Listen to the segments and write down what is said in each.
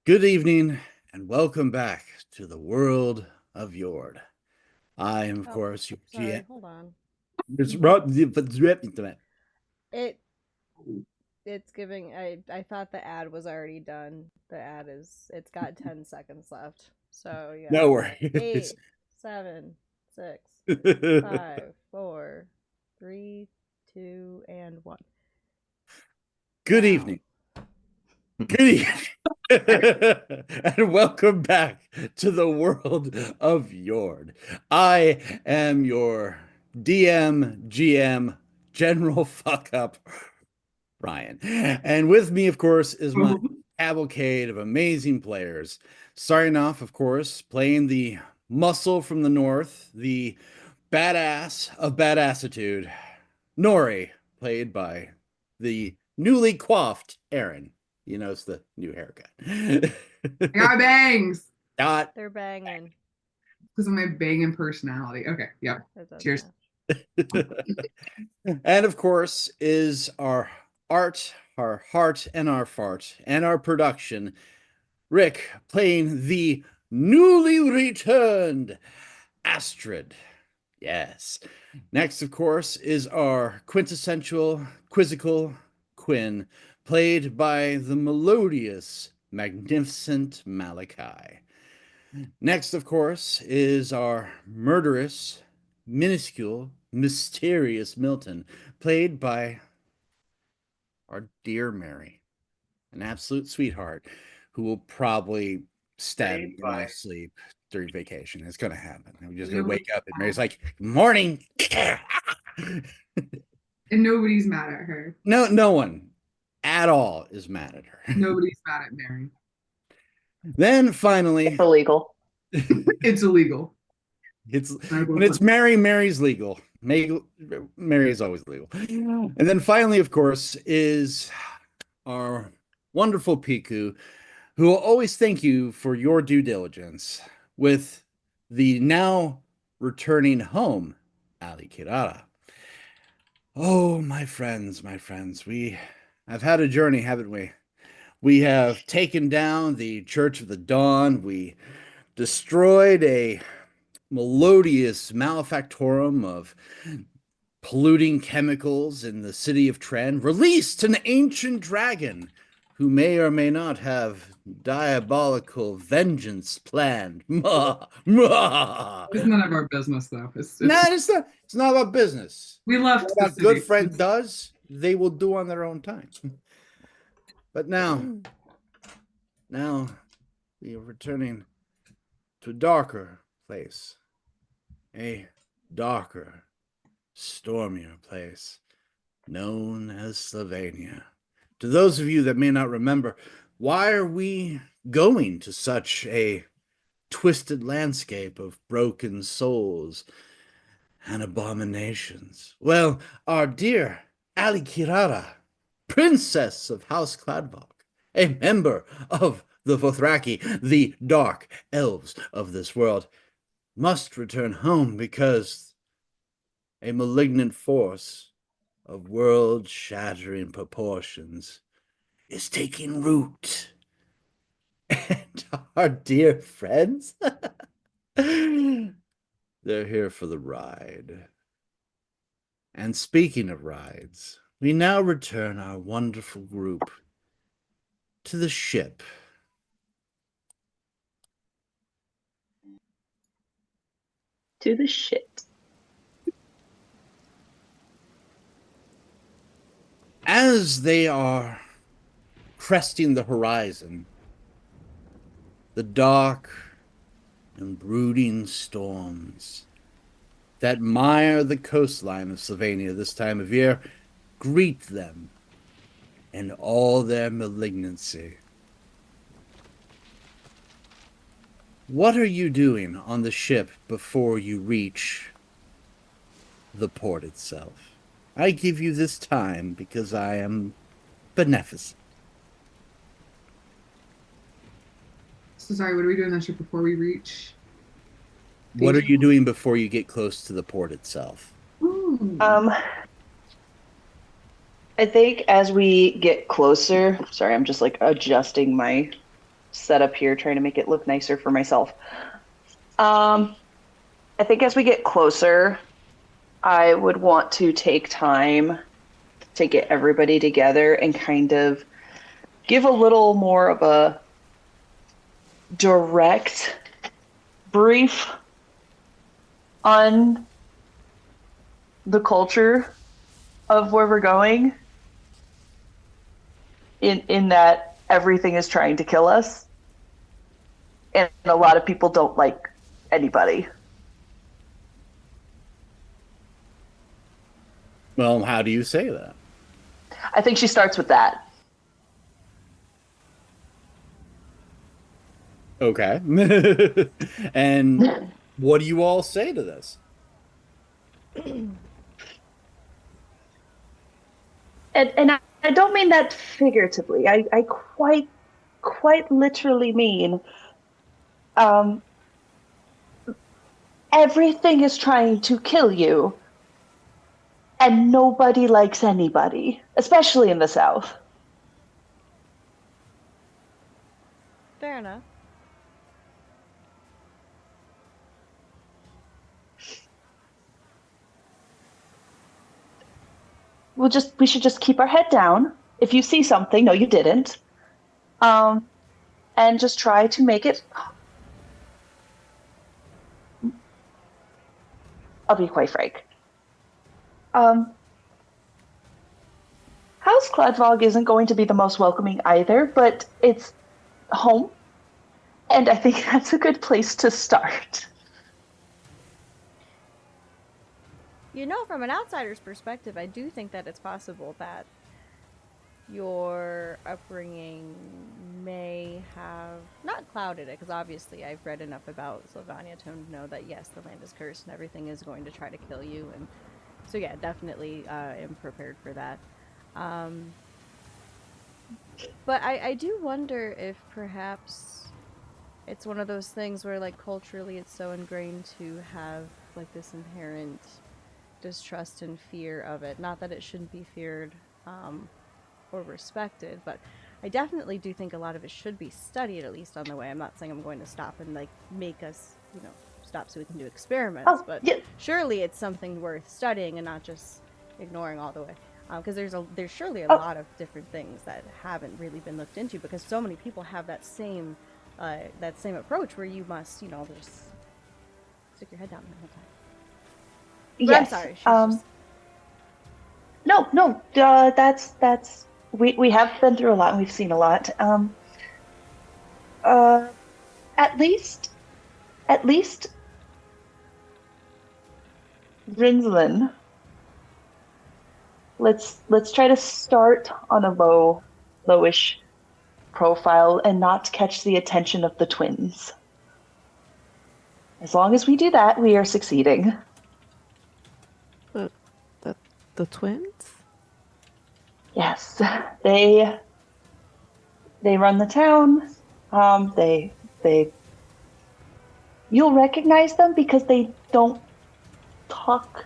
Good evening, and welcome back to the world of Jord. I am, of Oh, course, your sorry. GM. Hold on. It it's giving. I thought the ad was already done. The ad is. It's got 10 seconds left. So you got No worries. 8, 7, 6, 5, 4, 3, 2, and 1. Good Now, evening. Good evening. And welcome back to the world of Jord. I am your DM, GM, General Fuck Up, Ryan. And with me, of course, is my cavalcade of amazing players. Starting off, of course, playing the muscle from the north, the badass of badassitude, Nori, played by the newly coiffed Aaron. You know, it's the new haircut. I got bangs Dot. they're banging. because of my banging personality. Okay, yep. That does Cheers. match. And of course, is our art, our heart, and our fart, and our production, Rick, playing the newly returned Astrid. Yes. Next, of course, is our quintessential quizzical Quinn, played by the melodious, magnificent Malachi. Next, of course, is our murderous, minuscule, mysterious Milton, played by our dear Mary, an absolute sweetheart who will probably stab me in my sleep during vacation. It's going to happen. I'm just going to wake up and Mary's like, morning. And nobody's mad at her. No one at all is mad at her. Nobody's mad at Mary. Then finally, Illegal. It's illegal. it's when it's Mary, Mary's legal. Mary is always legal. And then finally, of course, is our wonderful Piku, who will always thank you for your due diligence with the now returning home, Ali Kirara. Oh, my friends, we have had a journey, haven't we? We have taken down the Church of the Dawn. We destroyed a melodious malefactorum of polluting chemicals in the city of Tren, released an ancient dragon who may or may not have diabolical vengeance planned. It's none of our business, though. No, it's not about business. We left What the a good city. friend does, they will do on their own time. But now we are returning to a darker place, a darker, stormier place known as Slovenia. To those of you that may not remember, why are we going to such a twisted landscape of broken souls and abominations? Well, our dear Ali Kirara, princess of House Cladvok, a member of the Vothraki, the dark elves of this world, must return home because a malignant force of world-shattering proportions is taking root. And our dear friends, they're here for the ride. And speaking of rides, we now return our wonderful group to the ship. To the shit. As they are cresting the horizon, the dark and brooding storms that mire the coastline of Slovenia this time of year greet them in all their malignancy. What are you doing on the ship before you reach the port itself? I give you this time because I am beneficent. So sorry, what are we doing that shit before we reach? What are you doing before you get close to the port itself? Ooh. I think as we get closer, sorry, I'm just like adjusting my set up here, trying to make it look nicer for myself. I think as we get closer, I would want to take time to get everybody together and kind of give a little more of a direct brief on the culture of where we're going, in that everything is trying to kill us, and a lot of people don't like anybody. Well, how do you say that? I think she starts with that. Okay. And what do you all say to this? And I don't mean that figuratively. I quite literally mean um, everything is trying to kill you, and nobody likes anybody, especially in the South. Fair enough. We should just keep our head down. If you see something, no, you didn't, and just try to make it. I'll be quite frank. House Cladvog isn't going to be the most welcoming either, but it's home, and I think that's a good place to start. You know, from an outsider's perspective, I do think that it's possible that your upbringing may have not clouded it, because obviously I've read enough about Sylvania to know that yes, the land is cursed and everything is going to try to kill you, and so yeah, definitely am prepared for that. But I do wonder if perhaps it's one of those things where, like, culturally it's so ingrained to have like this inherent distrust and fear of it. Not that it shouldn't be feared or respected, but I definitely do think a lot of it should be studied, at least on the way. I'm not saying I'm going to stop and like make us, stop so we can do experiments, but yeah. surely it's something worth studying and not just ignoring all the way. Because there's surely a lot of different things that haven't really been looked into, because so many people have that same approach where you must, just stick your head down the whole time. But Yes. I'm sorry. No. That's we have been through a lot and we've seen a lot. At least Rinsland. Let's try to start on a lowish profile and not catch the attention of the twins. As long as we do that, we are succeeding. The twins? Yes, they run the town. You'll recognize them because they don't talk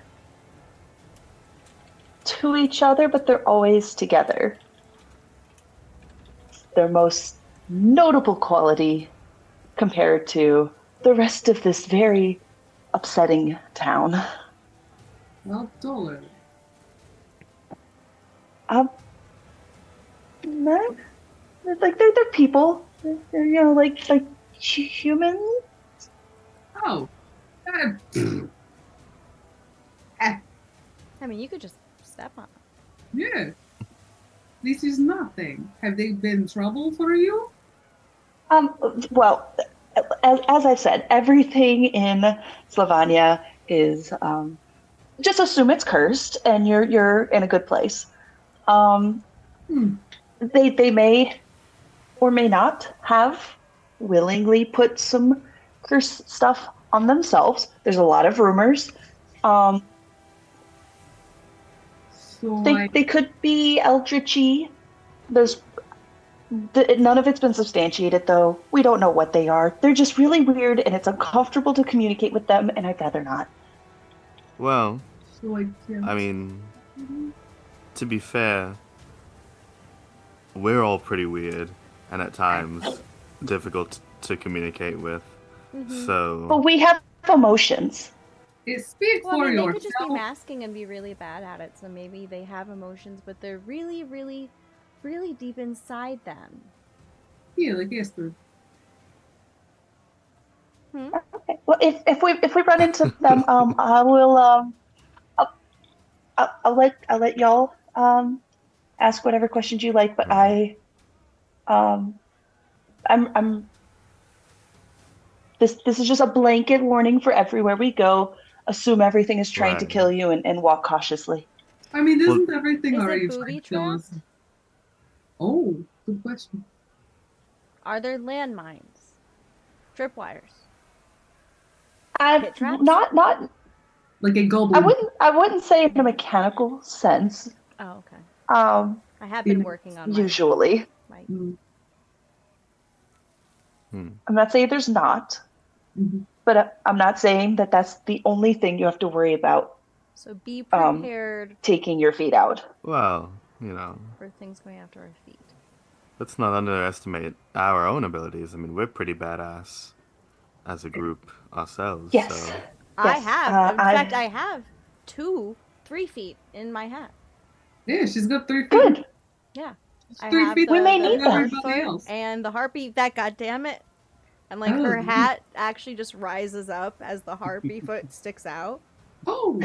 to each other, but they're always together. Their most notable quality compared to the rest of this very upsetting town. Well, Dolan. No, like they're people. They're like human. Oh. I mean, you could just step on them. Yeah. This is nothing. Have they been trouble for you? Well, as I've said, everything in Slovenia is just assume it's cursed, and you're in a good place. They may or may not have willingly put some cursed stuff on themselves. There's a lot of rumors. They could be eldritchy. None of it's been substantiated, though. We don't know what they are. They're just really weird, and it's uncomfortable to communicate with them, and I'd rather not. Well, Yeah. I mean, to be fair, we're all pretty weird, and at times difficult to communicate with. Mhm. So But we have emotions. Speak Well, I for mean, they yourself. could just be masking and be really bad at it, so maybe they have emotions, but they're really, really, really deep inside them. Yeah, like Esther. Hmm? Okay. Well, if we run into them, I will I'll let y'all ask whatever questions you like, but um I'm this is just a blanket warning for everywhere we go. Assume everything is trying to right. kill you and walk cautiously. I mean, Well, isn't everything Is already it trying booby to kill us? trapped? Oh, good question. Are there landmines? Tripwires? I Pit traps? not Like a goblin. I wouldn't say in a mechanical sense. Oh, okay. Um, I have You been know, working on usually. my Mm, I'm not saying there's not, mhm. but I'm not saying that that's the only thing you have to worry about So be um prepared taking your feet out. well, you know, for things going after our feet. let's not underestimate our own abilities. I mean, we're pretty badass as a group ourselves. Yes. So I Yes. have. In fact, I have 3 feet in my hat. Yeah, she's got 3 feet. Good. Yeah. She's I 3 have feet We may the need above them. bird everybody foot else. and the heartbeat. That goddammit. And like Oh, her hat actually just rises up as the heartbeat foot sticks out. oh,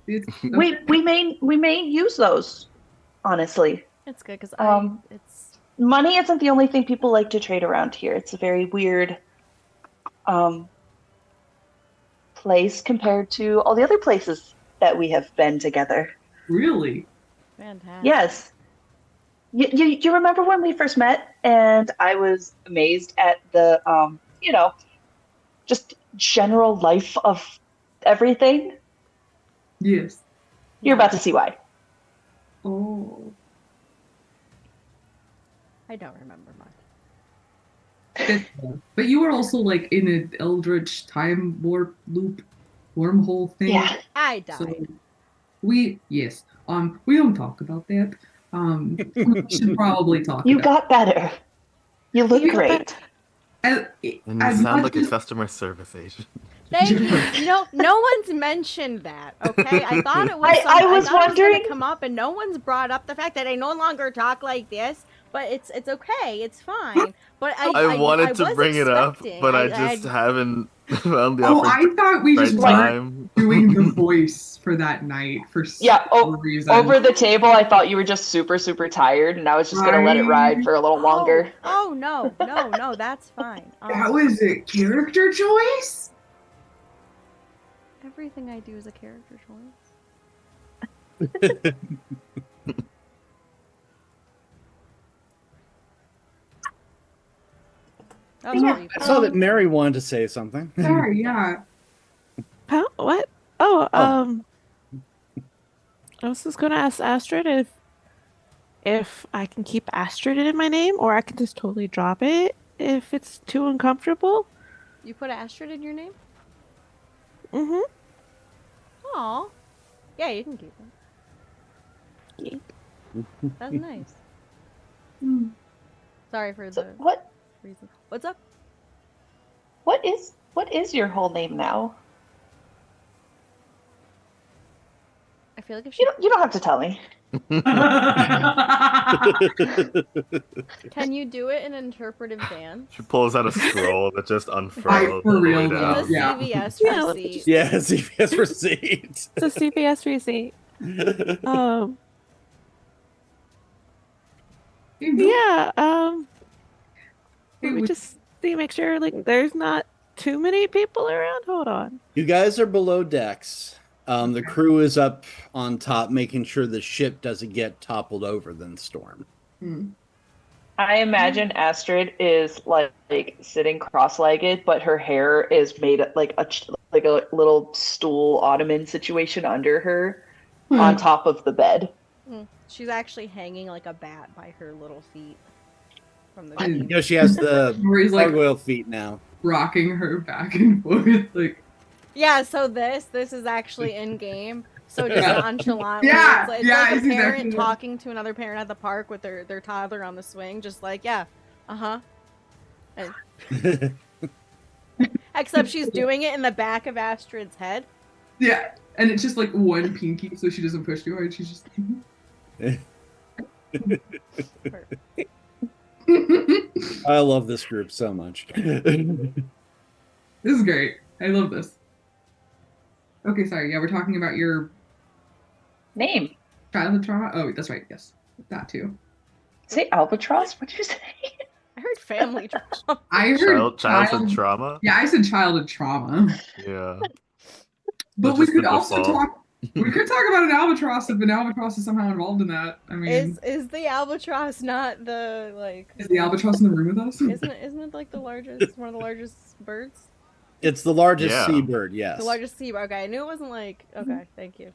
it's We may use those, honestly. It's good because Um, it's money isn't the only thing people like to trade around here. It's a very weird um place compared to all the other places that we have been together. really. fantastic. Yes. You remember when we first met and I was amazed at the just general life of everything? Yes. You're No, about to see why. Oh, I don't remember much. that's fair. But you were also like in an eldritch time warp loop wormhole thing. Yeah. I So died. we don't talk about that. We should probably talk You about got better. You look You got better. great. as, and you as sound much like a as customer service agent. Thank you. You know, no one's mentioned that. Okay, I thought it was I was I thought it was wondering. gonna come up, and no one's brought up the fact that I no longer talk like this. But it's okay. It's fine. But I I wanted to was bring it up, expecting. but I just haven't found the oh, I thought we right just Like, weren't time. doing the voice for that night for Yeah, some reason. over the table, I thought you were just super tired, and I was just gonna let it ride Right? for a little longer. Oh no, that's fine. That was a character choice? Everything I do is a character choice. That was Yeah. pretty I saw that fun. Mary wanted to say something. Sorry, yeah. Huh? What? Oh, Oh. I was just gonna ask Astrid if I can keep Astrid in my name, or I can just totally drop it if it's too uncomfortable. You put Astrid in your name? Mm-hmm. Aw. Yeah, you can keep it. Yeah. That's nice. Hmm. Sorry for So the reason. What's up? what is your whole name now? I feel like if she You don't have to tell me. can you do it in interpretive dance? She pulls out a scroll that just I unfurls for all the way real down. though, It's a yeah. CVS Yeah, let me receipt. just- Yeah, CVS receipt. It's a CVS receipt. Hey, Bill. Yeah. Hey, Let me with- just see, make sure like there's not too many people around. Hold on. You guys are below decks. The Okay. crew is up on top, making sure the ship doesn't get toppled over the storm. Hmm. I imagine Astrid is like sitting cross-legged, but her hair is made like a little stool ottoman situation under her on top of the bed. She's actually hanging like a bat by her little feet from the And- You beam. know, she has the Where he's like gargoyle feet now. rocking her back and forth, like Yeah, so this is actually in game. So just Yeah. nonchalantly, Yeah, it's yeah, like a it's parent exactly what- talking to another parent at the park with their toddler on the swing, just like, yeah, And except she's doing it in the back of Astrid's head. Yeah, and it's just like one pinky, so she doesn't push too hard. She's just. I love this group so much. This is great. I love this. Okay, sorry. Yeah, we're talking about your Name. childhood trauma. Oh, that's right. Yes, that too. Say albatross? What did you say? I heard family trauma. I heard Childhood trauma. Yeah, I said childhood trauma. Yeah. But That's we just could the also default. talk. We could talk about an albatross if an albatross is somehow involved in that. I mean, Is the albatross not the like? is the albatross in the room with us? Isn't it like the largest, one of the largest birds? It's the largest Yeah. seabird, yes. The largest sea. Okay, I knew it wasn't like. Okay, thank you.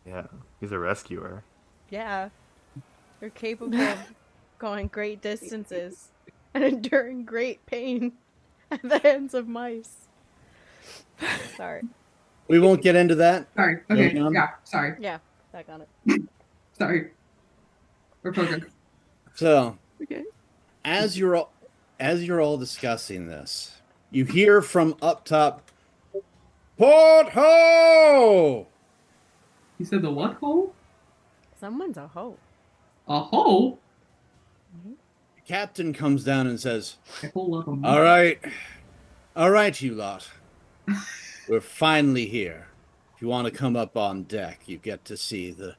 Yeah. He's a rescuer. Yeah, you're capable of going great distances and enduring great pain at the hands of mice. Sorry. We won't get into that. Sorry. Okay. Moving on. Yeah. Sorry. Yeah, back on it. Sorry. We're focused. So, Okay. as you're all discussing this, you hear from up top, "Port ho!" You said the what hole? Someone's a hoe. A hole? The captain comes down and says, A hole up a all right, you lot. We're finally here. If you want to come up on deck, you get to see the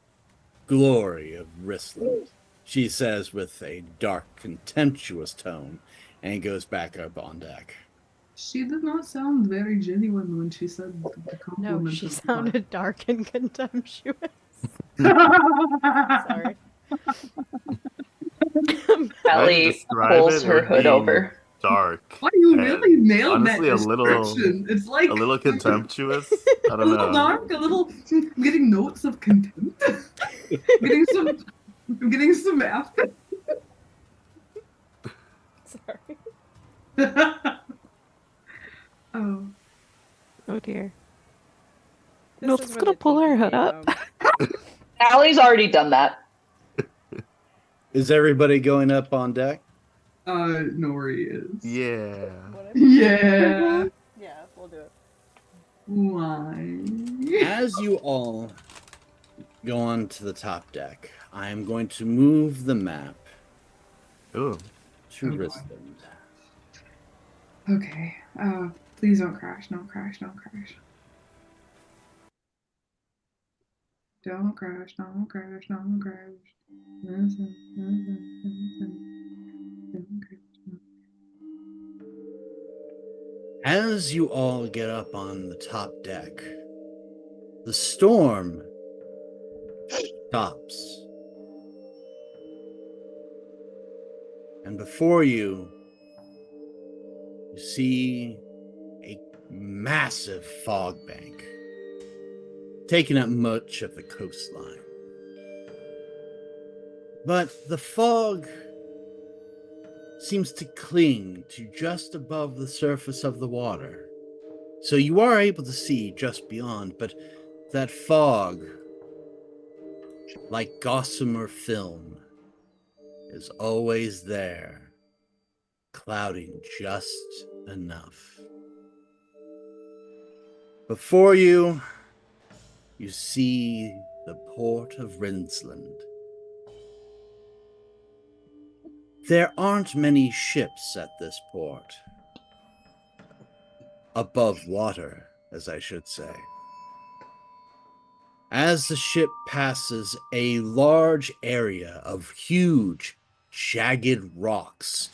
glory of Rinsland," she says with a dark, contemptuous tone, and goes back up on deck. She did not sound very genuine when she said the compliment. No, she of the sounded dark and contemptuous. part. Sorry. Allie describe pulls it, it her would hood be over. Dark. Why you and really nailed honestly, that a little description. It's like a little contemptuous. I a don't little know. dark, a little. I'm getting notes of contempt. I'm getting some after. Sorry. Oh. Oh dear. This Nope's is where gonna the pull her teacher hood came up. from. Allie's already done that. Is everybody going up on deck? Know where he is. Yeah. Whatever. Yeah. Yeah, we'll do it. Why? As you all go on to the top deck, I am going to move the map Ooh. to Okay. Rinsland. Okay. Please don't crash. Don't crash. Don't crash. Don't crash. Don't crash. Don't crash. Don't crash. As you all get up on the top deck, the storm stops. And before you, you see a massive fog bank taking up much of the coastline. But the fog seems to cling to just above the surface of the water. So you are able to see just beyond, but that fog, like gossamer film, is always there, clouding just enough. Before you, you see the port of Rinsland. There aren't many ships at this port. Above water, as I should say. As the ship passes a large area of huge, jagged rocks,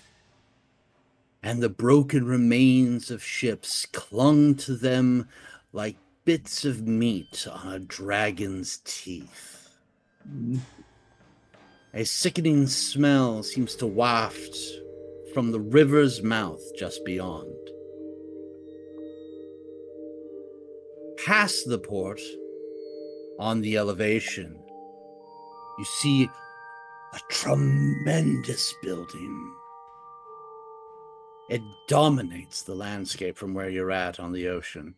and the broken remains of ships clung to them like bits of meat on a dragon's teeth. A sickening smell seems to waft from the river's mouth just beyond. Past the port, on the elevation, you see a tremendous building. It dominates the landscape from where you're at on the ocean.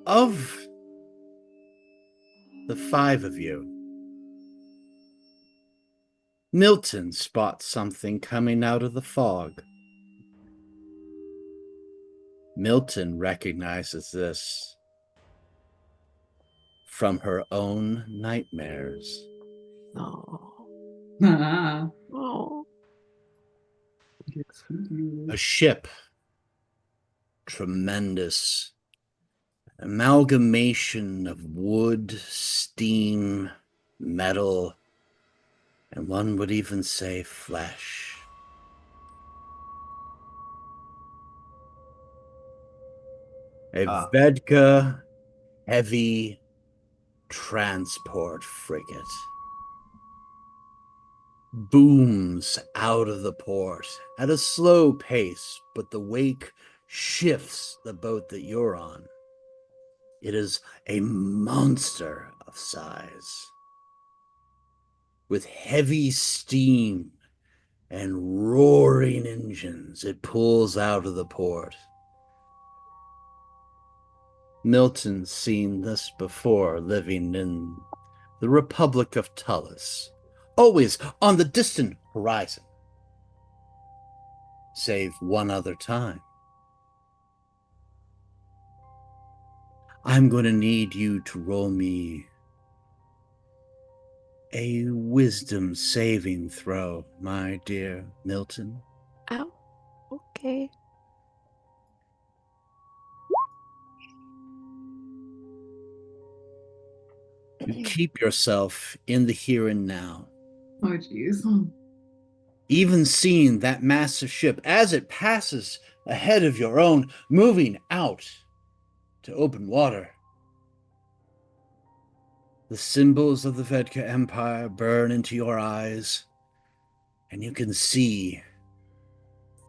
Of the five of you, Milton spots something coming out of the fog. Milton recognizes this from her own nightmares. No. Ah. Oh. A ship, tremendous amalgamation of wood, steam, metal, and one would even say flesh. A Vedka heavy transport frigate booms out of the port at a slow pace, but the wake shifts the boat that you're on. It is a monster of size, with heavy steam and roaring engines. It pulls out of the port. Milton's seen this before, living in the Republic of Tullus, always on the distant horizon, save one other time. I'm going to need you to roll me a wisdom saving throw, my dear Milton. Ow. Okay. You keep yourself in the here and now. Oh, jeez. Even seeing that massive ship as it passes ahead of your own, moving out to open water. The symbols of the Vedka Empire burn into your eyes, and you can see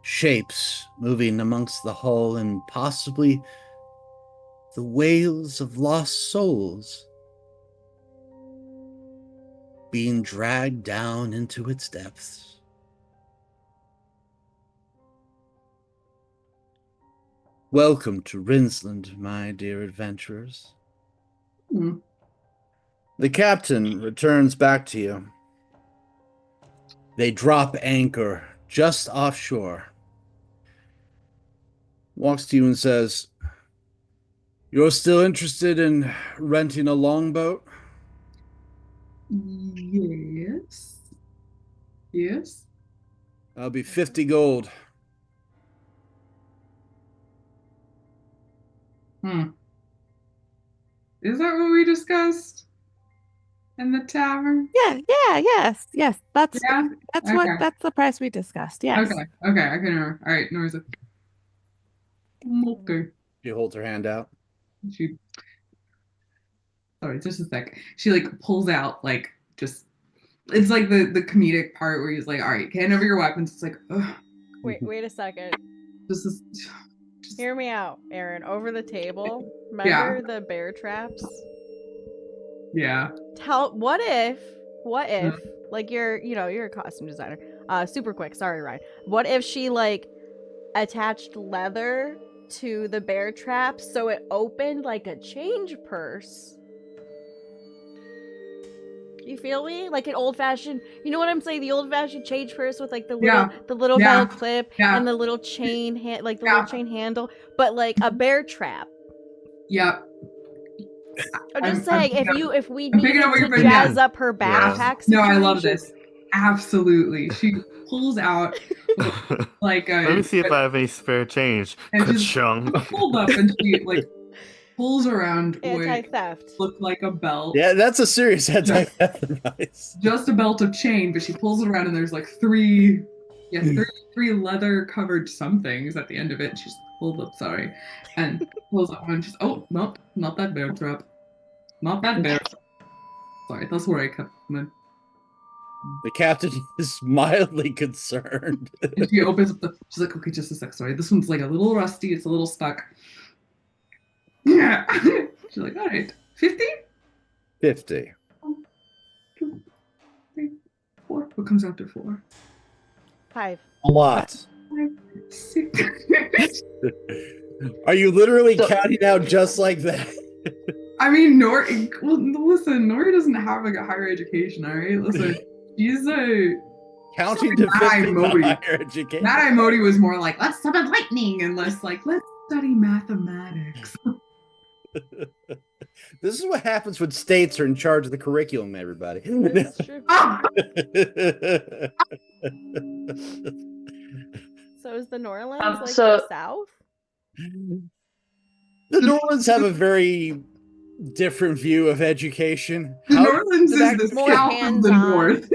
shapes moving amongst the hull and possibly the wails of lost souls being dragged down into its depths. Welcome to Rinsland, my dear adventurers. Hmm. The captain returns back to you. They drop anchor just offshore. Walks to you and says, "You're still interested in renting a longboat?" Yes. Yes. That'll be 50 gold. Is that what we discussed in the tavern? Yes. That's Yeah? Okay. that's the price we discussed. Yes. Okay. I can remember. All right, Norza. Okay. She holds her hand out. She. Sorry, just a sec. She like pulls out like just. It's like the comedic part where he's like, "All right, hand over your weapons." It's like, ugh. Wait a second. This is. Hear me out, Aaron. Over the table. Remember the bear traps? Yeah. What if like you're a costume designer. Super quick, sorry, Ryan. What if she like attached leather to the bear trap so it opened like a change purse? You feel me? Like an old-fashioned, you know what I'm saying? The old-fashioned change purse with like the little metal clip and the little chain little chain handle, but like a bear trap. Yep. I'm just saying, if we I'm picking needed up what to you're putting jazz down. up her backpack No, I love situation- this. Absolutely. She pulls out like a. Let me see if I have any spare change. And just Ka-chung. pulled up and she like pulls around anti-theft. Look like a belt. Yeah, that's a serious anti-theft advice. Just a belt of chain, but she pulls it around and there's like three leather covered somethings at the end of it. She's pulled up, sorry. And pulls up one. She's, oh, nope, not that bear trap. Not that bear trap. Sorry, that's where I kept them. The captain is mildly concerned. And she opens up she's like, okay, just a sec, sorry. This one's like a little rusty, it's a little stuck. Yeah. She's like, all right, 50? 50. 2, 3, 4. What comes after 4? 5. A lot. 5, 6. Are you literally counting out just like that? I mean, listen, Nori doesn't have like a higher education, all right? Listen, Counting to Sorry, 50 Modi. higher education. That Modi was more like, let's summon lightning, and less like, let's study mathematics. This is what happens when states are in charge of the curriculum, everybody. That's true. Ah! So is the Norlands like so- the South? The Norlands have a very different view of education. The How- Norlands is the More south of the hands-on. north.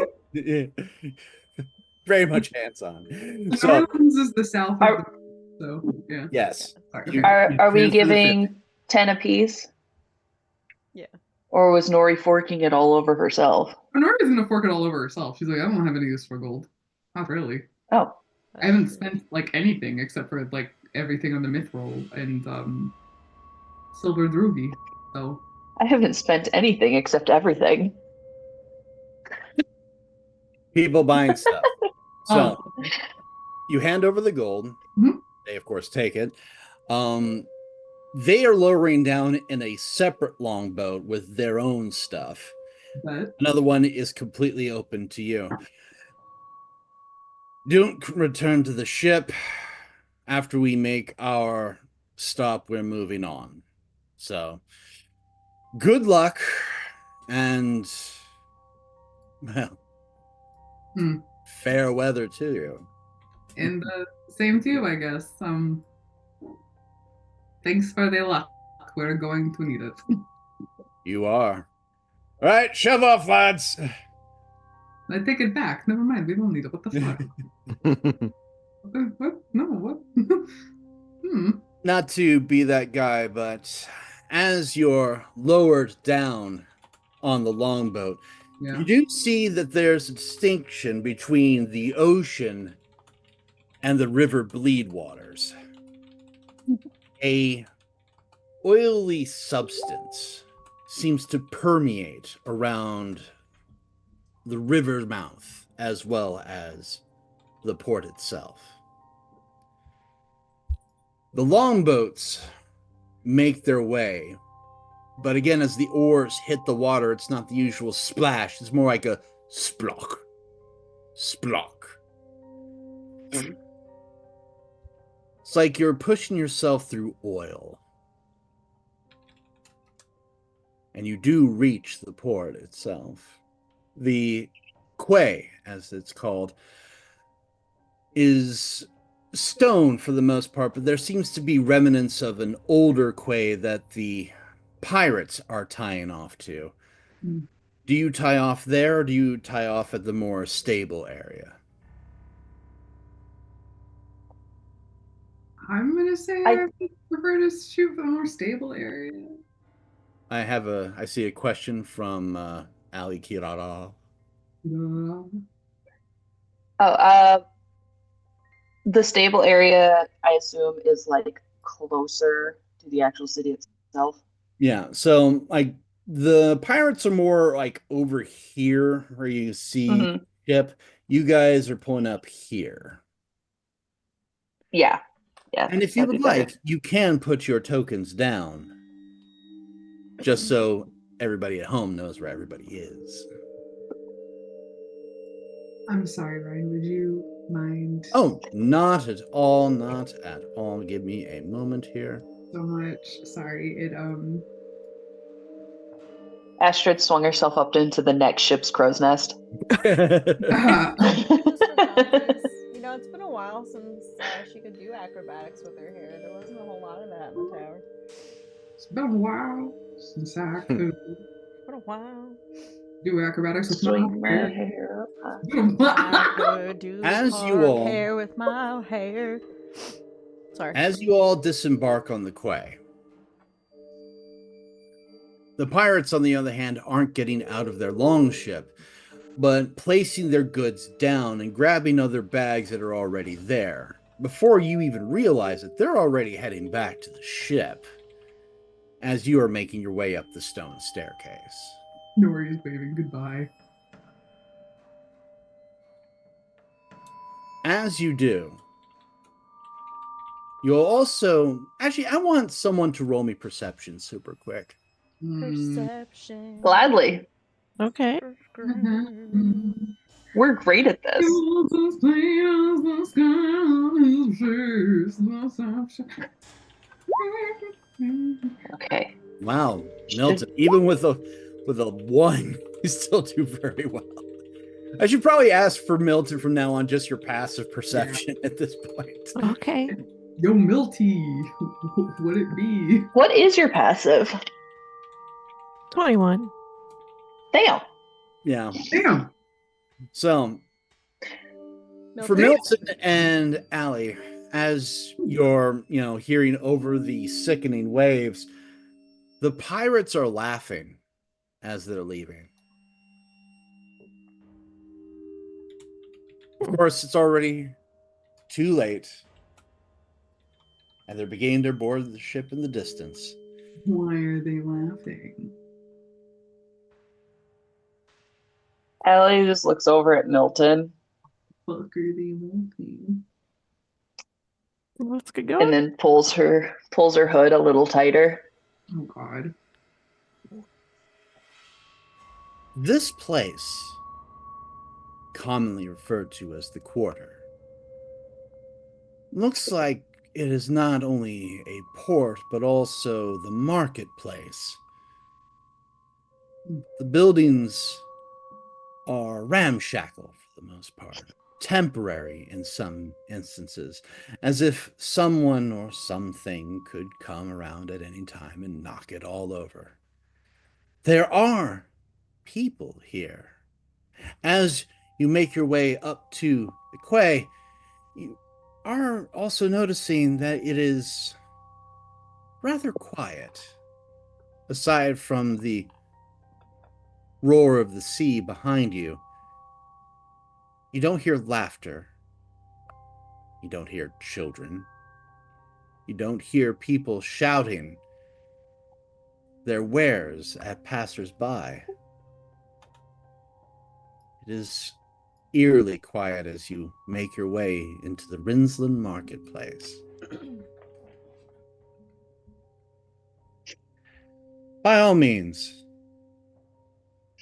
Very much hands-on. The So, Norlands is the south of Are- the so yeah. yes. Sorry. You- Are we transfer the giving 10 apiece? Yeah. Or was Nori forking it all over herself? Honoria's gonna fork it all over herself. She's like, I don't have any use for gold. Not really. Oh, I haven't spent like anything except for like everything on the myth roll and silver ruby. So I haven't spent anything except everything. People buying stuff. So oh, you hand over the gold. Mhm. They, of course, take it. They are lowering down in a separate longboat with their own stuff. but Another one is completely open to you. Don't return to the ship. After we make our stop, we're moving on. So, good luck, and, well, Hmm. fair weather to you. and same to you, I guess. Thanks for the luck. We're going to need it. You are. All right, shove off, lads. I take it back. Never mind. We don't need it. What the fuck? What? No. What? Not to be that guy, but as you're lowered down on the longboat, Yeah. you do see that there's a distinction between the ocean and the river Bleedwaters. A oily substance seems to permeate around the river mouth as well as the port itself. The longboats make their way, but again, as the oars hit the water, it's not the usual splash. It's more like a splock. Splock. It's like you're pushing yourself through oil. And you do reach the port itself. The quay, as it's called, is stone for the most part, but there seems to be remnants of an older quay that the pirates are tying off to. Hmm. Do you tie off there, or do you tie off at the more stable area? I'm gonna say I prefer to shoot for a more stable area. I see a question from Ali Kirara. The stable area, I assume, is like closer to the actual city itself. Yeah, so like the pirates are more like over here where you see Mhm. ship. You guys are pulling up here. Yeah. And if you that'd would be better. like, you can put your tokens down. Just so everybody at home knows where everybody is. I'm sorry, Ryan. Would you mind Oh, not at all, not at all. Give me a moment here. so much? Sorry. Astrid swung herself up into the next ship's crow's nest. Uh, Just for practice. You know, it's been a while since she could do acrobatics with her hair. There wasn't a whole lot of that in the tower. it's been a while since I could What a while. do acrobatics with my Swing my hair. hair up high. I could do As you hard all- hair with my hair. Sorry. As you all disembark on the quay, the pirates, on the other hand, aren't getting out of their longship, but placing their goods down and grabbing other bags that are already there. Before you even realize it, they're already heading back to the ship as you are making your way up the stone staircase. Nori's waving goodbye. As you do, you'll also... Actually, I want someone to roll me perception super quick. Hmm. Perception. Gladly. Okay. Mhm. We're great at this. Okay. Wow, Milton, even with a one, you still do very well. I should probably ask for Milton from now on just your passive perception at this point. Okay. Yo, Milty, would it be? What is your passive? 21. Damn. Yeah. Damn. So for Milton? Milton and Allie, as you're, hearing over the sickening waves, the pirates are laughing as they're leaving. Of course, it's already too late, and they're beginning to board the ship in the distance. Why are they laughing? Allie just looks over at Milton Fuck are they laughing? Let's get and going. then pulls her hood a little tighter. Oh God. This place, commonly referred to as the Quarter, looks like it is not only a port, but also the marketplace. The buildings are ramshackle for the most part, temporary in some instances, as if someone or something could come around at any time and knock it all over. There are people here. As you make your way up to the quay, you are also noticing that it is rather quiet, aside from the roar of the sea behind you. You don't hear laughter. You don't hear children. You don't hear people shouting their wares at passers-by. It is eerily quiet as you make your way into the Rinsland marketplace. By all means,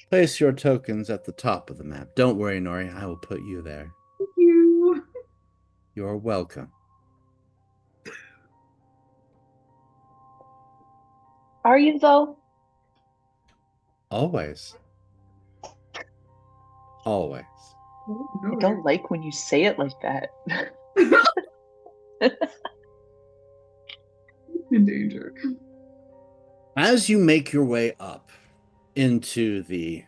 place your tokens at the top of the map. Don't worry, Nori, I will put you there. Thank you. You're welcome. Are you though? Always. Always. I don't like when you say it like that. In danger. As you make your way up into the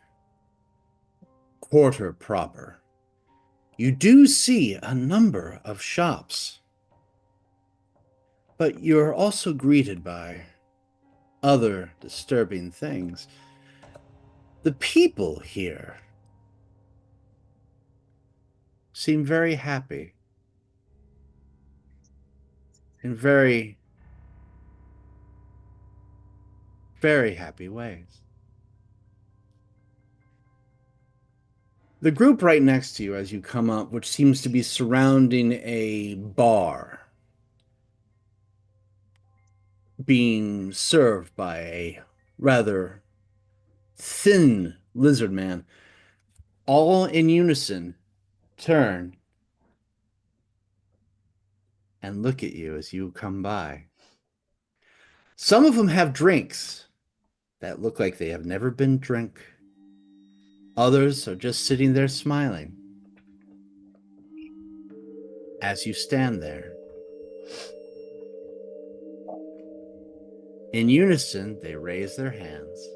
Quarter proper, you do see a number of shops. But you're also greeted by other disturbing things. The people here seem very happy in very, very happy ways. The group right next to you as you come up, which seems to be surrounding a bar, being served by a rather thin lizard man, all in unison turn and look at you as you come by. Some of them have drinks that look like they have never been drunk. Others are just sitting there smiling. As you stand there, in unison, they raise their hands.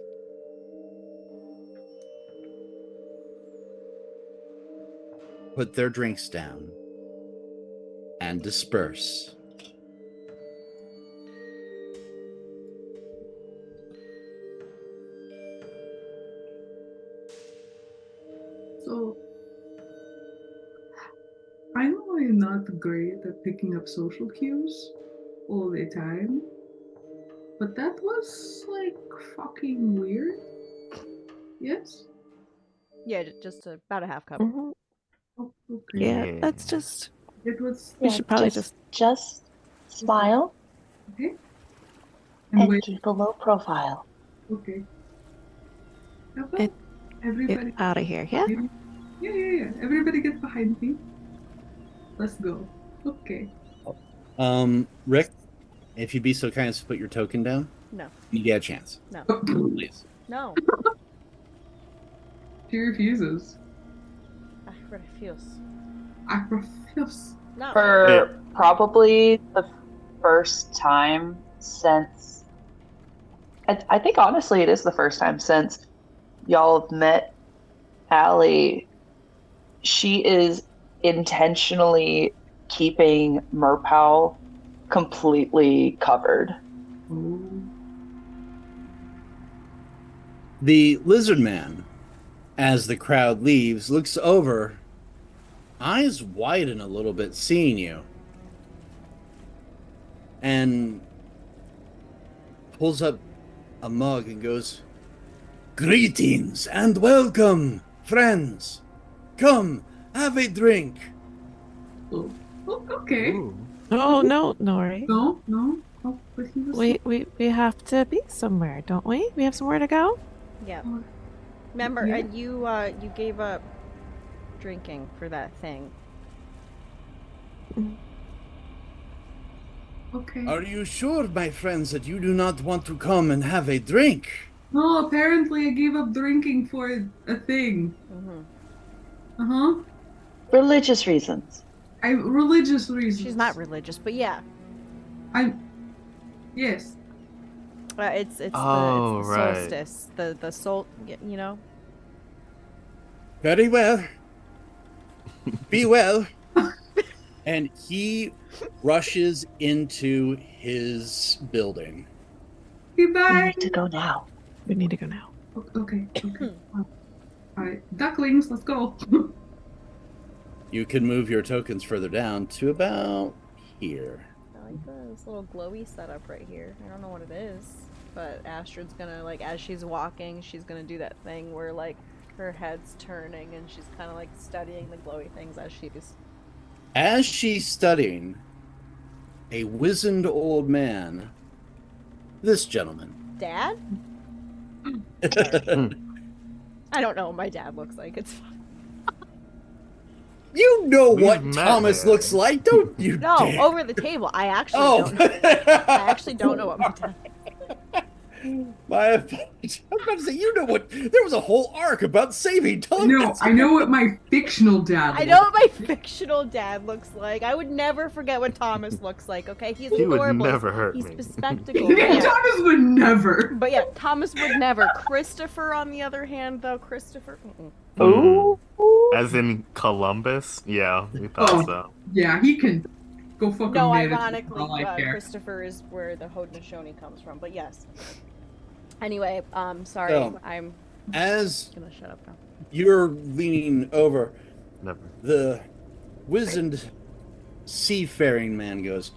Put their drinks down and disperse. So, I know I'm not great at picking up social cues all the time, but that was like fucking weird. Yes? Yeah, just about a half cup. Mhm. Oh, okay. Yeah, that's just. It was We should probably just. just smile okay. and wait. keep a low profile. Okay. How about It- everybody Get out of here, yeah? Yeah. Everybody gets behind me. Let's go. Okay. Rick, if you'd be so kind as to put your token down, No, you get a chance. no, Please. no. She refuses. I refuse. I refuse. No. For probably the first time since, I think honestly, it is the first time since y'all have met Allie. She is intentionally keeping Merpow completely covered. Oh. The lizard man, as the crowd leaves, looks over, eyes widen a little bit, seeing you, and pulls up a mug and goes, "Greetings and welcome, friends. Come, have a drink." Oh. Okay. Ooh. No, no, Nori. No. Oh, but he was. We have to be somewhere, don't we? We have somewhere to go. Yeah. Oh, Remember, yeah. and you gave up drinking for that thing. Okay. Are you sure, my friends, that you do not want to come and have a drink? No, apparently I gave up drinking for a thing. Mm-hmm. Uh-huh. Religious reasons. Religious reasons. She's not religious, but yeah, Yes. it's Oh, the right. solstice, the sol, you know. Very well. Be well. And he rushes into his building. We Goodbye. need to go now. We need to go now. Okay. All right. Ducklings, let's go. You can move your tokens further down to about here. I like this little glowy setup right here. I don't know what it is, but Astrid's gonna, like, as she's walking, she's gonna do that thing where, like, her head's turning and she's kind of like studying the glowy things as she's. As she's studying, a wizened old man, this gentleman. Dad? I don't know what my dad looks like. It's fine. You know We've what met Thomas him. looks like, don't you? No, dare. over the table. I actually Oh. don't know. I actually don't know what my dad. My apologies. I was about to say, you know what? There was a whole arc about saving Thomas. No, I know what my fictional dad I know what my fictional dad looks like. I would never forget what Thomas looks like. Okay, he's He would adorable. never hurt He's me. bespectacled. Yeah. Thomas would never. But yeah, Thomas would never. Christopher, on the other hand, though, Christopher. Ooh. As in Columbus? Yeah, we thought Oh. so. Yeah, he can go fuck No, a man. ironically, All I care. Christopher is where the Haudenosaunee comes from. But yes. Anyway, sorry, So, I'm As gonna shut up now. you're leaning over, Never. the wizened seafaring man goes,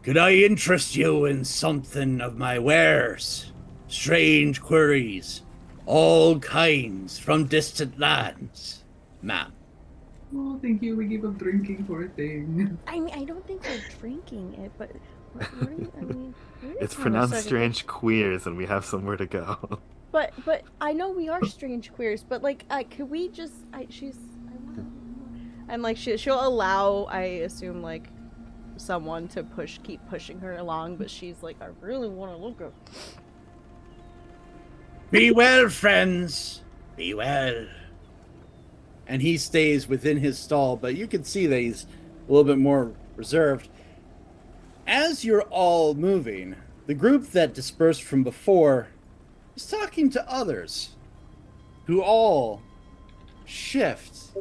"Could I interest you in something of my wares? Strange queries, all kinds from distant lands, ma'am." Oh, thank you. We gave up drinking for a thing. I mean, I don't think we're drinking it, but what are you, I mean, where is It's Thomas pronounced Sugar? strange queers, and we have somewhere to go. But I know we are strange queers, but like, could we just? I want to. And like, she'll allow, I assume, like, someone to keep pushing her along, but she's like, I really want to look at. "Be well, friends. Be well." And he stays within his stall, but you can see that he's a little bit more reserved. As you're all moving, the group that dispersed from before is talking to others who all shift.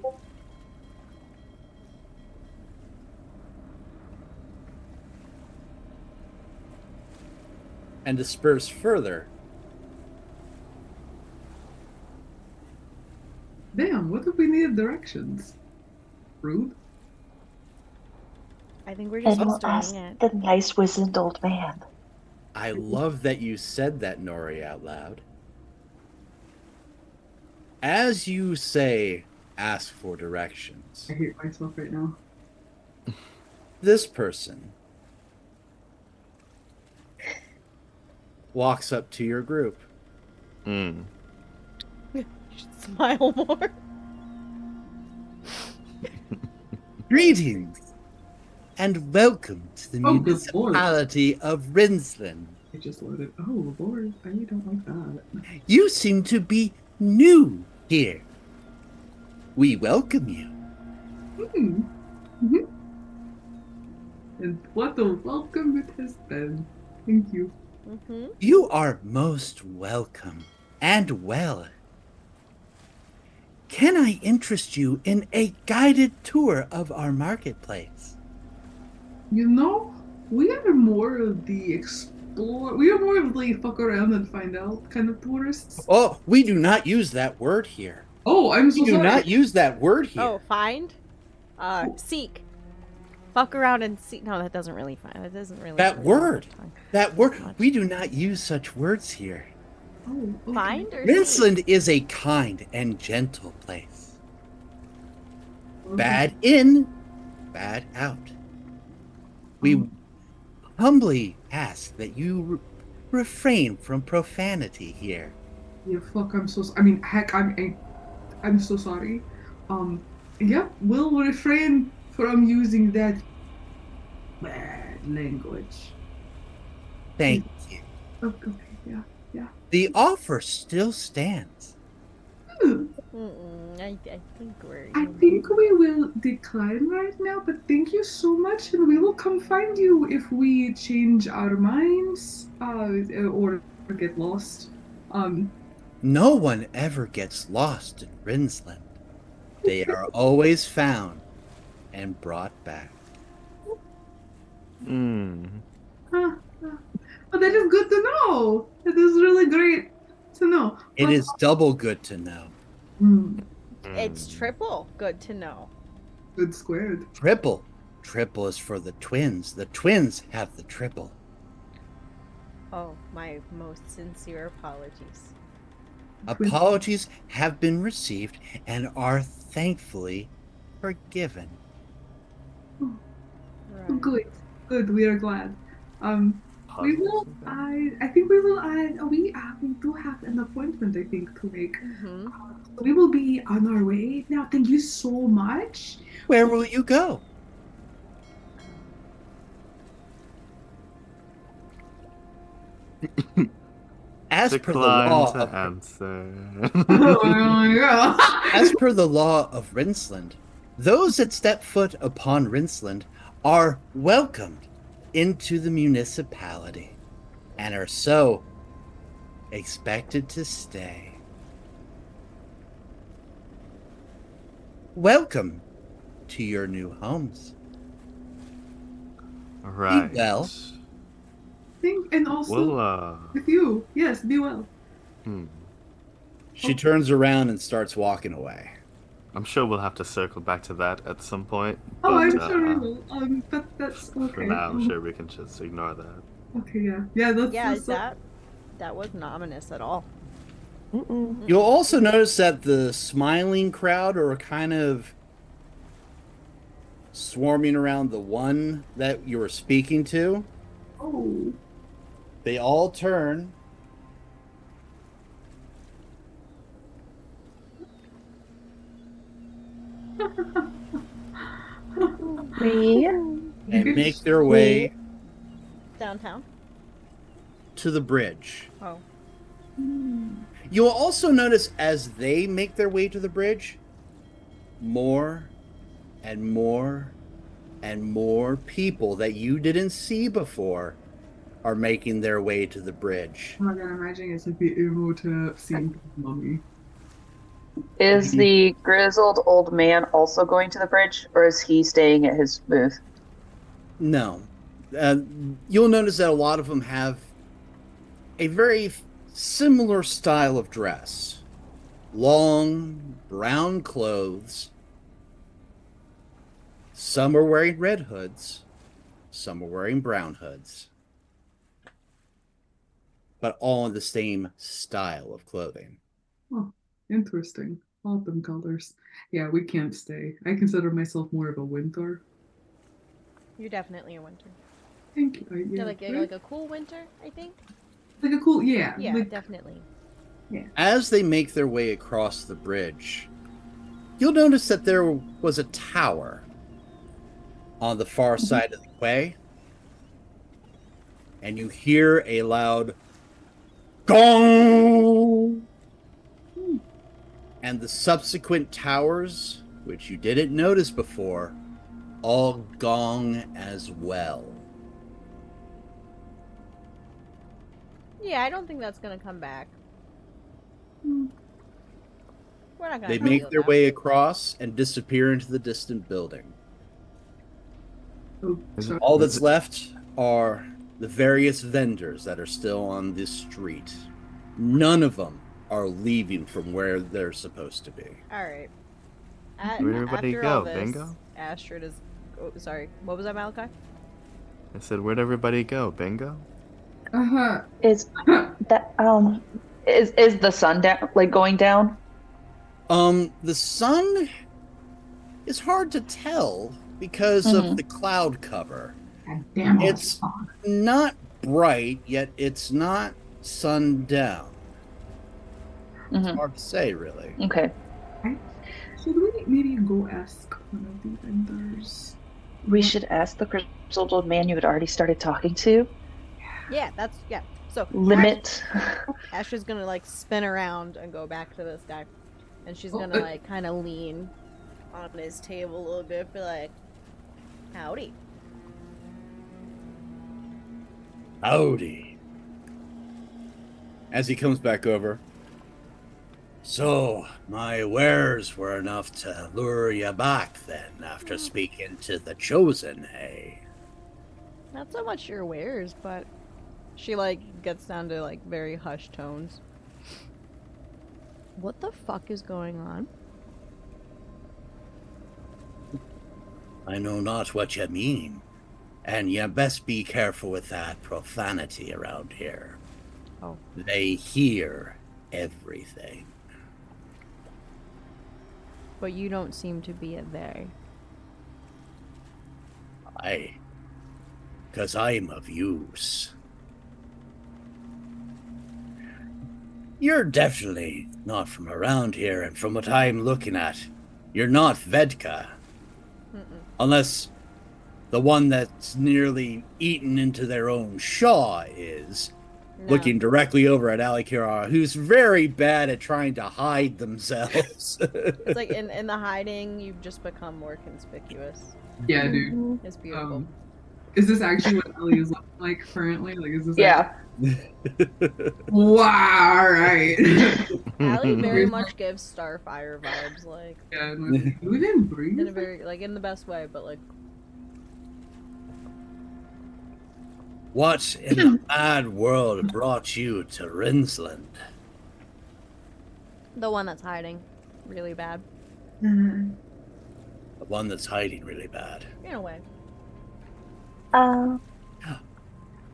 And disperse further. Damn, what if we needed directions? Rude. I think we're And just we'll supposed to ask wing it. the nice wizened old man. I love that you said that, Nori, out loud. As you say, ask for directions, I hate myself right now. this person walks up to your group. Mm. You should smile more. Greetings and welcome to the Oh, good lord. municipality of Rinsland. I just loaded. Oh, lord. I don't like that. You seem to be new here. We welcome you. Hmm. Mhm. And what a welcome it has been. Thank you. Mm-hmm. You are most welcome and well. Can I interest you in a guided tour of our marketplace? You know, we are more of the explore. We are more of the fuck around and find out kind of tourists. Oh, we do not use that word here. Oh, I'm We so do sorry. not use that word here. Oh, find? Seek. Fuck around and seek. No, that doesn't really find. That doesn't really. That really roll off word. the tongue That word. much. We do not use such words here. Oh, okay. Find or seek? Rinsland is a kind and gentle place. Okay. Bad in, bad out. We humbly ask that you refrain from profanity here. Yeah, fuck. I'm so. I mean, heck, I'm so sorry. Yeah, we'll refrain from using that bad language. Thank you. Okay, yeah, yeah. The offer still stands. Hmm. I think we're. I think we will decline right now, but thank you so much, and we will come find you if we change our minds, or get lost. Um, No one ever gets lost in Rinsland. They are always found and brought back. Hmm. but that is good to know. That is really great to know. It But, is double good to know. hmm, It's triple good to know. good squared. Triple. Triple is for the twins. The twins have the triple. Oh, my most sincere apologies. Apologies have been received and are thankfully forgiven. Right. Good, good. We are glad. We will. Puzzles. I think we will. We do have an appointment. I think to make. Mm-hmm. So we will be on our way now. Thank you so much. Where will you go? As per the Decline law to of, answer. as per the law of Rinsland, those that step foot upon Rinsland are welcomed into the municipality and are so expected to stay. Welcome to your new homes. Right. well. And also We'll with you. Yes, be well. She turns around and starts walking away. I'm sure we'll have to circle back to that at some point. Oh, But, I'm sure we will. But that's okay. For now, I'm sure we can just ignore that. Okay, yeah, yeah. That's Yeah, that's that wasn't ominous at all. Mm-mm. You'll also notice that the smiling crowd are kind of swarming around the one that you were speaking to. Oh, They all turn. We And make their way Downtown. to the bridge. Oh. You'll also notice as they make their way to the bridge, more and more and more people that you didn't see before are making their way to the bridge. I can imagine it's like the emo to seeing mummy. is the grizzled old man also going to the bridge, or is he staying at his booth? No. You'll notice that a lot of them have a very similar style of dress. Long, brown clothes. Some are wearing red hoods. Some are wearing brown hoods. But all in the same style of clothing. Oh, interesting. Autumn colors. Yeah, we can't stay. I consider myself more of a winter. You're definitely a winter. Thank you. Yeah, Yeah, like a cool winter, I think. like a cool. Yeah. Yeah, like, definitely. As they make their way across the bridge, you'll notice that there was a tower on the far side of the quay, and you hear a loud gong, and the subsequent towers, which you didn't notice before, all gong as well. Yeah, I don't think that's gonna come back. We're not gonna They have to deal make with their that. way across and disappear into the distant building. Oh, Is it- sorry. All that's left are the various vendors that are still on this street. None of them are leaving from where they're supposed to be. All right. Where'd everybody After all go, this, Bingo? Astrid is. Oh, sorry. What was that, Malachi? I said, where'd everybody go, Bingo? Uh-huh. Is that is the sun down, like going down? The sun is hard to tell because of Mhm. the cloud cover. God damn it. It's not bright, yet it's not sundown. It's Mhm. hard to say, really. Okay. Should we maybe go ask one of the vendors? We should ask the crystals old man you had already started talking to. Yeah, So Limit. Astrid's gonna like spin around and go back to this guy, and she's Oh, gonna like kind of lean on his table a little bit, be like, "Howdy." Howdy. As he comes back over. So, my wares were enough to lure you back then after speaking to the Chosen, hey? Not so much your wares, but she like gets down to like very hushed tones. What the fuck is going on? I know not what you mean, and you best be careful with that profanity around here. Oh. They hear everything. But you don't seem to be a they. Aye, 'cause I'm of use. You're definitely not from around here, and from what I'm looking at, you're not Vedka. Unless the one that's nearly eaten into their own shaw is. No. Looking directly over at Alikira, who's very bad at trying to hide themselves. It's like in the hiding, you've just become more conspicuous. Yeah, dude. It's beautiful. Is this actually what Ellie is looking like currently? Like, is this Yeah. Wow, all right. Allie very much gives Starfire vibes, like Yeah, we didn't breathe. in a very like in the best way, but like What in the mad world brought you to Rinsland? the one that's hiding really bad Mhm. The one that's hiding really bad. in a way.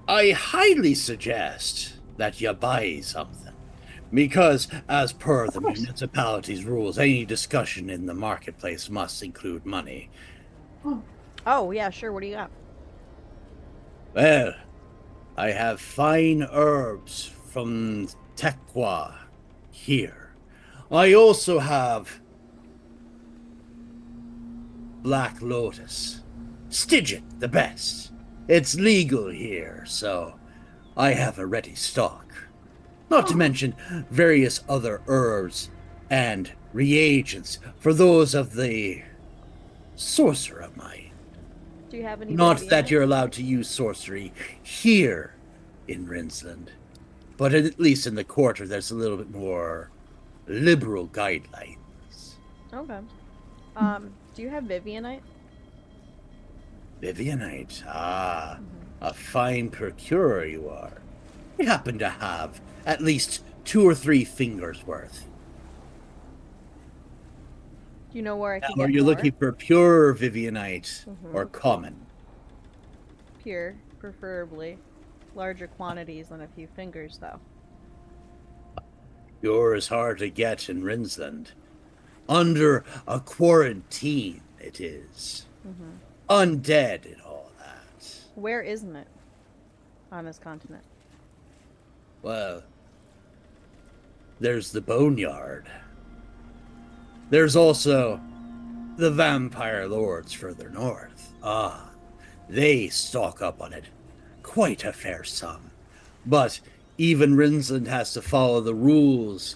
I highly suggest that you buy something. Because, as per the municipality's rules, any discussion in the marketplace must include money. Oh yeah, sure. What do you got? Well, I have fine herbs from Tekwa here. I also have Black Lotus. Stygian, the best. It's legal here, so I have a ready stock. Not to mention various other herbs and reagents for those of the sorcerer mind. Do you have any? Not baby in that it? you're allowed to use sorcery here in Rinsland, but at least in the quarter there's a little bit more liberal guidelines. Okay. Do you have Vivianite? Vivianite, a fine procurer you are. I happen to have at least 2 or 3 fingers worth. Do you know where I Now, can get are you more? looking for pure Vivianite or common? Pure, preferably. Larger quantities than a few fingers, though. Pure is hard to get in Rinsland. Under a quarantine, it is. Undead and all that. Where isn't it on this continent? Well, there's the boneyard. There's also the vampire lords further north. Ah, they stalk up on it. Quite a fair sum. But even Rinsland has to follow the rules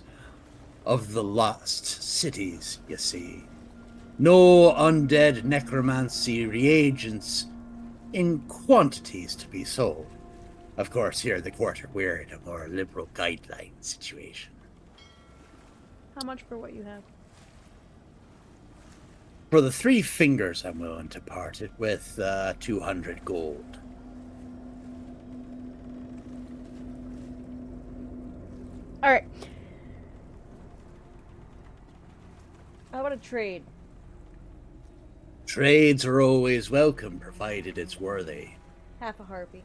of the lost cities, you see. No undead necromancy reagents in quantities to be sold. Of course, here at the quarter, we're in a more liberal guideline situation. How much for what you have? For the 3 fingers, I'm willing to part it with 200 gold. All right. How about a trade? Trades are always welcome, provided it's worthy. Half a harpy.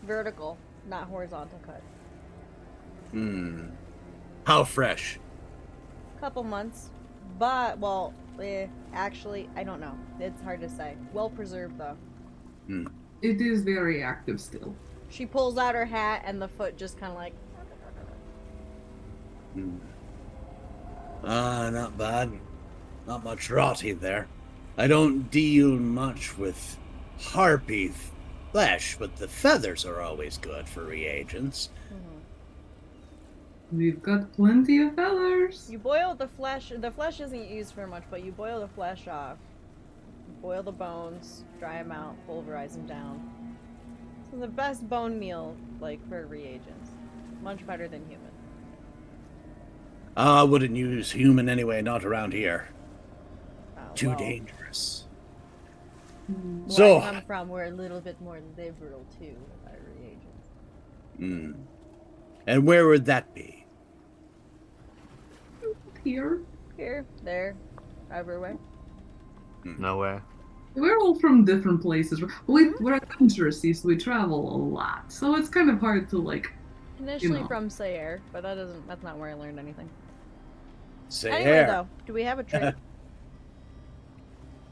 Vertical, not horizontal cut. How fresh? Couple months. But, well, actually, I don't know. It's hard to say. Well preserved, though. It is very active still. She pulls out her hat, and the foot just kind of like... Not bad. Not much rotting there. I don't deal much with harpy flesh, but the feathers are always good for reagents. We've got plenty of feathers. You boil the flesh. The flesh isn't used for much, but you boil the flesh off. Boil the bones, dry them out, pulverize them down. So the best bone meal, like, for reagents. Much better than human. I wouldn't use human anyway, not around here. Too Well, dangerous. where So- I come from, we're a little bit more liberal, too, with our reagents. And where would that be? Here. Here, there, everywhere. Nowhere. We're all from different places. We're adventurous, so we travel a lot. So it's kind of hard to, like, Initially know. from Sayer, but that's not where I learned anything. Say Anyway, here. though, do we have a trade?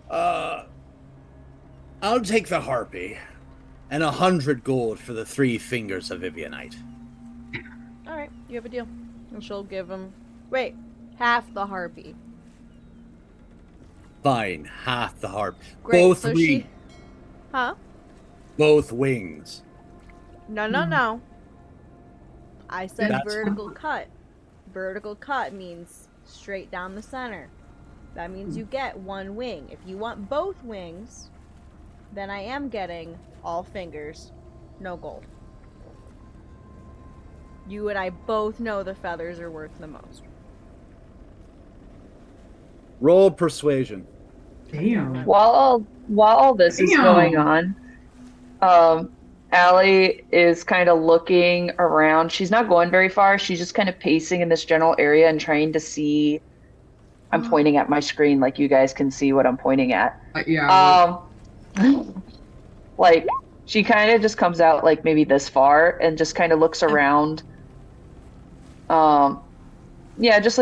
I'll take the harpy and 100 gold for the 3 fingers of Vivianite. Alright, you have a deal. And she'll give him... Wait, half the harpy. Fine, half the harp. Great, Both so wings. she... Huh? Both wings. No. I said That's- vertical cut. Vertical cut means straight down the center. That means you get 1 wing. If you want both wings, then I am getting all fingers, no gold. You and I both know the feathers are worth the most. Roll persuasion. damn. While all this is Damn. going on, Allie is kind of looking around. She's not going very far. She's just kind of pacing in this general area and trying to see. I'm pointing at my screen, like you guys can see what I'm pointing at. Yeah. Like she kind of just comes out like maybe this far and just kind of looks around. Yeah, just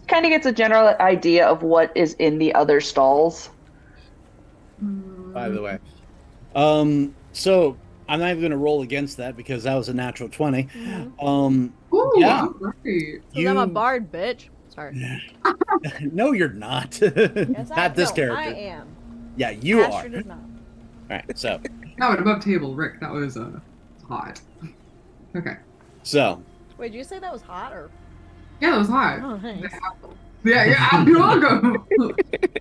kind of gets a general idea of what is in the other stalls. By the way. So I'm not even going to roll against that because that was a natural 20. Mm-hmm. Ooh, yeah. all right. Because I'm a bard, bitch. Sorry. No, you're not. Yes, Not this no, character. I am. Yeah, you Astrid are. is not. All right, so That was above table, Rick. That was hot. Okay. so Wait, did you say that was hot or? Yeah, that was hot. Oh, thanks. Yeah, you're welcome.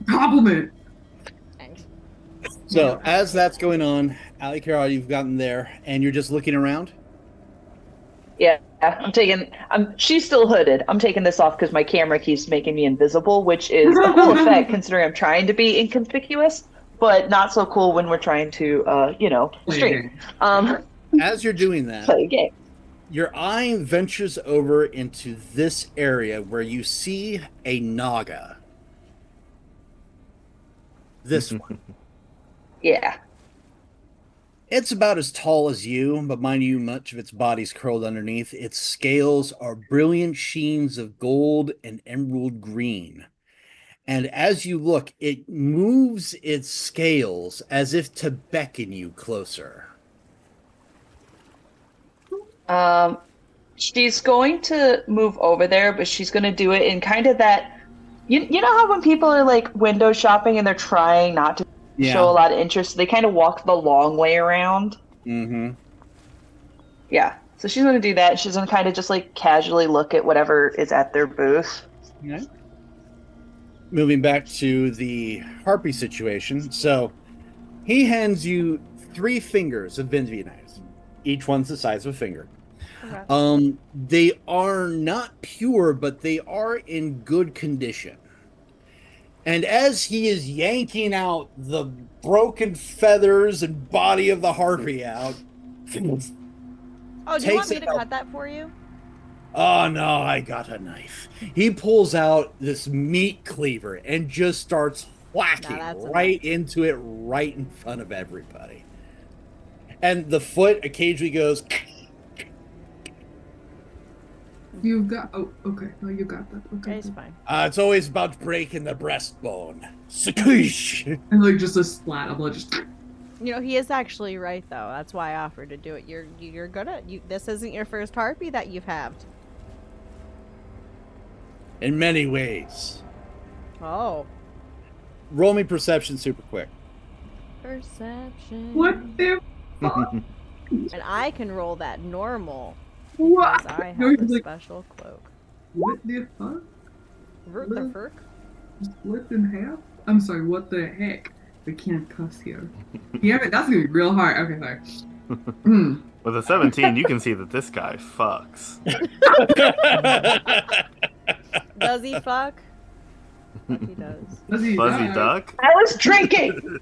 Compliment. Thanks. So as that's going on, Ali Carol, you've gotten there, and you're just looking around. Yeah, she's still hooded. I'm taking this off because my camera keeps making me invisible, which is a cool effect considering I'm trying to be inconspicuous, but not so cool when we're trying to, Play a stream. game. As you're doing that, Play a game. your eye ventures over into this area where you see a naga. This one. Yeah. It's about as tall as you, but mind you, much of its body's curled underneath. Its scales are brilliant sheens of gold and emerald green. And as you look, it moves its scales as if to beckon you closer. She's going to move over there, but she's going to do it in kind of that. You know how when people are like window shopping and they're trying not to show a lot of interest, they kind of walk the long way around. Mm-hmm. Yeah. So she's going to do that. She's going to kind of just like casually look at whatever is at their booth. Okay. Moving back to the harpy situation. So he hands you 3 fingers of Vinvi knives. Each one's the size of a finger. Okay. They are not pure, but they are in good condition. And as he is yanking out the broken feathers and body of the harpy out, Oh, do you want takes me it to out. cut that for you? Oh no, I got a knife. He pulls out this meat cleaver and just starts whacking that's a right into it right in front of everybody. And the foot occasionally goes. You got. Oh, okay. No, you got that. Okay. It's good. fine. It's always about breaking the breastbone. Squish! And like just a splat of blood. Just. You know, he is actually right though. That's why I offered to do it. You're gonna. This isn't your first harpy that you've halved. In many ways. Oh. Roll me perception super quick. Perception. What the fuck? And I can roll that normal. What? Because I No, have he's a like, special cloak. what the fuck? Vert the Ferk? Split in half? I'm sorry, what the heck? We can't cuss here. Yeah, but that's gonna be real hard. Okay, sorry. With a 17, you can see that this guy fucks. Does he fuck? Fuck he does. Does he Fuzzy die? duck? I was drinking.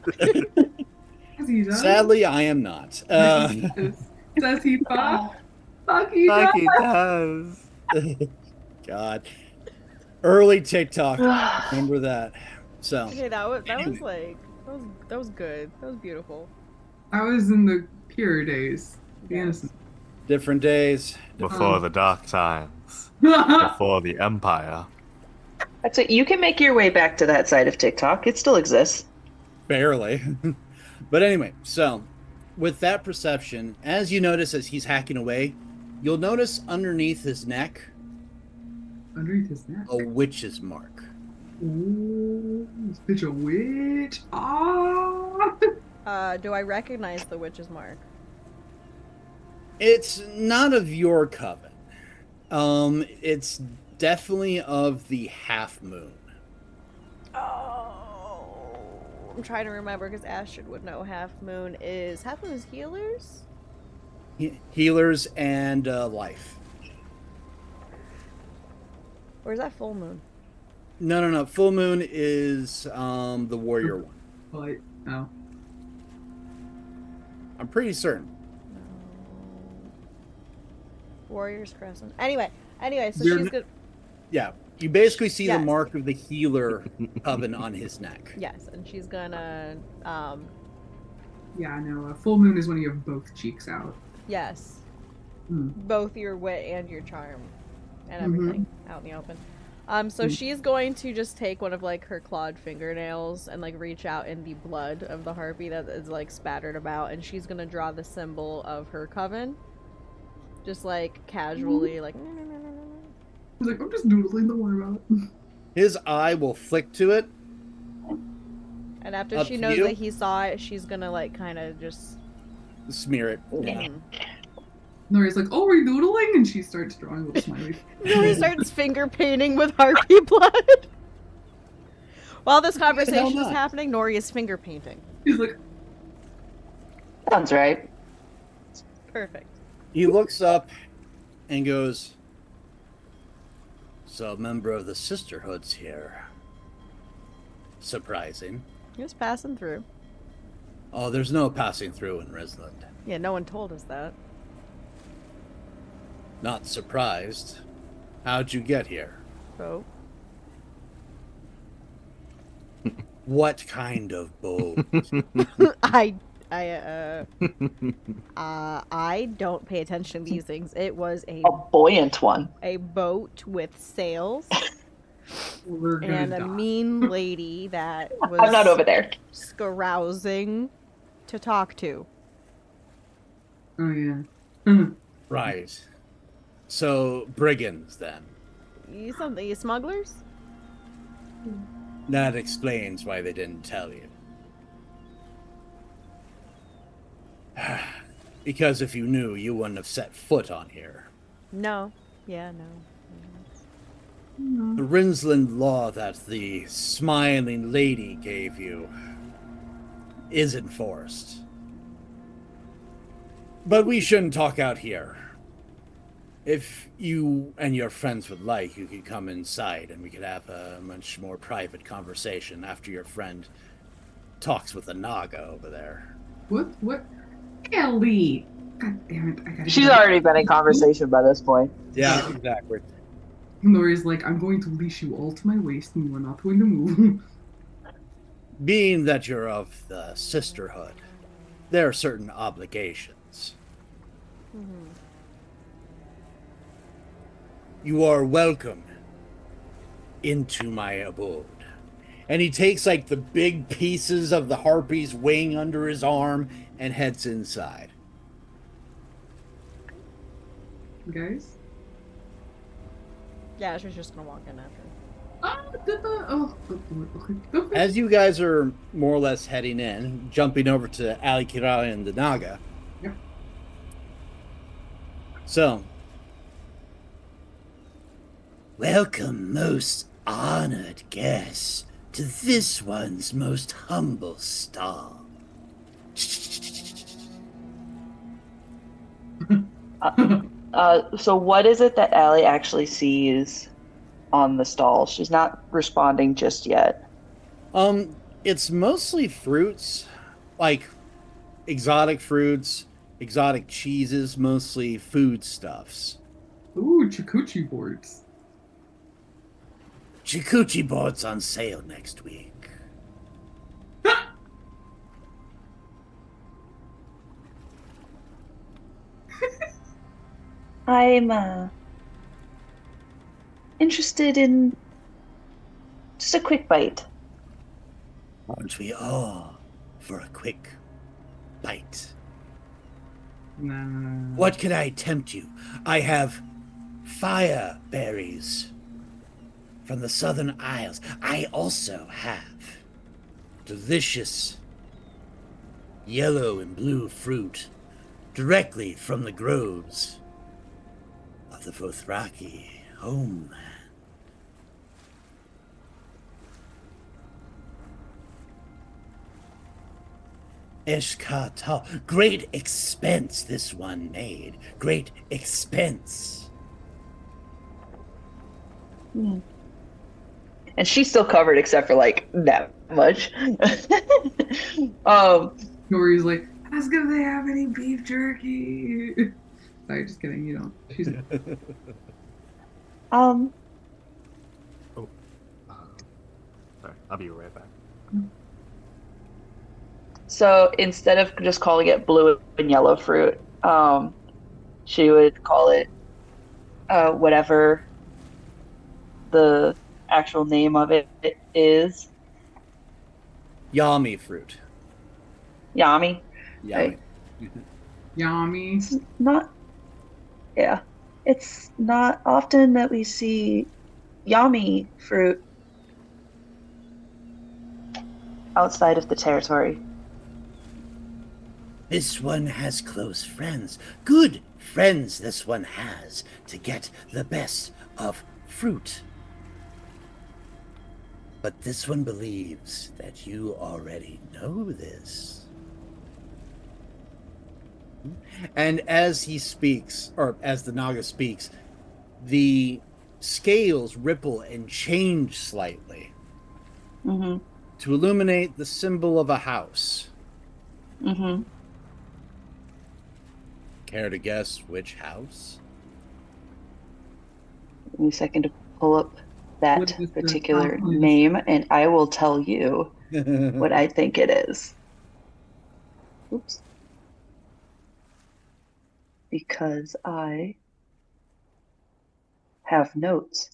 Does he die? Sadly, I am not. Does he fuck? Fuck he Fuck, does. he does. God. Early TikTok. Remember that. So. Okay, that was like that was good. That was beautiful. I was in the pure days. The innocent. Different days. Before the dark times. Before the empire. That's it. You can make your way back to that side of TikTok. It still exists. Barely. But anyway, so with that perception, as you notice as he's hacking away, you'll notice underneath his neck Underneath his neck. a witch's mark. Ooh, this bitch a witch. Ah. Do I recognize the witch's mark? It's not of your coven. It's definitely of the half moon. Oh, I'm trying to remember because Astrid would know Half Moon is healers. Healers and life. Or is that full moon? No. Full moon is the warrior one. But no. I'm pretty certain. No. Warrior's Crescent. Anyway, so You're she's n- good. Yeah, you basically see the Yes. mark of the healer coven on his neck. Yes, and she's gonna Yeah, no. A full moon is when you have both cheeks out. yes, Hmm. both your wit and your charm and Mhm. everything out in the open. So she's going to just take one of like her clawed fingernails and like reach out in the blood of the harpy that is like spattered about, and she's gonna draw the symbol of her coven, just like casually, like. He's like, I'm just doodling, don't worry about it. His eye will flick to it. And after Up she to knows you. that he saw it, she's gonna like kind of just. Smear it. Nori's like, oh, we're doodling? And she starts drawing little smileys. Nori starts finger painting with harpy blood. While this conversation is not? happening, Nori is finger painting. He's like, Sounds right. Perfect. He looks up and goes, "So a member of the Sisterhood's here. Surprising. He was passing through. Oh, there's no passing through in Rinsland. Yeah, no one told us that. Not surprised. How'd you get here? So, What kind of boat? I don't pay attention to these things. It was A buoyant one. a boat with sails we're gonna and a die. mean lady that was I'm not over there. carousing to talk to. Oh, yeah. Right. So, brigands, then. You smugglers? That explains why they didn't tell you. Because if you knew, you wouldn't have set foot on here. No. Yeah, no. The Rinsland law that the smiling lady gave you is enforced. But we shouldn't talk out here. If you and your friends would like, you could come inside and we could have a much more private conversation after your friend talks with the Naga over there. What? Ellie! God damn it! I gotta. She's get already been in conversation by this point. Yeah, exactly. Nori's like, I'm going to leash you all to my waist, and you are not going to move. Being that you're of the sisterhood, there are certain obligations. Mm-hmm. You are welcome into my abode. And he takes like the big pieces of the harpy's wing under his arm and heads inside. Guys. Yeah, she's just gonna walk in after. Good lord. Okay. As you guys are more or less heading in, jumping over to Ali Kirara and the Naga. Yeah. So, welcome, most honored guests, to this one's most humble stall. So what is it that Allie actually sees on the stall? She's not responding just yet. It's mostly fruits, like exotic fruits, exotic cheeses, mostly foodstuffs. Ooh, charcuterie boards. Chikuchi boards on sale next week. I'm interested in just a quick bite. Aren't we all for a quick bite? Nah. What can I tempt you? I have fire berries from the Southern Isles. I also have delicious yellow and blue fruit directly from the groves of the Vothraki homeland. Eshkatal. Great expense this one made. Great expense. And she's still covered except for like that much. Nori's like, ask if they have any beef jerky. Sorry, just kidding. You don't. She's. Sorry, I'll be right back. So instead of just calling it blue and yellow fruit, she would call it whatever the actual name of it is. Yami fruit. Yami. Yami. Yummy. It's not, yeah. It's not often that we see yami fruit outside of the territory. This one has close friends. Good friends this one has to get the best of fruit. But this one believes that you already know this. And as he speaks, or as the Naga speaks, the scales ripple and change slightly Mm-hmm. to illuminate the symbol of a house. Mm-hmm. Care to guess which house? Give me a second to pull up that What is the particular top one? name, and I will tell you what I think it is. Oops. Because I have notes.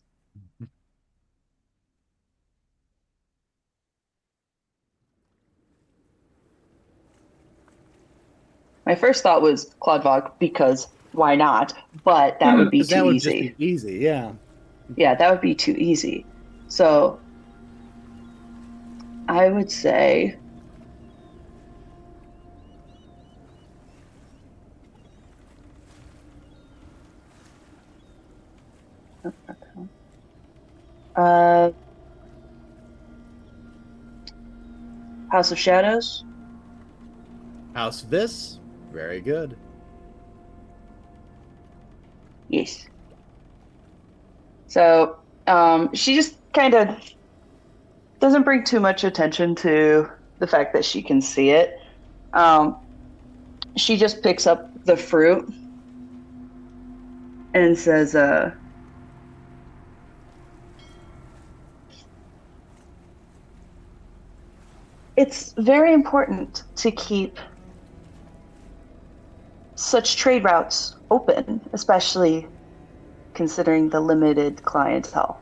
My first thought was Clodvog because why not? But that would be Because that too would just easy. be easy, yeah. Yeah, that would be too easy. So I would say uh House of Shadows. House Vis, very good. Yes. So she just kind of doesn't bring too much attention to the fact that she can see it. Um, she just picks up the fruit and says, it's very important to keep such trade routes open, especially considering the limited clientele.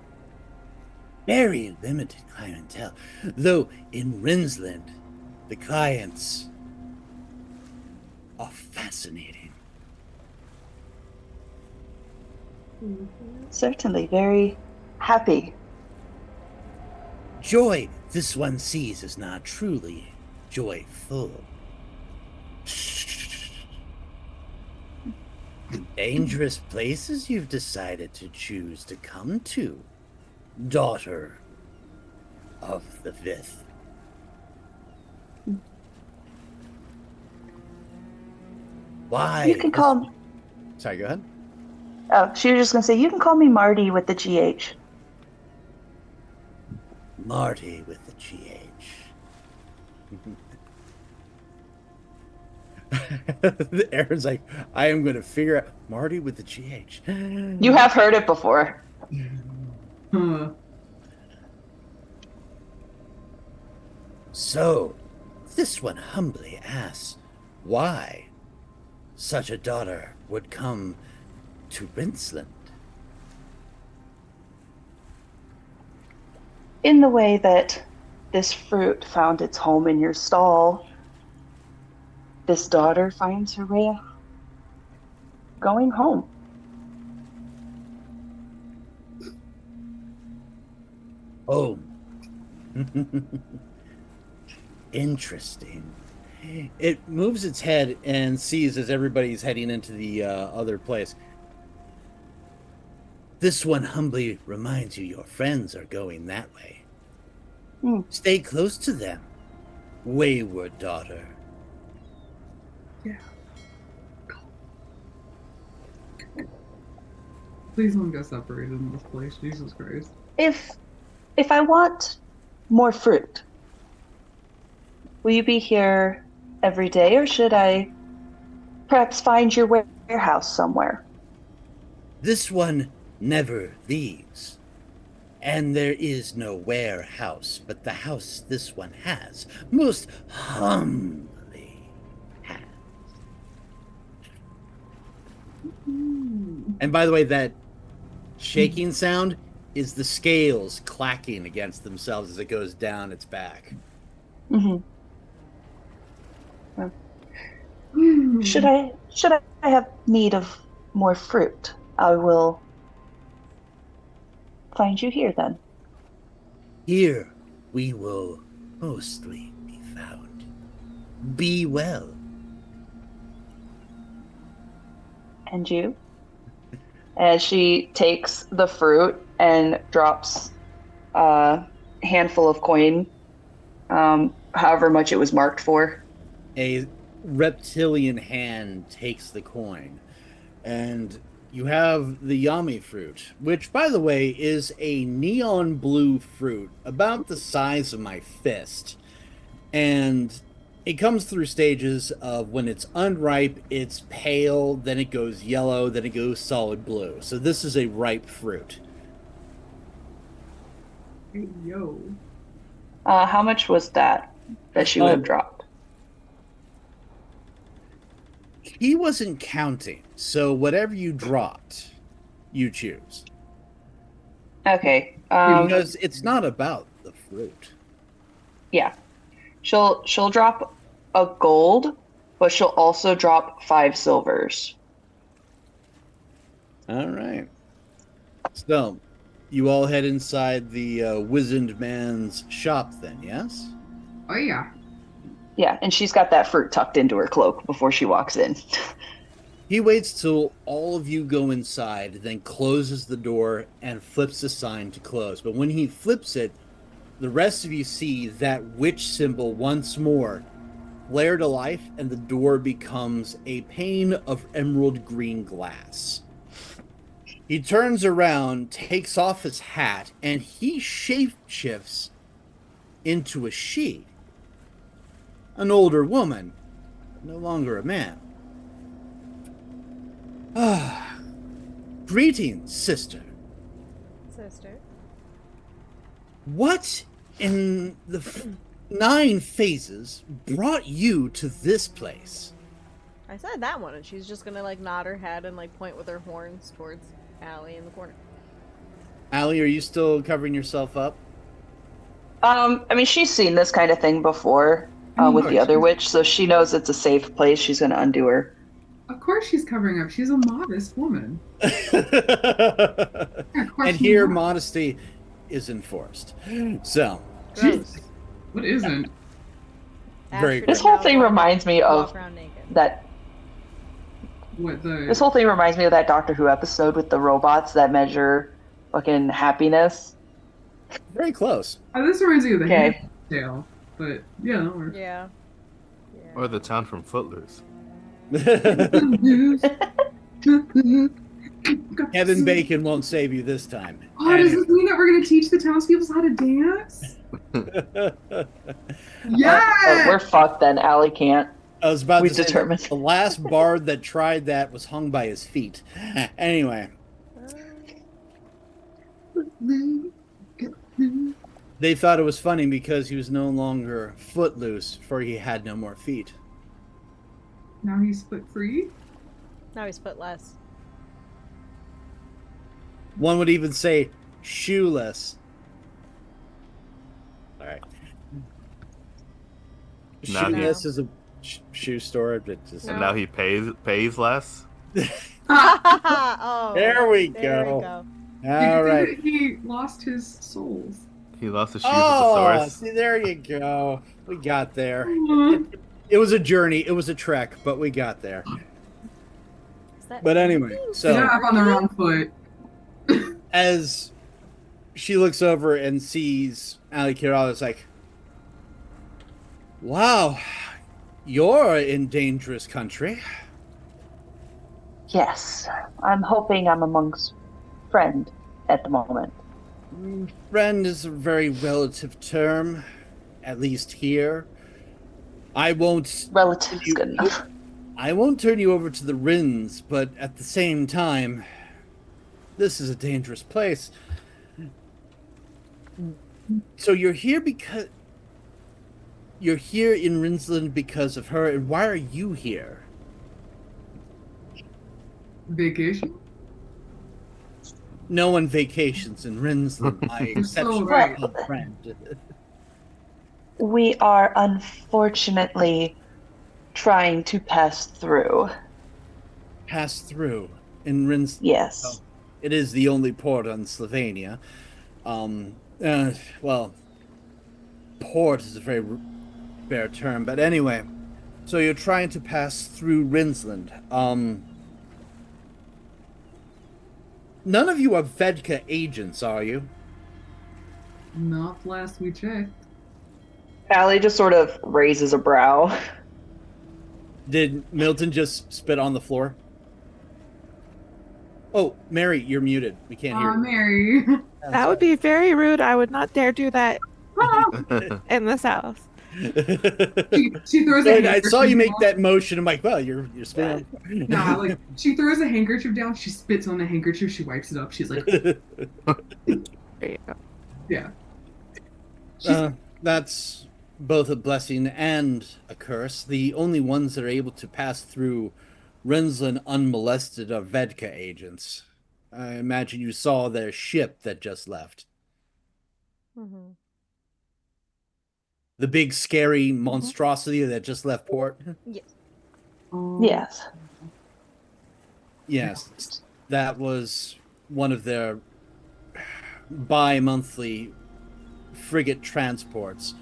Very limited clientele. Though in Rinsland, the clients are fascinating. Certainly very happy. Joy this one sees is not truly joyful. Dangerous places you've decided to choose to come to, daughter of the Fifth. Why? You can call me. Sorry, go ahead. Oh, she was just gonna say you can call me Marty with the GH. Marty with the GH. Aaron's like, I am going to figure out Marty with the GH. You have heard it before. Huh. So, this one humbly asks why such a daughter would come to Rinsland. In the way that this fruit found its home in your stall, this daughter finds her way going home. Oh. Interesting. It moves its head and sees as everybody's heading into the other place. This one humbly reminds you your friends are going that way. Stay close to them, wayward daughter. Yeah. Please don't get separated in this place. Jesus Christ. If I want more fruit, will you be here every day, or should I perhaps find your warehouse somewhere? This one never leaves. And there is no warehouse, but the house this one has, most humbly has. And by the way, that shaking sound is the scales clacking against themselves as it goes down its back. Mm-hmm. Should I have need of more fruit, I will find you here then. Here we will mostly be found. Be well. And you? As she takes the fruit and drops a handful of coin, however much it was marked for. A reptilian hand takes the coin, and you have the yami fruit, which, by the way, is a neon blue fruit about the size of my fist. And it comes through stages of when it's unripe, it's pale, then it goes yellow, then it goes solid blue. So this is a ripe fruit. Hey, yo. How much was that she would have dropped? He wasn't counting, so whatever you dropped, you choose. Okay. Because it's not about the fruit. Yeah. She'll drop a gold, but she'll also drop 5 silvers. All right. So, you all head inside the wizened man's shop then, yes? Oh yeah. Yeah, and she's got that fruit tucked into her cloak before she walks in. He waits till all of you go inside, then closes the door and flips the sign to close. But when he flips it, the rest of you see that witch symbol once more flare to life, and the door becomes a pane of emerald green glass. He turns around, takes off his hat, and he shapeshifts into a she, an older woman, no longer a man. Ah, greetings, sister. Sister. What in the 9 phases brought you to this place? I said that one, and she's just gonna like nod her head and like point with her horns towards Allie in the corner. Allie, are you still covering yourself up? I mean, she's seen this kind of thing before with the other witch, so she knows it's a safe place. She's going to undo her. Of course she's covering up. She's a modest woman. And here, modesty is enforced. So, Gross. What isn't? Very Astrid This is whole now thing going to reminds me walk of around naked. that. What the? This whole thing reminds me of that Doctor Who episode with the robots that measure fucking happiness. very close. This reminds me of the Okay. tale, but yeah. That works. Yeah. Or the town from Footloose. Kevin Bacon won't save you this time. Oh, does this mean that we're gonna teach the townspeople how to dance? Yeah. Oh, we're fucked then. Allie can't. I was about We've to say determined. the last bard that tried that was hung by his feet. Anyway, they thought it was funny because he was no longer footloose, for he had no more feet. Now he's split free. Now he's footless. One would even say shoeless. All right. Now he- Shoeless is a shoe store. But just... And now he pays less. Oh, There we there go. we go. All right. He lost his souls. He lost his shoes at the source. See, there you go. We got there. Aw. It was a journey. It was a trek, but we got there. Is that But anyway, Got so up on the wrong foot. as she looks over and sees Ali Kiral, it's like, wow, you're in dangerous country. Yes. I'm hoping I'm amongst friend at the moment. Friend is a very relative term, at least here. I won't Relative is good enough. I won't turn you over to the Rins, but at the same time, this is a dangerous place. So you're here because you're here in Rinsland because of her, and why are you here? Vacation. No one vacations in Rinsland, my exceptional right. friend. We are unfortunately trying to pass through. Pass through in Rinsland. Yes. Oh, it is the only port on Slovenia. Well, port is a very fair term, but anyway. So you're trying to pass through Rinsland. None of you are Vedka agents, are you? Not last we checked. Allie just sort of raises a brow. Did Milton just spit on the floor? Oh, Mary, you're muted. We can't hear you. Mary. That would be very rude. I would not dare do that in this house. she throws a I handkerchief saw you make down. that motion. I'm like, well, you're spitting. No, like she throws a handkerchief down. She spits on the handkerchief. She wipes it up. She's like, There you go. yeah. That's both a blessing and a curse. The only ones that are able to pass through Rinsland unmolested are Vedka agents. I imagine you saw their ship that just left. Mm-hmm. The big, scary monstrosity that just left port. Yes. Yes. Yes. that was one of their bi-monthly frigate transports,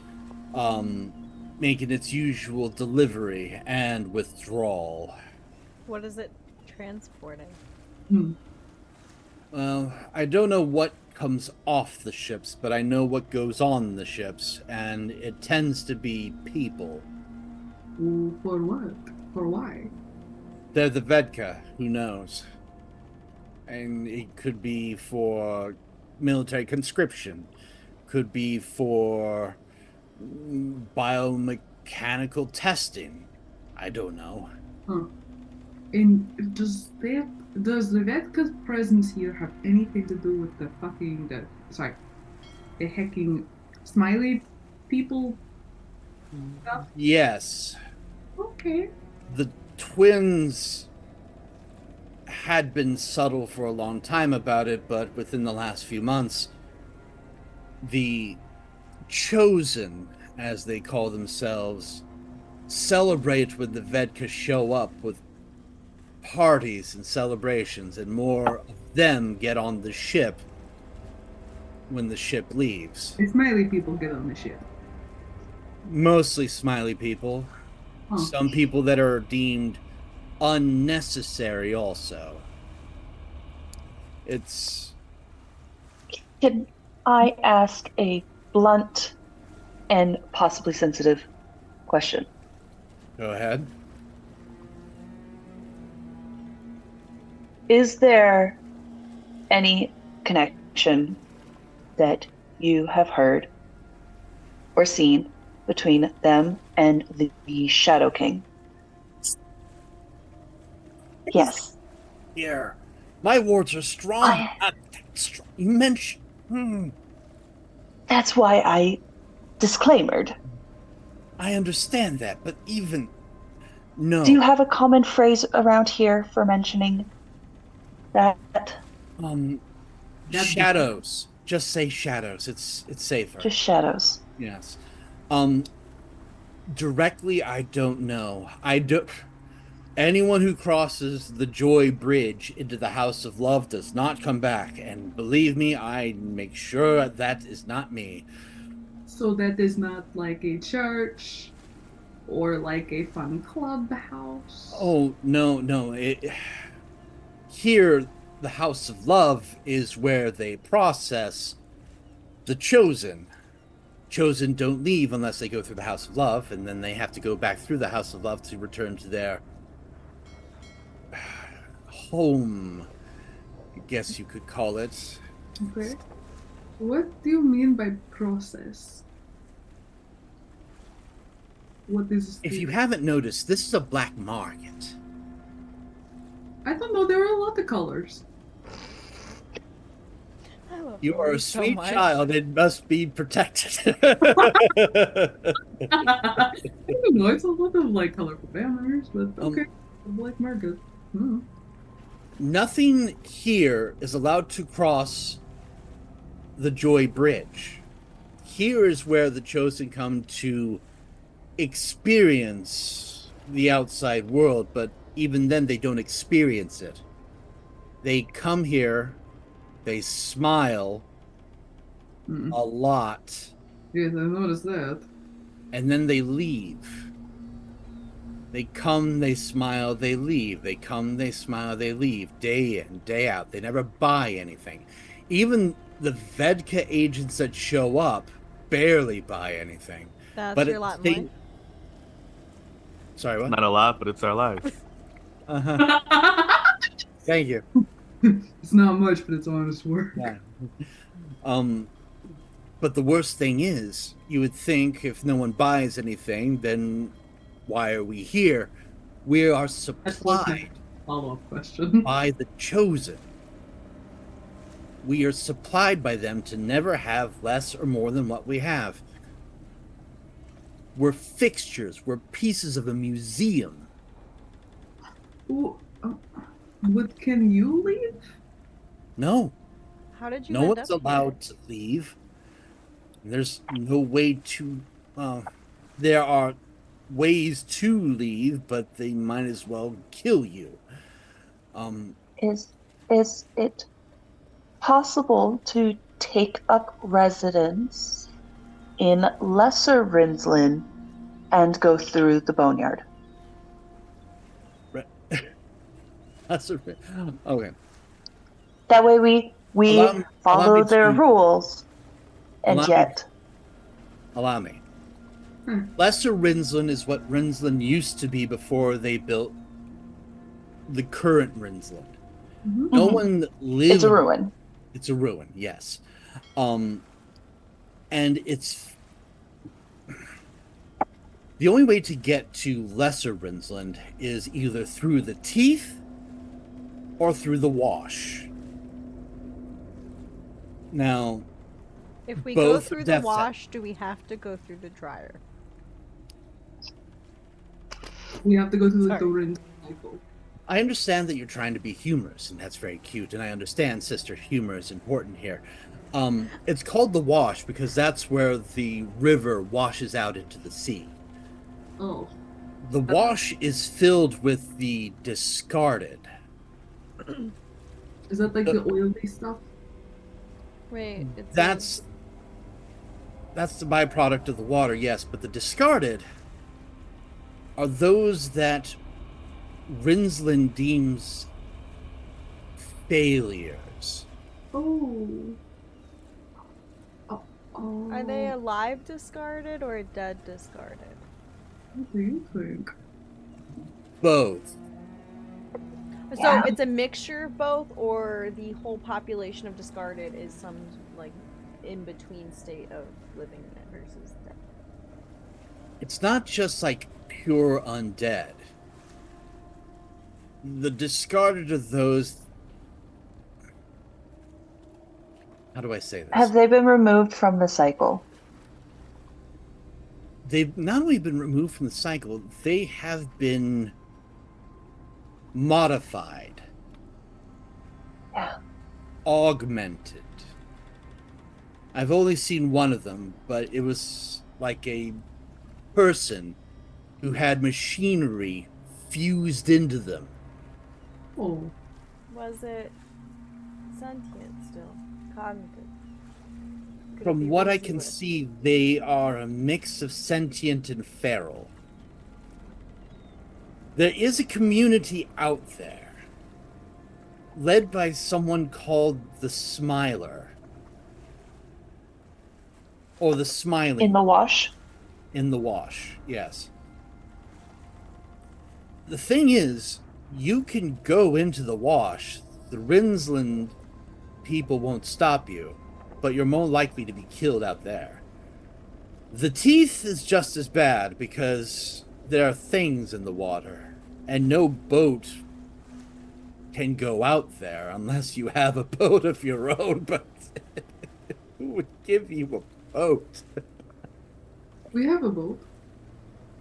making its usual delivery and withdrawal. What is it transporting? Hmm. Well, I don't know what comes off the ships, but I know what goes on the ships, and it tends to be people. For what? For why? They're the Vedka, who knows? And it could be for military conscription, could be for biomechanical testing. I don't know. Huh. And does the Vedka's presence here have anything to do with the the hacking smiley people stuff? Yes, Okay. the twins had been subtle for a long time about it, but within the last few months, the chosen, as they call themselves, celebrate when the Vedka show up with parties and celebrations, and more of them get on the ship when the ship leaves. The smiley people get on the ship. Mostly smiley people. Huh. Some people that are deemed unnecessary also. It's Can I ask a blunt and possibly sensitive question? go ahead. Is there any connection that you have heard or seen between them and the Shadow King? Yes. Here. My wards are strong. I, Not that strong. You mentioned. that's why I disclaimed. I understand that, but even. Do No. you have a common phrase around here for mentioning that? Um, That'd be- shadows. Just say shadows. It's safer. Just shadows. Yes. Um, directly, I don't know. I don't. Anyone who crosses the Joy Bridge into the House of Love does not come back, and believe me, I make sure that is not me. So that is not like a church or like a fun clubhouse. Oh no, no. Here, the House of Love is where they process the chosen. Chosen don't leave unless they go through the House of Love, and then they have to go back through the House of Love to return to their home, I guess you could call it. Okay. What do you mean by process? What is If the... you haven't noticed, this is a black market. I don't know, there are a lot of colors. I love You are a Lori so sweet much. child and must be protected. I don't know, it's a lot of like colorful banners, but okay. Black market. Hmm. Nothing here is allowed to cross the Joy Bridge. Here is where the chosen come to experience the outside world, but even then they don't experience it. They come here, they smile Hmm. a lot, Yes, I noticed that. and then they leave. They come, they smile, they leave. They come, they smile, they leave. Day in, day out. They never buy anything. Even the Vedka agents that show up barely buy anything. That's But your at lot the in same... life. Sorry, what? Not a lot, but it's our life. Uh-huh. Thank you. It's not much, but it's honest work. Yeah. But the worst thing is, you would think if no one buys anything, then why are we here? We are That was my supplied follow-up question. by the chosen. We are supplied by them to never have less or more than what we have. We're fixtures, we're pieces of a museum. Ooh, but can you leave? No, How did you no end one's up allowed to leave. There's no way to. There are ways to leave, but they might as well kill you. Is Is it possible to take up residence in Lesser Rinsland and go through the boneyard? That's okay. That way we Allow me follow their to rules, and allow me yet allow me. Hmm. Lesser Rinsland is what Rinsland used to be before they built the current Rinsland. Mhm. No Mhm. one lived. It's a ruin. It's a ruin, yes. And it's the only way to get to Lesser Rinsland is either through the Teeth or through the Wash. Now, If we go both through the death wash, do we have to go through the dryer? We have to go through like the Sorry. rinse cycle. I understand that you're trying to be humorous, and that's very cute. And I understand, sister, humor is important here. It's called the Wash because that's where the river washes out into the sea. Oh, The Wash is filled with the discarded. is that like the oily stuff? Wait, it's That's the byproduct of the water, yes, but the discarded are those that Rinsland deems failures. Oh. Oh. Are they alive discarded or dead discarded? What do you think? Both. So Yeah. it's a mixture of both, or the whole population of discarded is some like in between state of living versus dead. It's not just like pure undead. The discarded are those. How do I say this? Have they been removed from the cycle? They've not only been removed from the cycle, they have been modified, Yeah. augmented. I've only seen one of them, but it was like a person who had machinery fused into them. Oh. Was it sentient still? Cognitive? Could it From be what I reasoned can with? see, they are a mix of sentient and feral. There is a community out there, led by someone called the Smiler. Or the Smiling. In the wash? In the Wash, yes. The thing is, you can go into the Wash. The Rinsland people won't stop you, but you're more likely to be killed out there. The Teeth is just as bad because there are things in the water, and no boat can go out there unless you have a boat of your own, but who would give you a boat? We have a boat.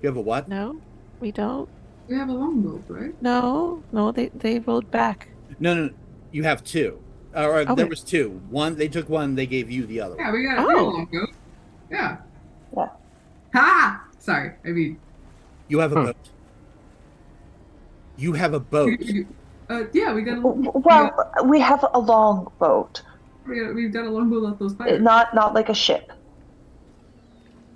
You have a what? No, we don't. We have a longboat, right? No, they rode back. No. You have two. Or Okay. there was two. One, they took one, they gave you the other. Yeah, we got a Oh. longboat. Yeah. Yeah. Ha! Sorry, I mean. You have a boat. You have a boat. Yeah, we got a Well, we have a long boat, we've got a longboat at those fires. not like a ship.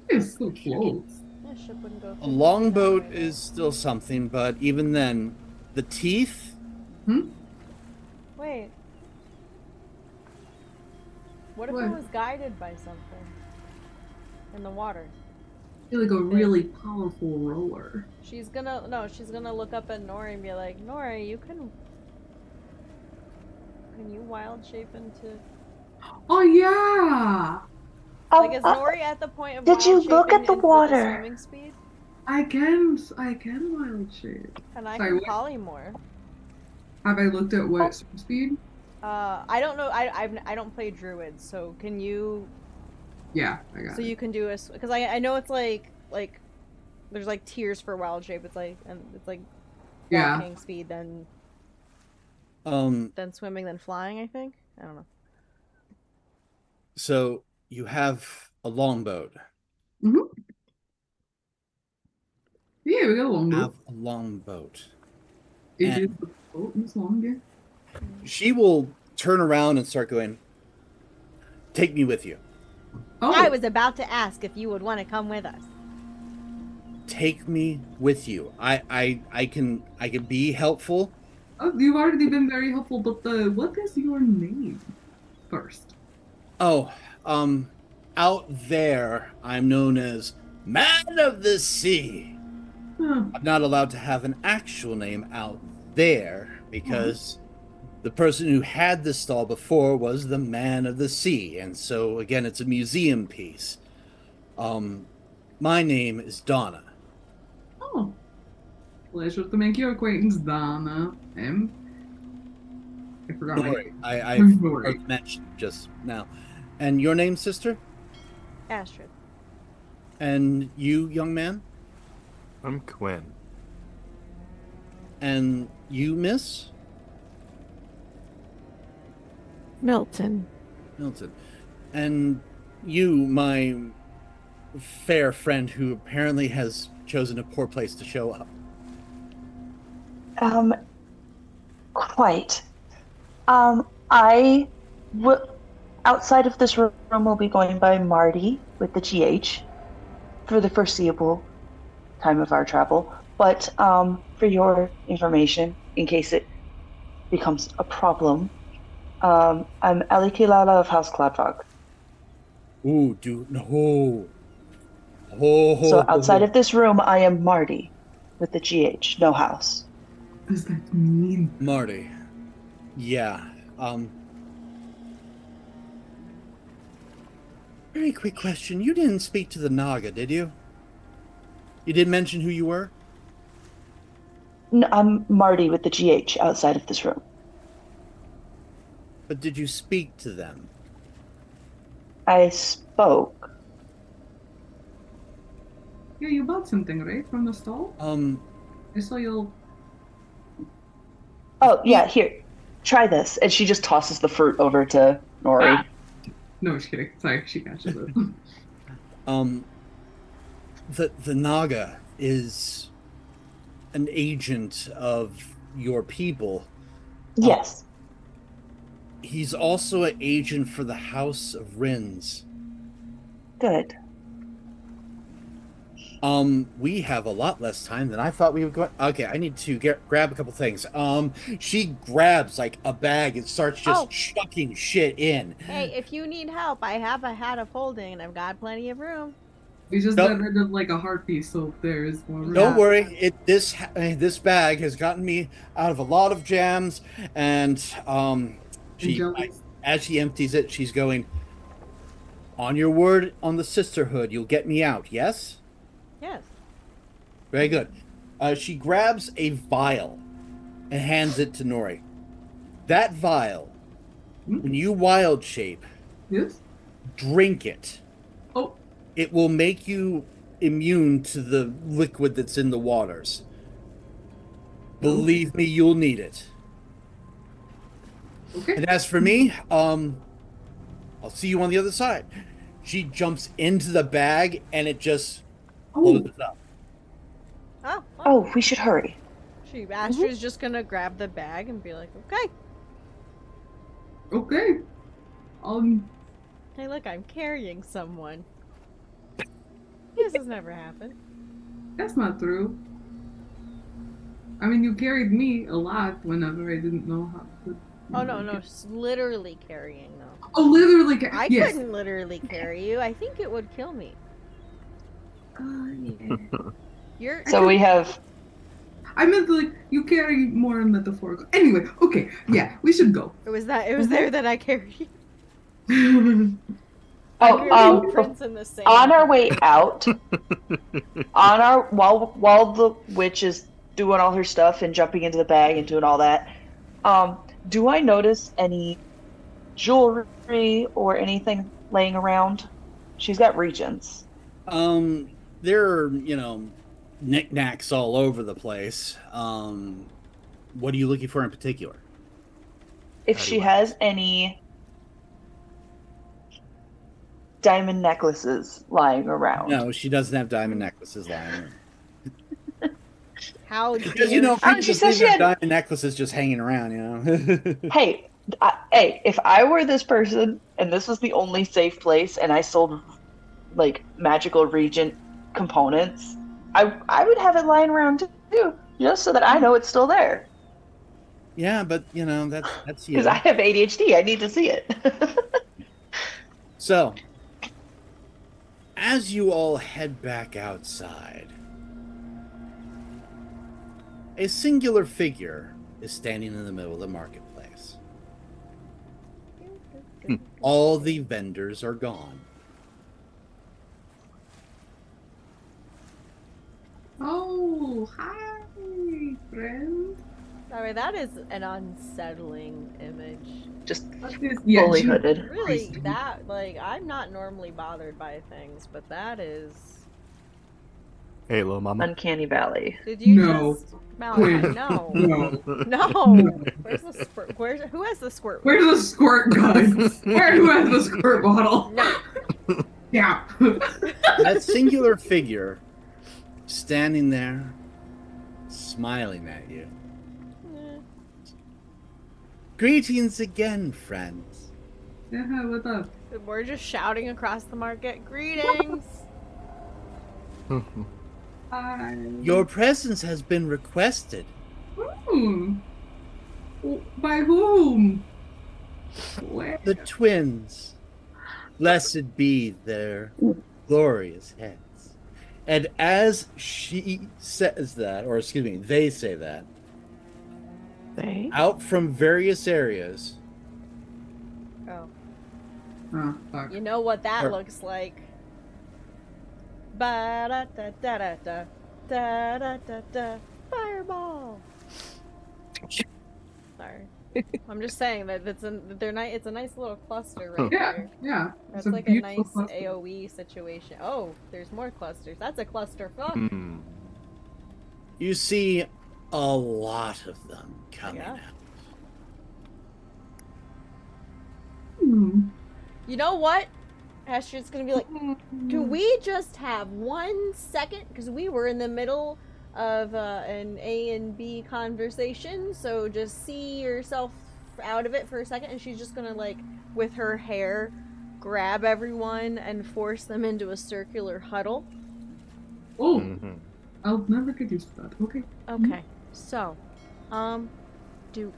It still floats. Yeah, ship wouldn't go. A 50 longboat feet is still something, but even then, the Teeth. Wait. What if What? it was guided by something in the water? You're like a really powerful rower. She's gonna look up at Nori and be like, Nori, can you wild shape into Oh yeah! like is Nori at the point of did wild you look shaping at the with the water? swimming speed? I can wild shape. And I Sorry, can what? polymorph. Have I looked at what swim speed? I don't know. I don't play druids, so can you? Yeah, I got So it. you can do a because I know it's like there's like tiers for wild shape. It's like Yeah. walking speed, then swimming, then flying. I think I don't know. So you have a longboat. Mm-hmm. Yeah, we got a longboat. Have a longboat. It is And the boat is long, yeah. She will turn around and start going, "Take me with you. Oh, I was about to ask if you would want to come with us. Take me with you. I can be helpful." oh, you've already been very helpful, but what is your name first? Oh, out there, I'm known as Man of the Sea. Huh. I'm not allowed to have an actual name out there because the person who had the stall before was the Man of the Sea, and so again, it's a museum piece. Um, my name is Donna. Oh, pleasure to make your acquaintance, Donna. I forgot my Nori, I've Nori. mentioned just now. And your name, sister? Astrid. And you, young man? I'm Quinn. And you, miss? Milton. Milton. And you, my fair friend who apparently has chosen a poor place to show up. Um, quite. I will, outside of this room, we'll be going by Marty with the GH for the foreseeable time of our travel. But for your information, in case it becomes a problem, I'm Alikilala of House Cloudfog. Ooh, dude, no. Oh, So outside of this room, I am Marty with the GH, no house. What does that mean? Marty. Yeah. Very quick question. You didn't speak to the Naga, did you? You didn't mention who you were? No, I'm Marty with the GH outside of this room. But did you speak to them? I spoke. Yeah, you bought something, right, from the stall? I saw you. Oh, yeah, here, try this. And she just tosses the fruit over to Nori. Ah! No, just kidding. Sorry, she catches it. The Naga is an agent of your people. Yes. He's also an agent for the House of Rins. Good. We have a lot less time than I thought we would go. Okay, I need to grab a couple things. She grabs like a bag and starts just chucking shit in. Hey, if you need help, I have a hat of holding and I've got plenty of room. We just Nope. got rid of like a heart piece, so there is more room. Don't worry. This bag has gotten me out of a lot of jams, and as she empties it, she's going, "On your word on the sisterhood, you'll get me out. Yes." Yes. Very good. She grabs a vial and hands it to Nori. That vial, when you wild shape, Yes. drink it. Oh. It will make you immune to the liquid that's in the waters. Believe me, you'll need it. Okay. And as for me, I'll see you on the other side. She jumps into the bag and it just blows up. Oh, we should hurry. Astrid's just gonna grab the bag and be like, okay. Okay. Hey, look, I'm carrying someone. This has never happened. That's not true. I mean, you carried me a lot whenever I didn't know how to. Oh, no, literally carrying, though. Oh, literally. I yes. couldn't literally carry you. I think it would kill me. Yeah. So we have. I meant like you carry more metaphorical. Anyway, okay, yeah, we should go. It was there that I carried you. Prints in the sand. On our way out, while the witch is doing all her stuff and jumping into the bag and doing all that, do I notice any jewelry or anything laying around? She's got regents. There are, knickknacks all over the place. What are you looking for in particular? If she has any diamond necklaces lying around. No, she doesn't have diamond necklaces lying around. How Because dare Oh, people she just said leave she their had- diamond necklaces just hanging around. Hey, hey, if I were this person and this was the only safe place and I sold like magical regent components, I would have it lying around too, just so that I know it's still there. Yeah, but that's Because I you. have ADHD, I need to see it. So, as you all head back outside, a singular figure is standing in the middle of the marketplace. All the vendors are gone. Oh, hi, friend. I mean, that is an unsettling image. Just Yeah, fully Jesus hooded. Really, Christ. that, like, I'm not normally bothered by things, but that is... Hey, little mama. Uncanny Valley. Did you No. just... Malachi, Quinn. no. No. No! Where's the squirt? Who has the squirt? Where's the squirt gun? Who has the squirt bottle? No. Yeah. That singular figure standing there, smiling at you. Eh. Greetings again, friends. Yeah, what's up? We're just shouting across the market. Greetings! Hi. Your presence has been requested. By whom? Where? The twins, blessed be their glorious heads. And as she says that, or excuse me, they say that, They? out from various areas, Oh. Oh, fuck. You know what that Or- looks like. Ba-da-da-da-da-da. Da-da-da-da. Fireball! Sorry. I'm just saying that it's a nice little cluster right Yeah, there. yeah. That's It's like a beautiful nice cluster. AoE situation. Oh, there's more clusters. That's a cluster fuck. Hmm. you see a lot of them coming Yeah. out. Hmm. You know what? Astrid's gonna be like, do we just have 1 second? Because we were in the middle of an A and B conversation, so just see yourself out of it for a second. And she's just gonna, like, with her hair, grab everyone and force them into a circular huddle. Oh, Mhm. I'll never get used to that. Okay. Okay, so, what do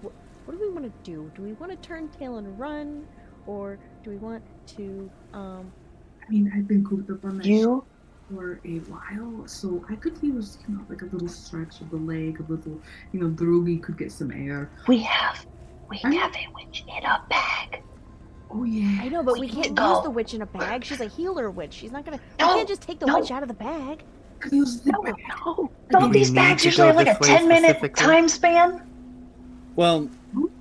we want to do? Do we want to turn tail and run, or do we want to, I mean, I've been cooped up on that You for a while, so I could use, like a little stretch of the leg, a little, Drogi could get some air. we have a I'm- witch in a bag. Oh yeah. I know, but We we can can't go. use the witch in a bag. She's a healer witch. She's not gonna. No, We can't just take the no. witch out of the bag. Could use the No, bag. no. I Don't think these we bags need to usually have go like a this way 10-minute specifically? time span? Well,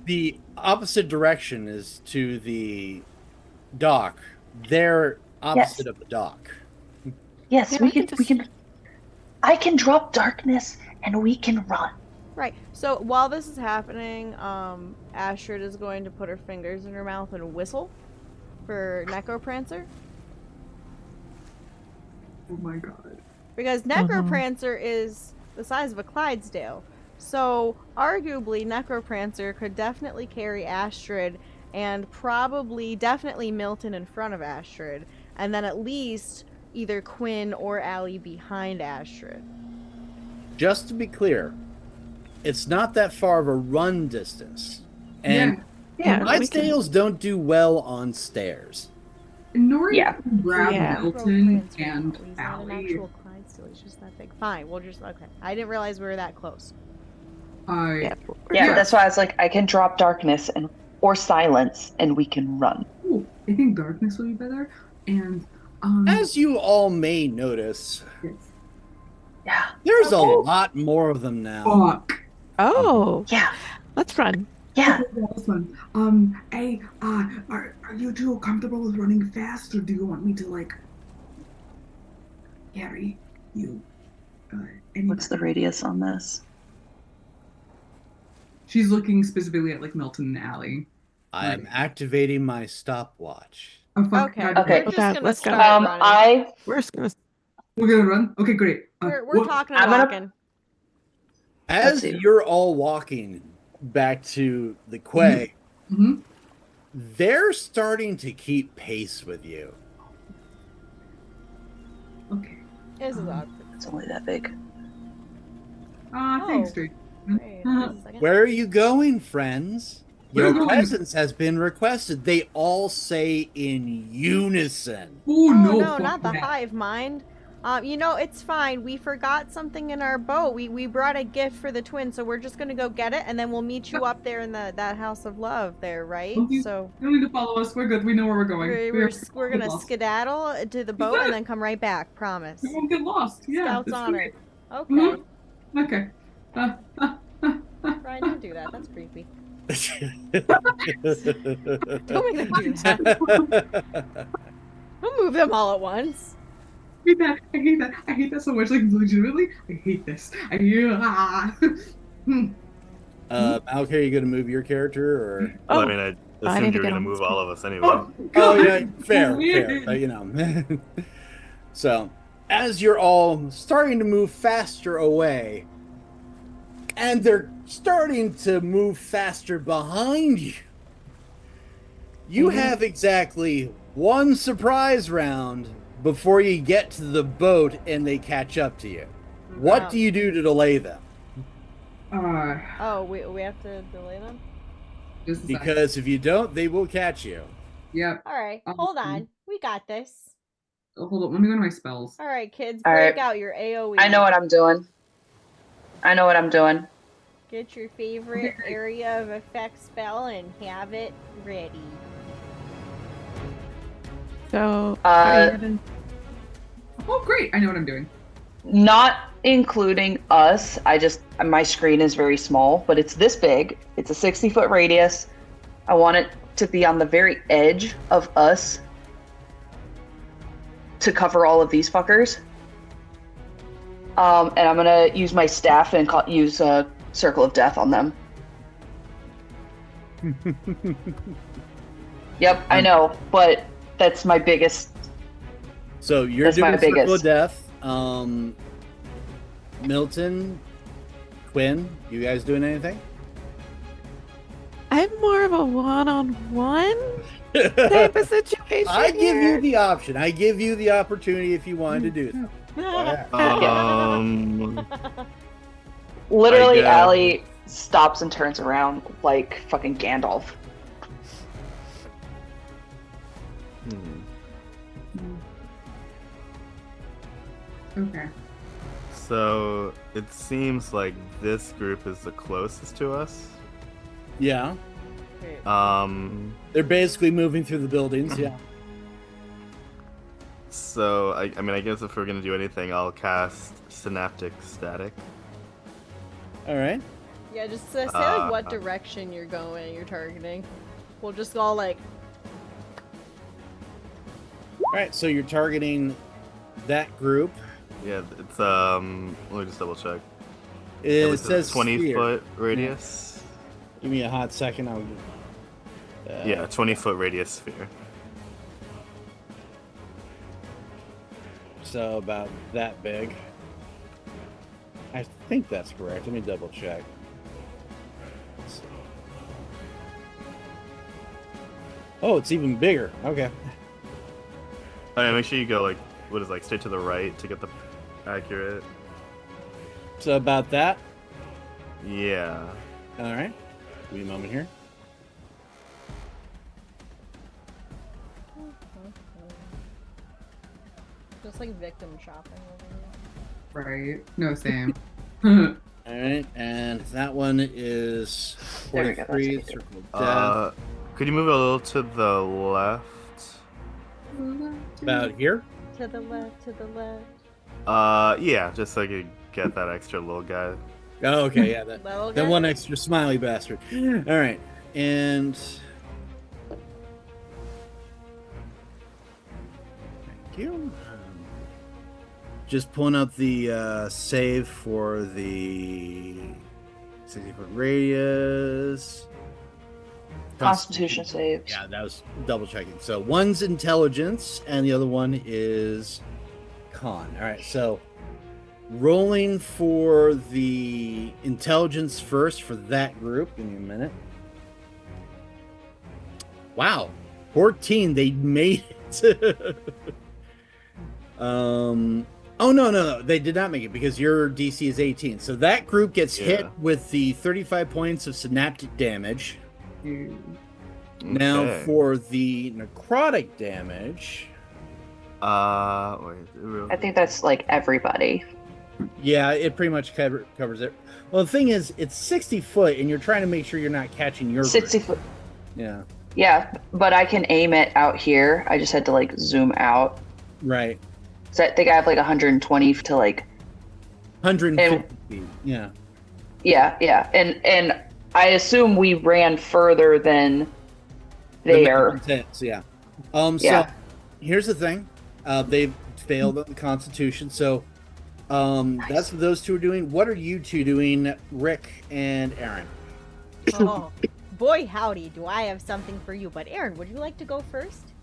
the opposite direction is to the dock. They're opposite of the dock. Yes, Yeah, we I can can. just- I can drop darkness and we can run. Right. So while this is happening, Astrid is going to put her fingers in her mouth and whistle for Necroprancer, Oh my god. because Necroprancer is the size of a Clydesdale. So arguably, Necroprancer could definitely carry Astrid, and probably definitely Milton in front of Astrid, and then at least either Quinn or Allie behind Astrid. Just to be clear, it's not that far of a run distance. And Yeah, we can. Clydesdales don't do well on stairs. Nori Yeah. can grab Yeah. Milton Necroprancer, and he's not an Allie. actual Clydesdale, he's just that big. Fine, we'll just, okay. I didn't realize we were that close. Yeah. Yeah, that's why I was like, I can drop darkness or silence, and we can run. Ooh, I think darkness would be better. And As you all may notice, yes. Yeah. there's a Okay. lot more of them now. Fuck. Oh, Yeah. let's run. Yeah. Okay, that was fun. Hey, are you two comfortable with running fast, or do you want me to like carry you? What's the radius on this? She's looking specifically at like Milton and Allie. I am activating my stopwatch. Oh fuck. Okay, God, Okay. we're just Okay, gonna let's go. start running. We're just gonna. We're gonna run. Okay, great. We're what- talking and I'm gonna- walking. As see. you're all walking back to the quay, Hmm. they're starting to keep pace with you. Okay. This is awkward. It's only that big. Thanks, Oh. Drake. Wait, just a second. Where are you going, friends? We're Your going- presence has been requested. They all say in unison. Oh, Oh no. no, fuck not the that. hive mind. It's fine. We forgot something in our boat. We brought a gift for the twins, so we're just gonna go get it, and then we'll meet you up there in that house of love there, right? Don't you- So You don't need to follow us. We're good. We know where we're going. we're gonna lost. skedaddle to the boat and then come right back. Promise. We won't get lost. Yeah. Scouts that's honor. great. Okay. Mhm. Okay. Ryan, don't do that. That's creepy. Don't make them do that. Don't move them all at once. I hate that. I hate that. I hate that so much. Like, legitimately, I hate this. Malk, are you going to move your character or? Well, Oh, I mean, I I assumed need to you were get gonna on move this all one. of us anyway. Oh, Oh God. yeah, fair, Weird. fair. So, as you're all starting to move faster away, and they're starting to move faster behind you, you have exactly one surprise round before you get to the boat and they catch up to you. What do you do to delay them? Oh, we have to delay them? Just a sec. Because if you don't, they will catch you. Yep. Alright, hold on. We got this. Hold on. Let me go to my spells. Alright, kids, All break right. out your AoE. I know what I'm doing. I know what I'm doing. Get your favorite Okay. area of effect spell and have it ready. So, Uh, Oh, great. I know what I'm doing. Not including us. My screen is very small, but it's this big. It's a 60-foot radius. I want it to be on the very edge of us to cover all of these fuckers. And I'm gonna use my staff and use a circle of death on them. Yep, I know, but that's my biggest. So you're That's my doing Circle of biggest. Death. Milton, Quinn, you guys doing anything? I'm more of a one-on-one type of situation. I give here. you the option. I give you the opportunity if you wanted to do that. Literally, I guess. Allie stops and turns around like fucking Gandalf. Okay. So it seems like this group is the closest to us. Yeah, Um, they're basically moving through the buildings. Yeah. so I mean, I guess if we're gonna do anything, I'll cast Synaptic Static. All right. Yeah, just say like what direction you're going, you're targeting. We'll just all like All right. So you're targeting that group. Yeah, it's let me just double check. It says 20 sphere. foot radius. Give me a hot second. I'll. Yeah, 20-foot radius sphere. So about that big. I think that's correct. Let me double check. Let's see. Oh, it's even bigger. Okay. Oh yeah, make sure you go like what is like straight to the right to get the accurate. So about that. Yeah. All right. Give me a moment here. just like victim shopping over here. Right. No, same. All right, and that one is There we go, 43. that's Circle of Death. Could you move a little to the left? About here. To the left, to the left. Yeah, just so I could get that extra little guy. Oh, okay, yeah, that Little that guy? one extra smiley bastard. All right, and thank you. Just pulling up the save for the 60-foot radius. Constitution saves. Yeah, that was double checking. So one's intelligence and the other one is con. All right, so rolling for the intelligence first for that group. Give me a minute. Wow, 14. They made it. Oh no, they did not make it because your DC is 18. So that group gets hit with the 35 points of synaptic damage. Now Okay. for the necrotic damage. Wait, I think that's like everybody. Yeah, it pretty much covers it. Well, the thing is, it's 60 foot, and you're trying to make sure you're not catching your 60 group. foot. Yeah. Yeah, but I can aim it out here. I just had to like zoom out. Right. So I think I have like 120 to like 150 feet. Yeah. Yeah. And I assume we ran further than there. Yeah. Yeah. So here's the thing. They've failed on the Constitution, so that's what those two are doing. What are you two doing, Rick and Aaron? Oh, boy, howdy, do I have something for you. But Aaron, would you like to go first?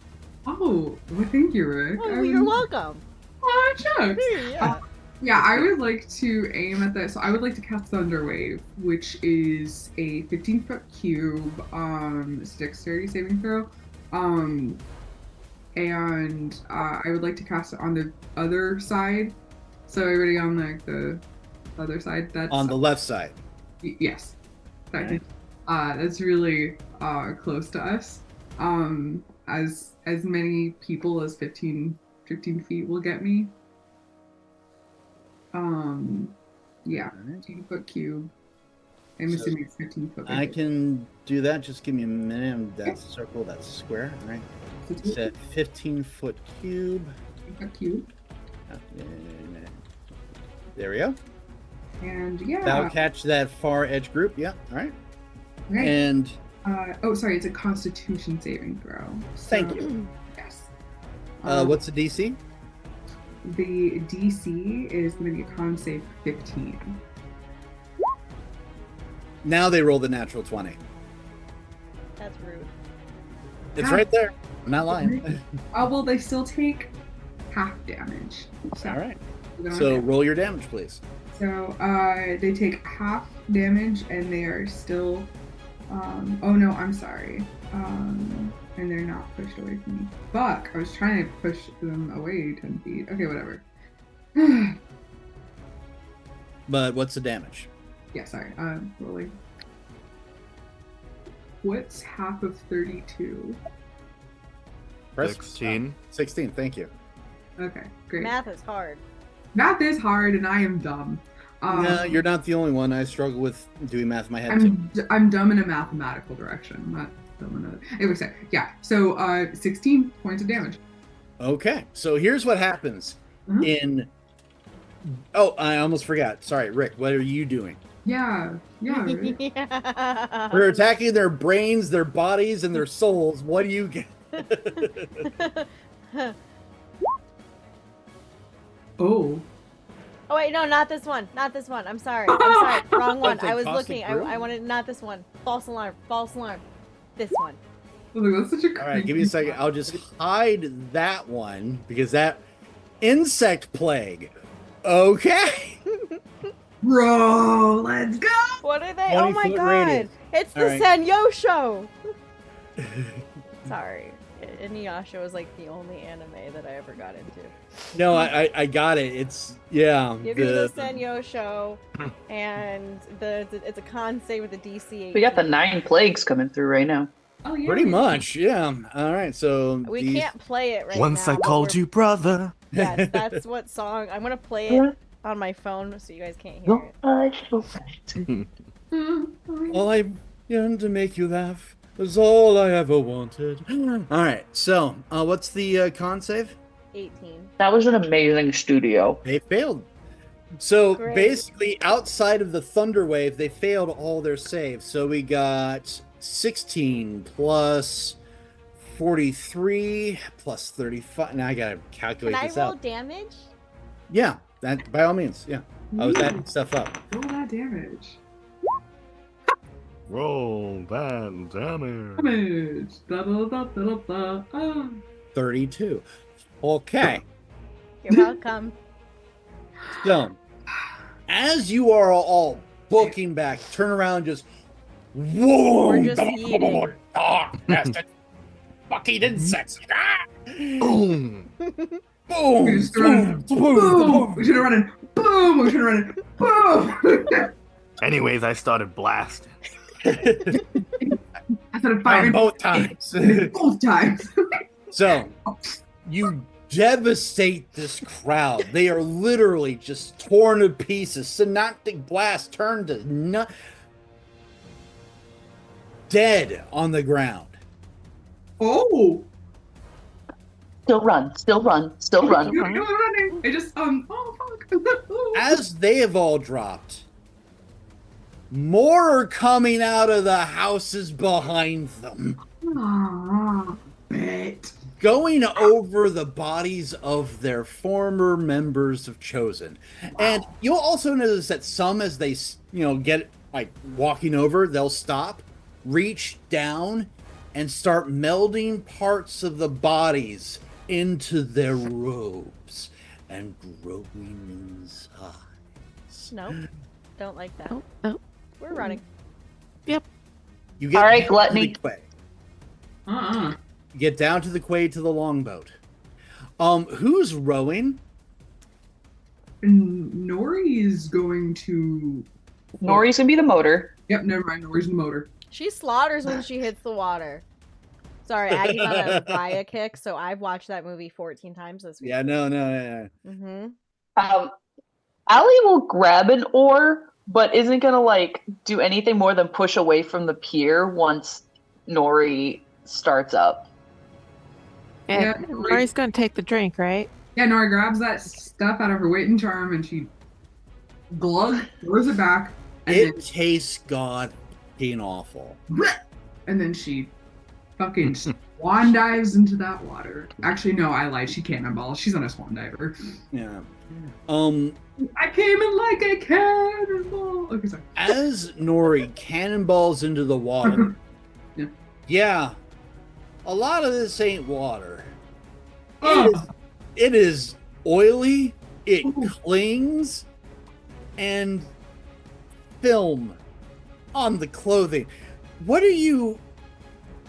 Oh, well, thank you, Rick. Oh, you're welcome. Oh, shucks. Yeah. Yeah, I would like to aim at that. So I would like to cast Thunder Wave, which is a 15-foot cube, it's a dexterity saving throw. And I would like to cast it on the other side. So everybody on like the other side. That's On the left side. Yes. Okay. That's really close to us. As many people as 15 feet will get me. Yeah, 15-foot cube. I'm So assuming it's 15 foot. I can do that. Just give me a minute. That's a circle. That's a square. All right. It's a 15-foot cube. 15-foot cube. There we go. And yeah. That'll catch that far edge group. Yeah. All right. Right. And oh, sorry, it's a Constitution saving throw. So, thank you. Yes. What's the DC? The DC is going to be a con save 15. Now they roll the natural 20. That's rude. It's right there. I'm not lying. Oh, well, they still take half damage. So, All right. we don't So have- roll your damage, please. So they take half damage and they are still. Oh no, I'm sorry. And they're not pushed away from me. Fuck! I was trying to push them away 10 feet. Okay, whatever. But what's the damage? Yeah, sorry. Rolling. What's half of 32? Press 16. 16. Thank you. Okay, great. Math is hard. Math is hard, and I am dumb. No, you're not the only one. I struggle with doing math in my head too. I'm dumb in a mathematical direction. I'm not dumb in another. Anyway, so, yeah. So 16 points of damage. Okay, so here's what happens Mhm. in. Oh, I almost forgot. Sorry, Rick. What are you doing? Yeah. Right. Yeah. We're attacking their brains, their bodies, and their souls. What do you get? Oh. Oh wait, no, not this one. Not this one. I'm sorry. I'm sorry. Wrong one. Something I was caustic looking. brew? I wanted not this one. False alarm. False alarm. This one. Look, that's such a All right, give me a second. I'll just hide that one because that insect plague. Okay. Bro, let's go. What are they? Oh my 20-foot god! radius. It's the All right. Sanyo show. Sorry, Inuyasha was like the only anime that I ever got into. No, I got it. It's Give me the Sanyo show, and it's a con save with a DC. We got the 18. 9 plagues coming through right now. Oh yeah. pretty much. Yeah. All right. So We these- can't play it right Once now. I but called we're- you brother. Yes, that's what song. I'm gonna play it on my phone so you guys can't hear it. All I yearn to make you laugh is all I ever wanted. All right. So what's the con save? 18. That was an amazing studio. They failed. So Great. basically, outside of the thunder wave, they failed all their saves. So we got 16 plus 43 plus 35. Now I gotta Can calculate I this roll out. damage? Yeah, that by all means. Yeah, I was adding stuff up. Roll that damage. Roll that damage. Damage. Da, da, da, da, da, da. Ah. 32. Okay, You're welcome. so as you are all booking back, turn around, just whoa! We're just eating. Bastard, fucking insects! Ah! Boom! Boom! We just run. Boom! We should have run. Boom! We should have run. Boom! Anyways, I started blasting. I started firing Both times. Both times. So, you devastate this crowd. They are literally just torn to pieces. Synaptic blast turned to dead on the ground. Oh! Still run, still run, still run. You're running. I just oh fuck. As they have all dropped, more are coming out of the houses behind them, Aw, bet. going over the bodies of their former members of Chosen. And you'll also notice that some, as they get like walking over, they'll stop, reach down, and start melding parts of the bodies into their robes and growing inside. Nope. Don't like that. Oh, oh. We're running. Yep. You get All right, down to gluttony. the quay. Uh-uh. You get down to the quay to the longboat. Who's rowing? Nori is going to. Nori's gonna be the motor. Yep, never mind. Nori's the motor. She slaughters when she hits the water. Sorry, Aggie's on a Raya kick, so I've watched that movie 14 times this week. Yeah, no. Mm-hmm. Allie will grab an oar, but isn't gonna like do anything more than push away from the pier once Nori starts up. And Yeah, Nori's gonna take the drink, right? Yeah, Nori grabs that stuff out of her weight and charm and she glug, throws it back, and It tastes god fucking awful. then she fucking swan dives into that water. Actually, no, I lied. She cannonballs. She's on a swan diver. Yeah. I came in like a cannonball. Okay, sorry. As Nori cannonballs into the water, yeah, a lot of this ain't water. Oh. It is oily, it Ooh. clings, and film on the clothing. What are you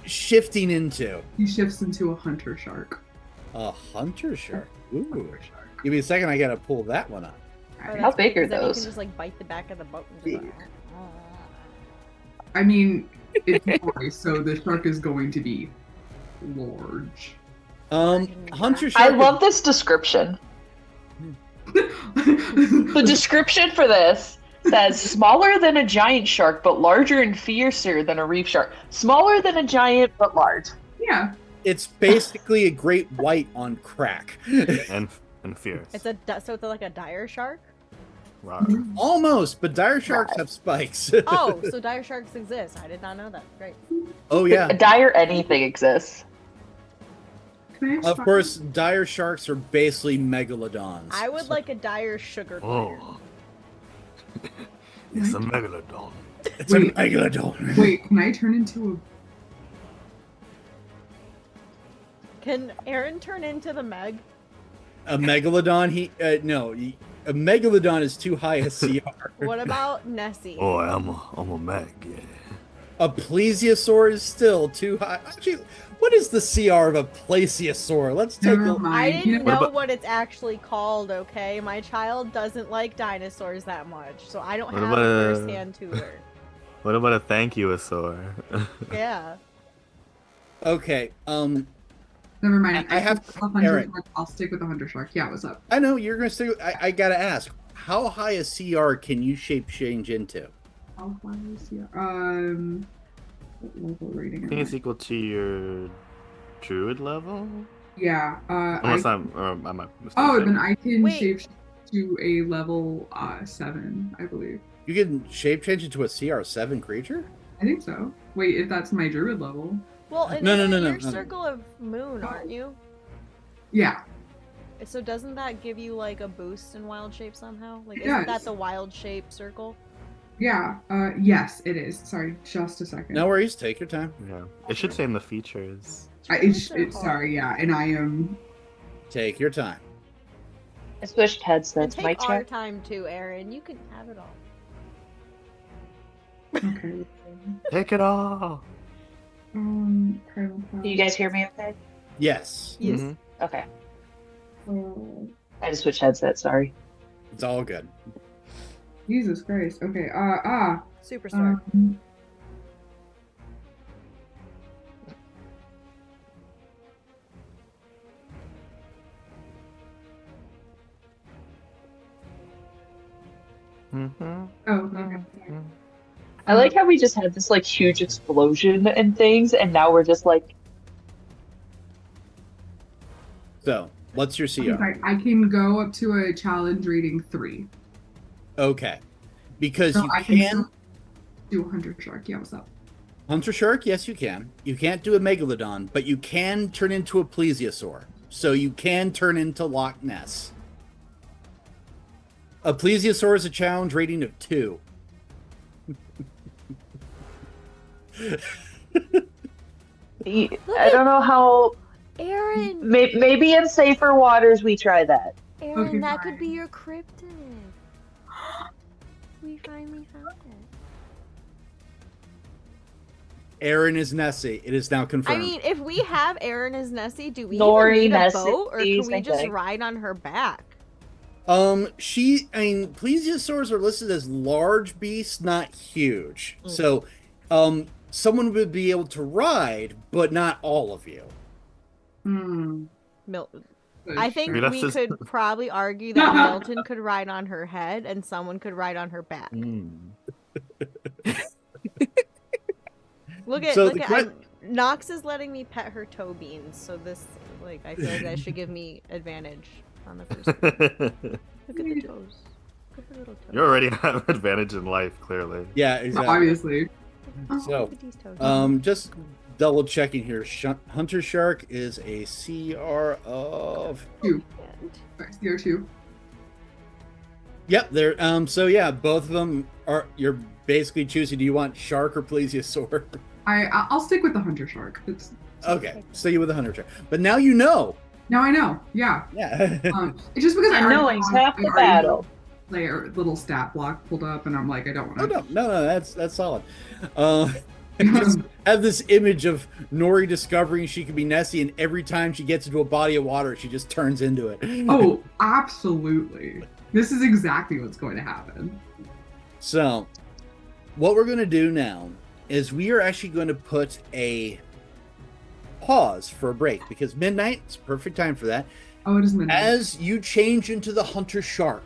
shifting into? He shifts into a hunter shark. A hunter shark. Ooh. Hunter shark. Give me a second, I gotta pull that one up. How big are Then you those? can just like bite the back of the boat. And just, like, I mean, it's Nori, so the shark is going to be large. Hunter I shark. love this description. The description for this says smaller than a giant shark, but larger and fiercer than a reef shark. Smaller than a giant, but large. Yeah. It's basically a great white on crack. And fierce. so it's like a dire shark. Rawr. Almost, but dire sharks have spikes. Oh, so dire sharks exist. I did not know that. Great. Oh yeah. Dire anything exists. Can I ask Of Fire- course, dire sharks are basically megalodons. I would like a dire sugar glider. Oh. It's a megalodon. It's Wait. a megalodon. Wait, can I turn into Can Aaron turn into the Meg? A megalodon? A megalodon is too high a CR. What about Nessie? Oh, I'm a mag, yeah. A plesiosaur is still too high. Actually, what is the CR of a plesiosaur? Let's take Never a mind. I You didn't know- know about- what it's actually called, okay? My child doesn't like dinosaurs that much, so I don't What have about a a- first-hand tutor. What about a thank you, Asaur? Yeah. Okay, Never mind. I have- a hunter Eric. shark. I'll stick with the hunter shark. Yeah, what's up? I know you're gonna say. I gotta ask, how high a CR can you shape change into? How high is he? What level rating? I am think it's I? equal to your druid level? Yeah. Unless I might mistake. Oh, then I can Wait. shape to a level 7, I believe. You can shape change into a CR7 creature? I think so. Wait, if that's my druid level. Well, and No, isn't no, you're no. Circle of Moon, aren't you? Yeah. So doesn't that give you like a boost in wild shape somehow? Like, It isn't that does. the wild shape circle? Yeah. Yes, it is. Sorry, just a second. No worries, take your time. Yeah. It should say in the features. Druids are hard. Sorry, yeah, and I am. Take your time. I switched And headsets. take Mic our check. time too, Aaron. You can have it all. Okay. Take it all. Primal Do you guys hear me okay? Yes, Yes. Mhm. Okay. Oh, I just switched headsets, sorry. it's all good. Jesus Christ. Okay. Superstar. Mhm. Oh, okay. I like how we just had this like huge explosion and things, and now we're just like, So, what's your CR? Okay, I can go up to a challenge rating 3. Okay, because So you I can can still do 100 shark. Yeah, what's up? Hunter Shark. Yes, you can. You can't do a Megalodon, but you can turn into a Plesiosaur. So you can turn into Loch Ness. A Plesiosaur is a challenge rating of 2. I don't know how. Aaron! Maybe in safer waters we try that. Aaron, Okay, that could fine. be your cryptid. We finally found it. Aaron is Nessie. It is now I confirmed. mean, if we have Aaron as Nessie, do we Nori, even need a Nessie, boat, or can we same just thing. ride on her back? Plesiosaurs are listed as large beasts, not huge. So, someone would be able to ride, but not all of you. I think Maybe we that's just- could probably argue that Milton could ride on her head and someone could ride on her back. Look So at the que- Nox is letting me pet her toe beans, so this like I feel like that should give me advantage on the first one. Look at the toes. Look at the little toes. You already have advantage in life, clearly. Yeah, exactly. Obviously. So, Look at these toes. just double checking here. Hunter Shark is a CR of 2. And Sorry, CR2. Yep. There. So yeah, both of them are. You're basically choosing. Do you want shark or plesiosaur? I'll stick with the hunter shark. It's Okay. Stay with the Hunter Shark. But now you know. now I know. Yeah. Yeah. It's just because I And already knowing's have half the an already battle. Player little stat block pulled up, and I'm like, I don't Oh want no, that's solid. Just have this image of Nori discovering she can be Nessie, and every time she gets into a body of water, she just turns into it. Oh, absolutely. This is exactly what's going to happen. So, what we're going to do now is we are actually going to put a pause for a break because midnight is perfect time for that. Oh, it is midnight. As you change into the Hunter Shark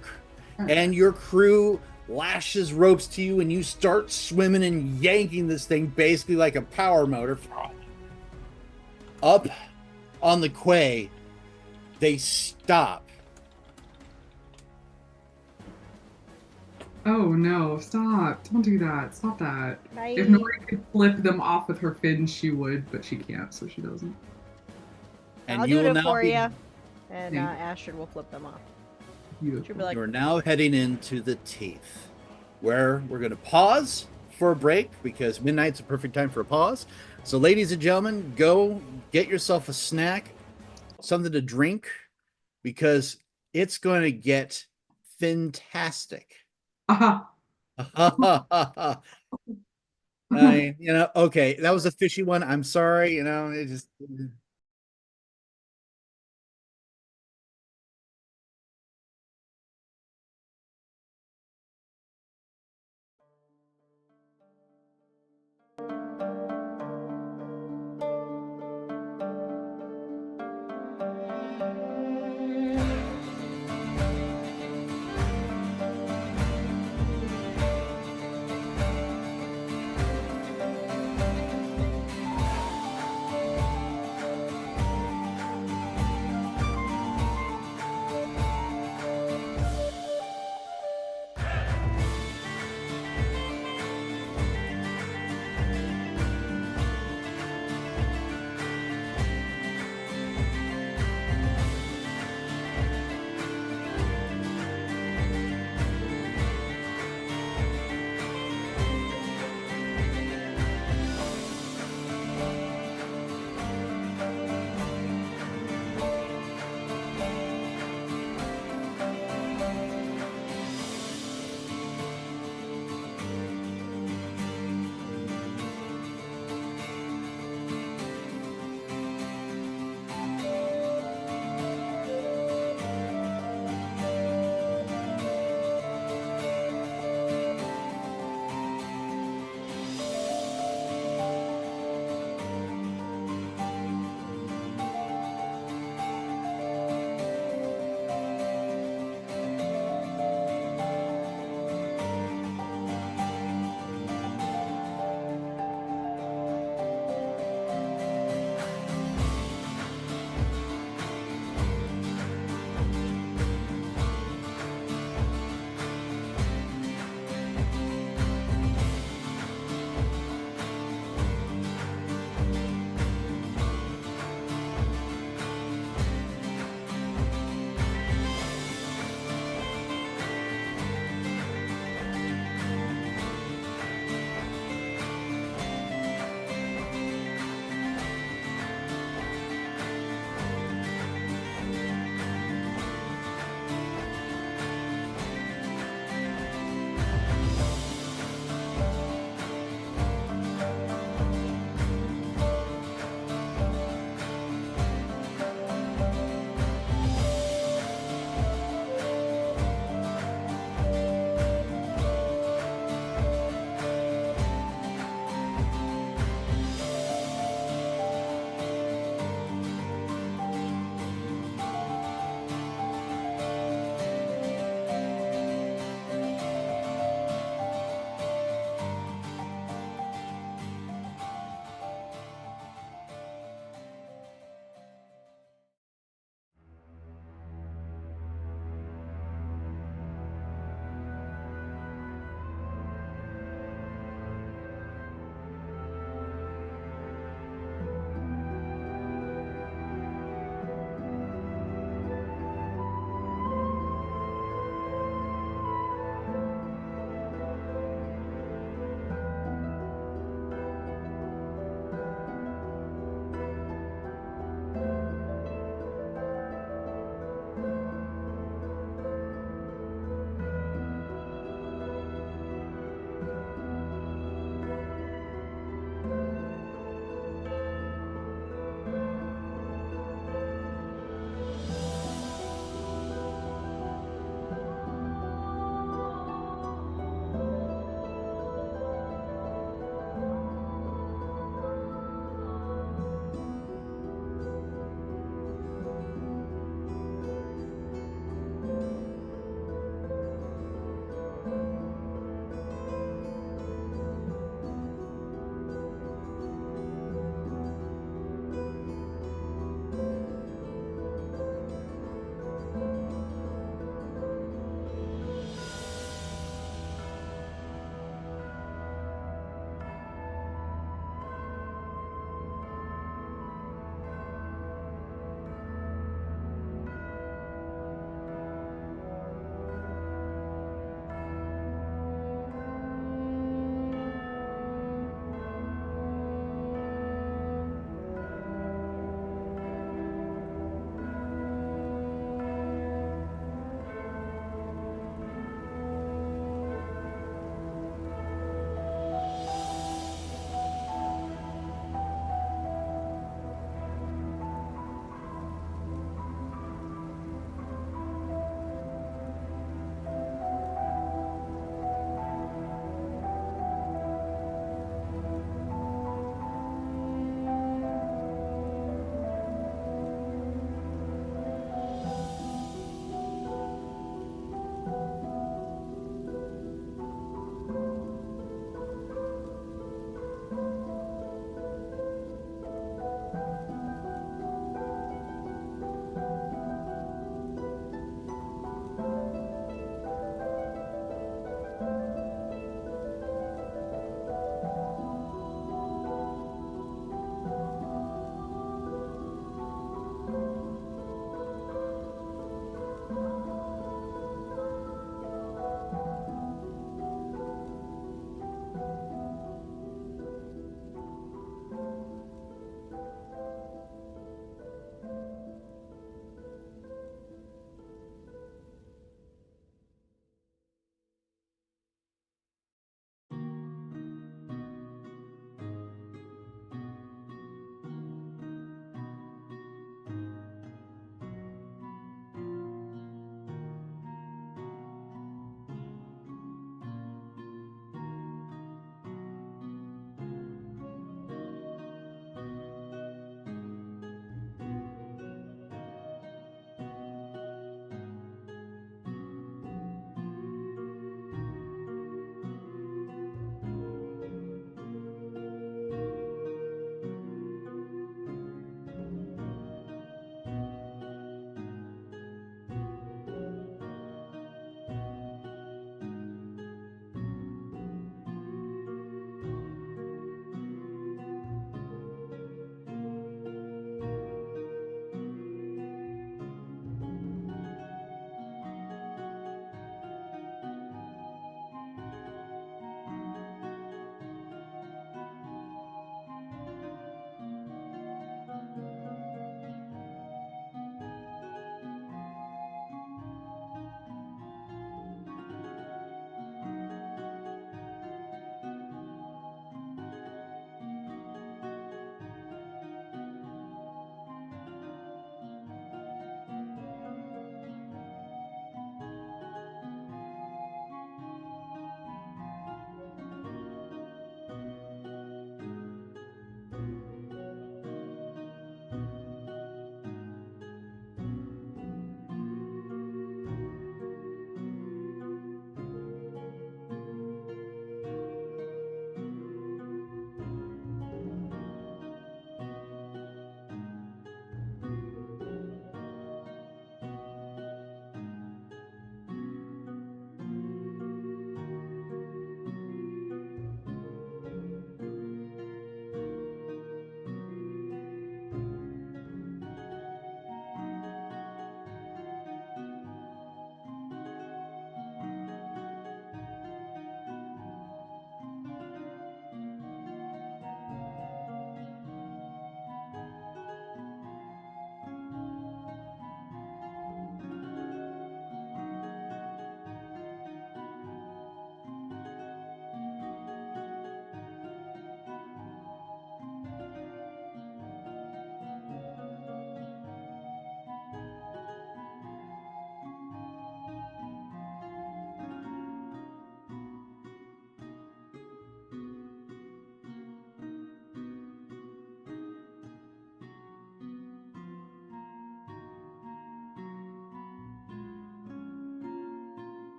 and your crew lashes ropes to you and you start swimming and yanking this thing basically like a power motor up on the quay, they stop. Oh no, stop. Don't do that. Stop that. Bye. If Nori could flip them off with her fins, she would, but she can't, so she doesn't. And I'll you do will it now for be, you. And Thanks. Astrid will flip them off. Beautiful. She'll be like, you're now heading into the teeth, where we're going to pause for a break because midnight's a perfect time for a pause. So, ladies and gentlemen, go get yourself a snack, something to drink, because it's going to get fantastic. Aha. Okay, that was a fishy one. I'm sorry, it just.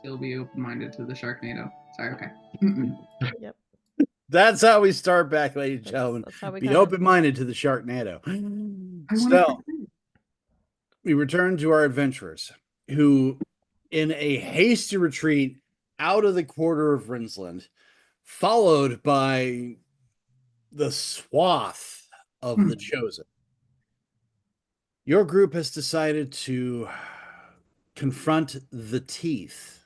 Still be open-minded to the Sharknado. Sorry, okay. Mm-mm. Yep. That's how we start back, ladies and gentlemen. That's how we Be got it. open-minded to the Sharknado. I want So, to. we return to our adventurers, who, in a hasty retreat out of the quarter of Rinsland, followed by the swath of the chosen, your group has decided to confront the teeth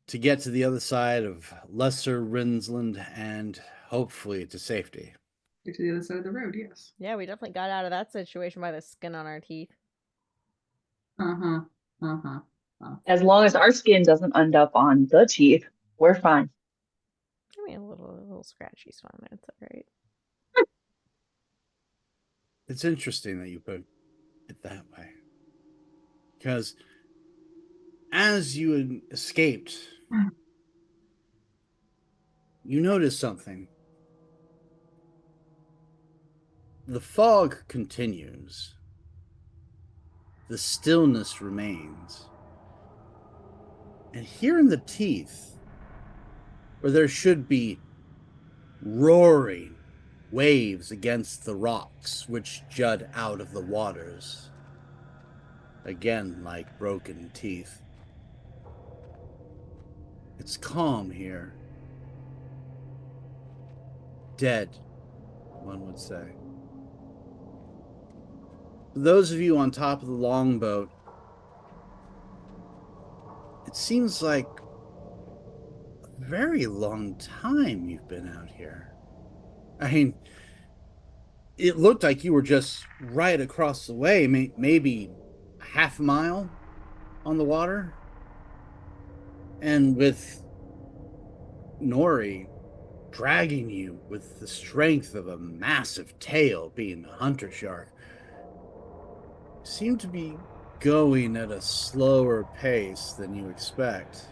to get to the other side of Lesser Rinsland and hopefully to safety. Get to the other side of the road, yes. Yeah, we definitely got out of that situation by the skin on our teeth. Uh-huh. As long as our skin doesn't end up on the teeth, we're fine. I mean, a little scratchy's fine. It's all right. It's interesting that you put it that way, because as you escaped, you noticed something. The fog continues. The stillness remains. And here in the teeth, where there should be roaring waves against the rocks which jut out of the waters, again like broken teeth, it's calm here. Dead, one would say. For those of you on top of the longboat, it seems like a very long time you've been out here. I mean, it looked like you were just right across the way, maybe a half a mile on the water. And with Nori dragging you with the strength of a massive tail, being a hunter shark, seem to be going at a slower pace than you expect.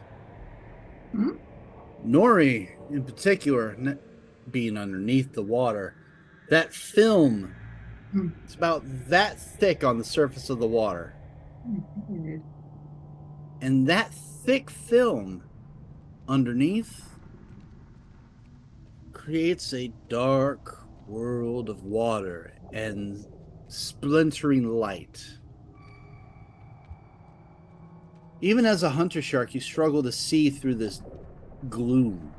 Hmm? Nori, in particular, being underneath the water, that film, it's about that thick on the surface of the water. And that thick film underneath creates a dark world of water and splintering light. Even as a hunter shark, you struggle to see through this gloom.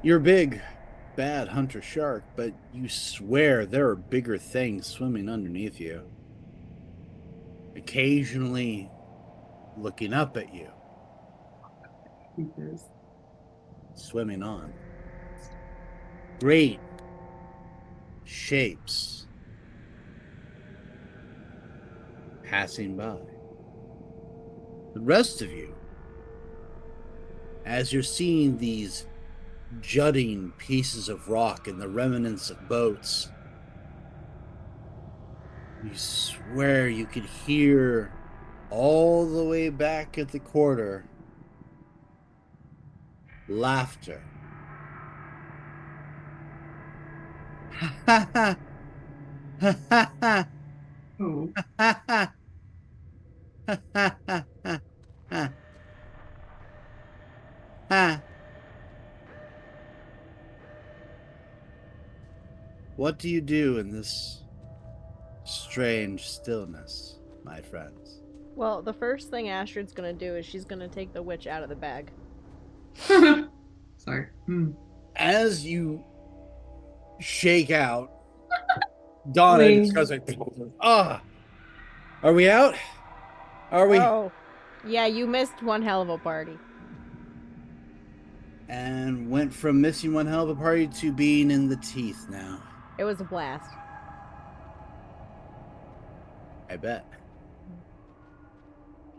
You're a big, bad hunter shark, but you swear there are bigger things swimming underneath you, occasionally looking up at you, swimming on. Great shapes passing by. The rest of you, as you're seeing these jutting pieces of rock and the remnants of boats, you swear you could hear all the way back at the quarter laughter. Ha ha ha ha ha ha Oh. ha ha ha ha ha ha ha. What do you do in this strange stillness, my friends? Well, the first thing Astrid's gonna do is she's gonna take the witch out of the bag. Sorry. As you shake out, Donna Wait. just goes like, are we out? Are we? Oh, yeah, you missed one hell of a party. And went from missing one hell of a party to being in the teeth now. It was a blast. I bet.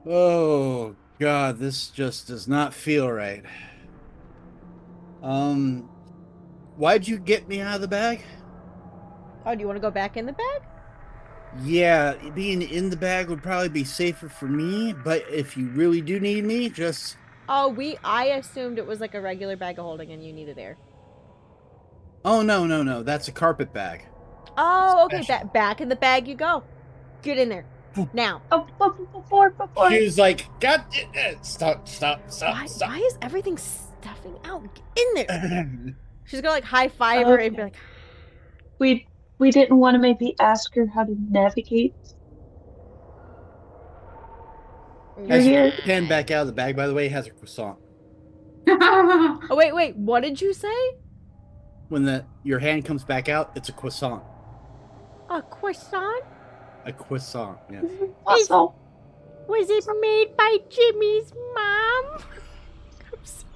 Oh, God, this just does not feel right. Why'd you get me out of the bag? Oh, do you want to go back in the bag? Yeah, being in the bag would probably be safer for me, but if you really do need me, just... Oh, I assumed it was like a regular bag of holding and you needed air. Oh, no, that's a carpet bag. Oh, okay, Special. back in the bag you go. Get in there. Now. Oh, before. She's like, God, stop. Why is everything stuffing out? Get in there. She's gonna like high five her and be like, We didn't want to maybe ask her how to navigate through As you here. pull your hand back out of the bag, by the way, it has a croissant. oh wait, what did you say? When your hand comes back out, it's a croissant. A croissant? A croissant, yes. Also, Was it made by Jimmy's mom? I'm sorry.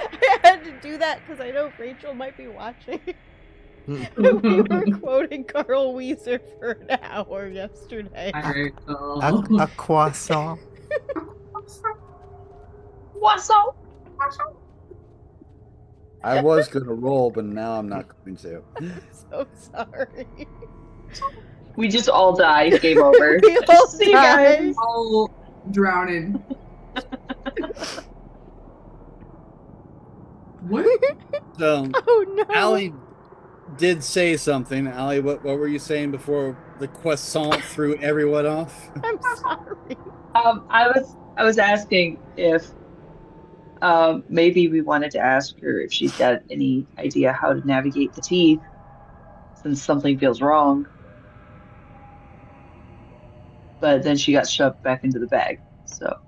I had to do that because I know Rachel might be watching. We were quoting Carl Weezer for an hour yesterday. A croissant. what's up? I was going to roll, but now I'm not going to. I'm so sorry. We just all died. Game over. We all See you guys. All drowning. What? So, Oh no. Allie did say something. Allie, what were you saying before the croissant threw everyone off? I'm sorry. I was asking if maybe we wanted to ask her if she's got any idea how to navigate the teeth since something feels wrong. But then she got shoved back into the bag. So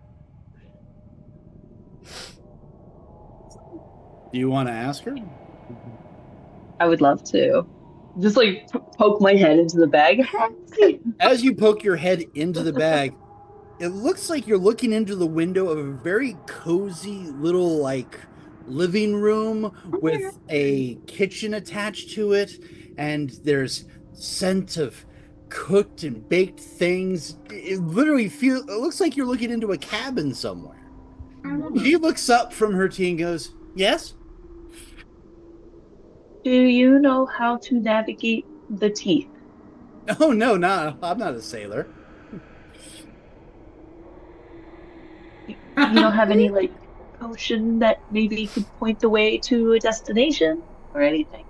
Do you want to ask her? I would love to just like poke my head into the bag. As you poke your head into the bag, it looks like you're looking into the window of a very cozy little like living room with a kitchen attached to it, and there's scent of cooked and baked things. It looks like you're looking into a cabin somewhere. She looks up from her tea and goes, "Yes?" Do you know how to navigate the teeth? Oh no, I'm not a sailor. You don't have any like potion that maybe could point the way to a destination or anything?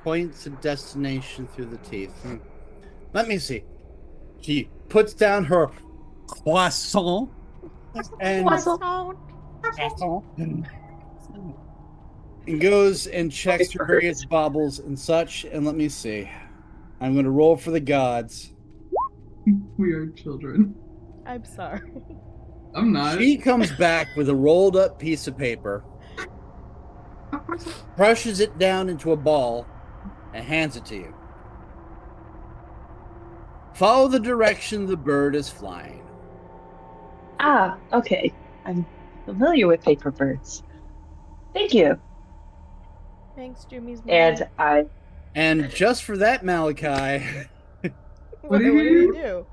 Points a destination through the teeth. Let me see. She puts down her croissant and goes and checks her various baubles and such. And let me see. I'm going to roll for the gods. We are children. I'm sorry. I'm not. She comes back with a rolled up piece of paper, crushes it down into a ball, and hands it to you. Follow the direction the bird is flying. Ah, okay. I'm familiar with paper birds. Thank you. Thanks, Jimmy's mom. And And just for that, Malachi, What did he do?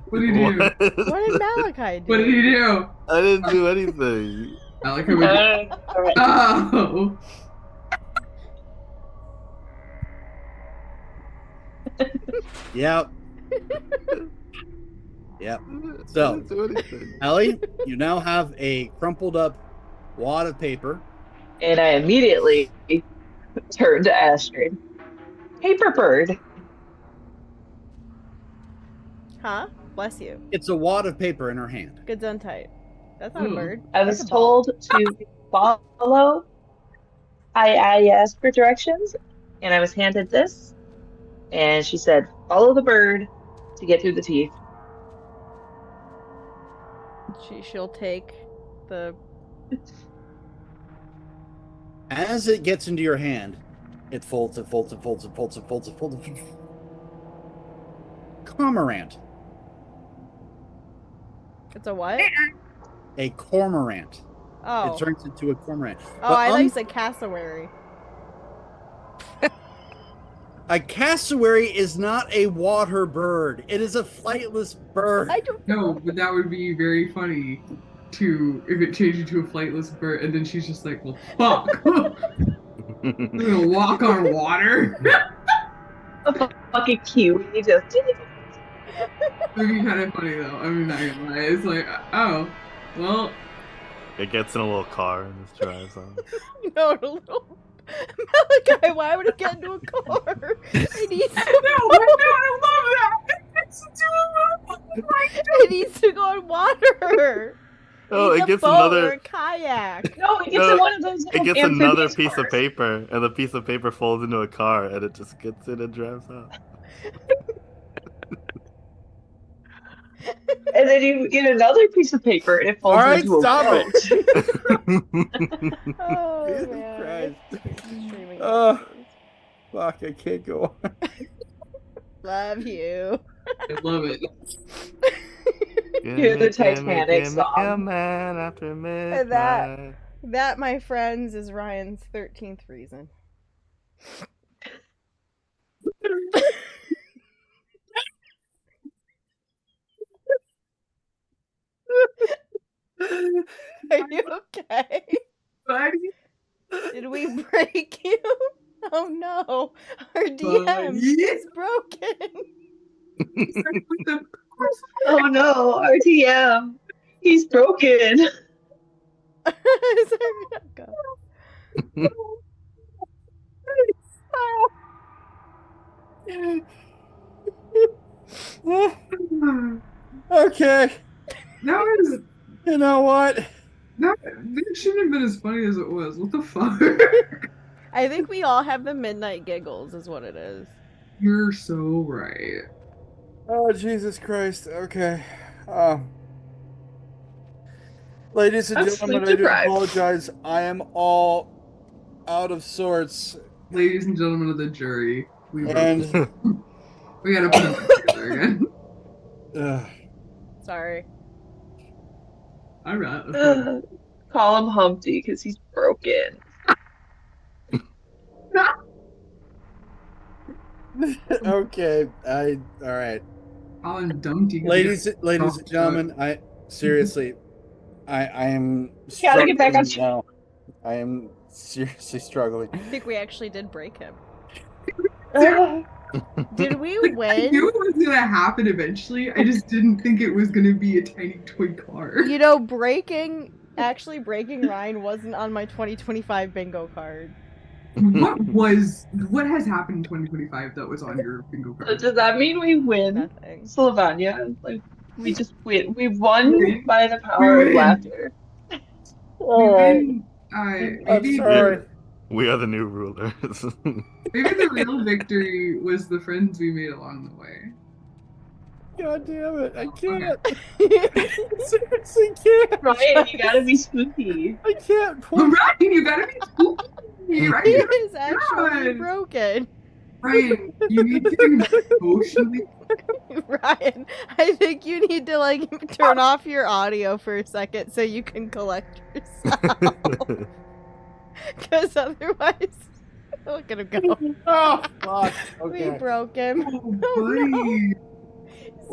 What did you do? What did Malachi do? What did he do? I didn't do anything. Malachi would. all right. Oh. Yep. Yep. I So, didn't do anything. Ellie, you now have a crumpled up wad of paper. And I immediately turned to Astrid. Paper bird. Huh? Bless you. It's a wad of paper in her hand. Good done tight. That's not a bird. I That's was a ball. told to follow. I asked for directions, and I was handed this. And she said, follow the bird to get through the teeth. She'll take the. As it gets into your hand, it folds. Cormorant. It's a what? A cormorant. Oh. It turns into a cormorant. Oh, I thought you said cassowary. A cassowary is not a water bird. It is a flightless bird. I don't. No, but that would be very funny if it changed into a flightless bird and then she's just like, well, fuck. I'm gonna walk on water. A fucking kiwi just. It'd be kind of funny though. I'm not gonna lie. It's like, oh, well. It gets in a little car and just drives on. No, a little Malachi, why would he get into a car? It needs to I love that. It's It needs to go on water. Oh, It it needs a gets boat another. or a kayak. No, it gets No, in one of those it little gets another amphibious piece of cars. paper, and the piece of paper folds into a car, and it just gets in and drives out. And then you get another piece of paper and it All folds right, into a stop boat. it. Oh Jesus man, Christ. It's streaming Oh. purposes. Fuck, I can't go on. Love you. I love it. Hear the Titanic give me a song. man after And midnight. that, my friends, is Ryan's 13th reason. Are you okay? Buddy. Did we break you? Oh no, our DM Buddy. is broken. Oh no, RTM. He's broken. Sorry, go. Okay, That was you know what? that shouldn't have been as funny as it was. What the fuck? I think we all have the midnight giggles, is what it is. You're so right. Oh, Jesus Christ. Okay. Ladies and I'm gentlemen, I sleep do deprived. apologize. I am all out of sorts. Ladies and gentlemen of the jury, we broke. And We gotta put them back together again. Sorry. All right. Call him Humpty because he's broken. okay, all right. Call him Dumpty. 'cause Ladies he and got- gentlemen, I seriously I am Gotta get back on struggling now. I am seriously struggling. I think we actually did break him. Ugh. Did we Like, I win? knew it was gonna happen eventually. I just didn't think it was gonna be a tiny toy car. You know, actually breaking Ryan wasn't on my 2025 bingo card. What has happened in 2025 that was on your bingo So card? does that mean we win, Nothing. Sylvania? Like we just win. We won by the power We of win. laughter. All right. Maybe, I'm maybe sorry. We are the new rulers. maybe the real victory was the friends we made along the way. God damn it! I can't. Ryan, Seriously can't. Ryan, you gotta be spooky. I can't. Ryan, you gotta be spooky. he Ryan, is actually God. broken. Ryan, you need to emotionally. Ryan, I think you need to like turn off your audio for a second so you can collect yourself. Because otherwise, look at him go. Oh fuck. We Okay. broke him. Oh, buddy.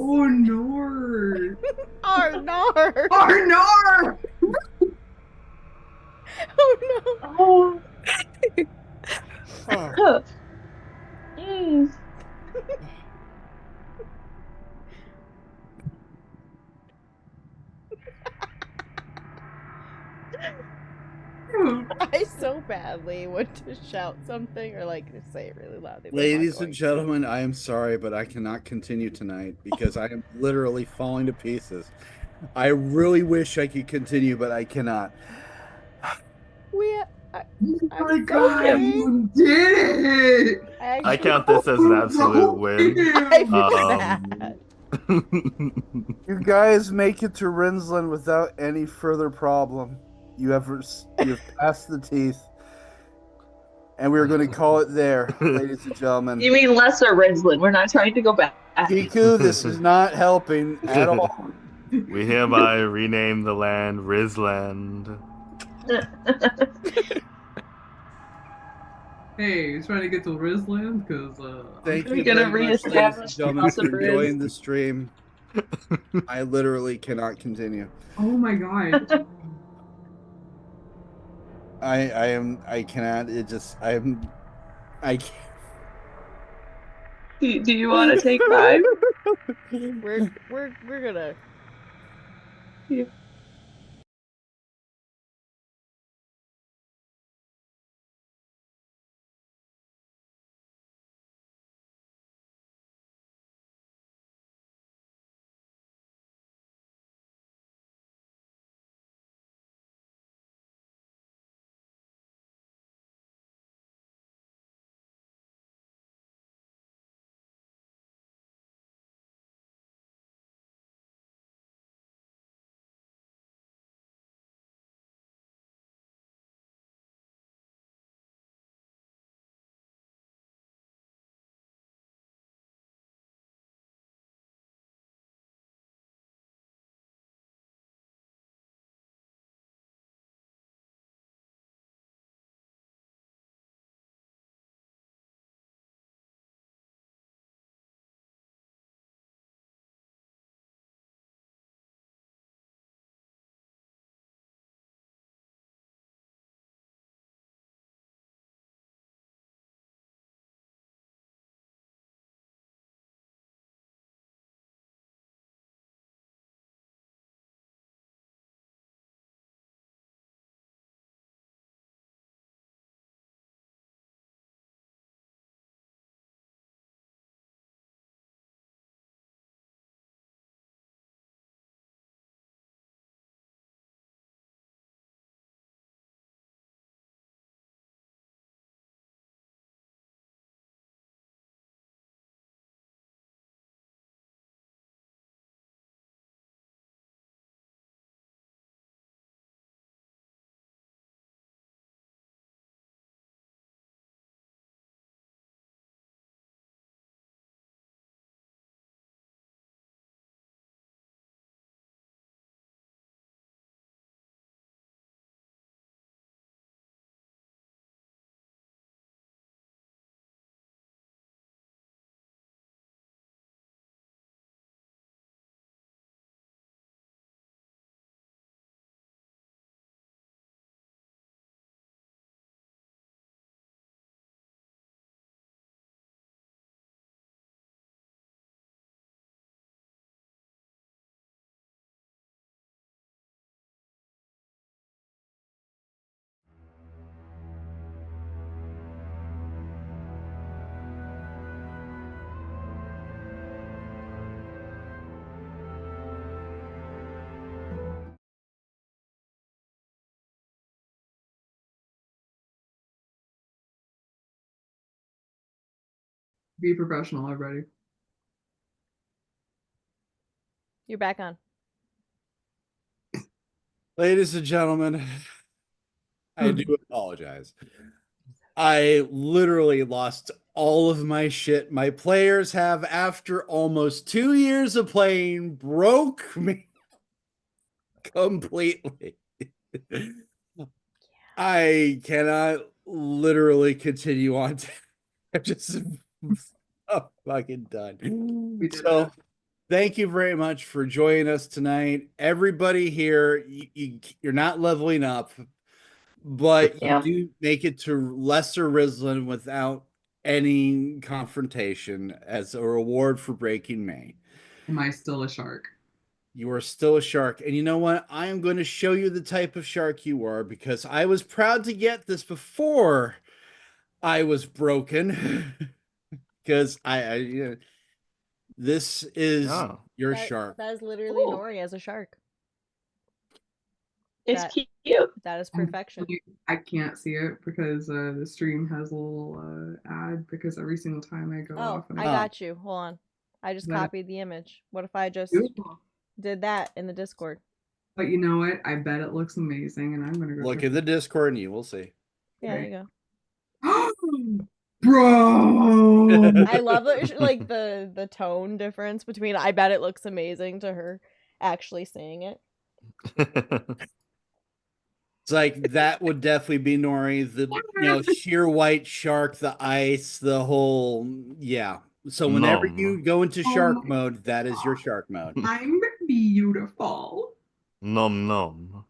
Oh, no. Arnar. Oh, no. Oh no. Oh. Oh. Mm. I so badly want to shout something or like to say it really loudly. but I'm not Ladies going and to. gentlemen, I am sorry, but I cannot continue tonight because I am literally falling to pieces. I really wish I could continue, but I cannot. We. Oh I'm my god, sorry. you did it! I count this as an absolute win. I feel Um, bad. You guys make it to Rinsland without any further problem. You've passed the teeth, and we're going to call it there, ladies and gentlemen. You mean lesser Rinsland? We're not trying to go back. Kiku, this is not helping at all. We hereby rename the land Rinsland. Hey, you trying to get to Rinsland? Because, Thank We're you gonna very much, ladies and reestablish the gentlemen, House for of Riz. enjoying the stream. I literally cannot continue. oh my god. I cannot. I can't. Do you want to take 5? We're gonna. Yeah. Be professional, everybody. You're back on. Ladies and gentlemen, I do apologize. I literally lost all of my shit. My players have, after almost 2 years of playing, broke me completely. I cannot literally continue on. I'm just fucking done. We did So, that. thank you very much for joining us tonight. Everybody here, you're not leveling up, but you Yeah. do make it to Lesser Rinsland without any confrontation as a reward for breaking May. Am I still a shark? You are still a shark. And you know what? I am going to show you the type of shark you are because I was proud to get this before I was broken. Because this is Oh. your shark. That is literally Ooh. Nori as a shark. It's That- cute. That is perfection. I can't see it because the stream has a little ad because every single time I go Oh, off and I got you. Hold on. I just That- copied the image. What if I just Beautiful. did that in the Discord? But you know what? I bet it looks amazing, and I'm gonna go Look in the Discord and you will see. Yeah, there you go. Bro. I love like the tone difference between I bet it looks amazing to her actually saying it. It's like that would definitely be Nori. The sheer white shark, the ice, the whole yeah. So whenever you Nom. go into shark Oh. mode, that is your shark mode. I'm beautiful. Nom nom.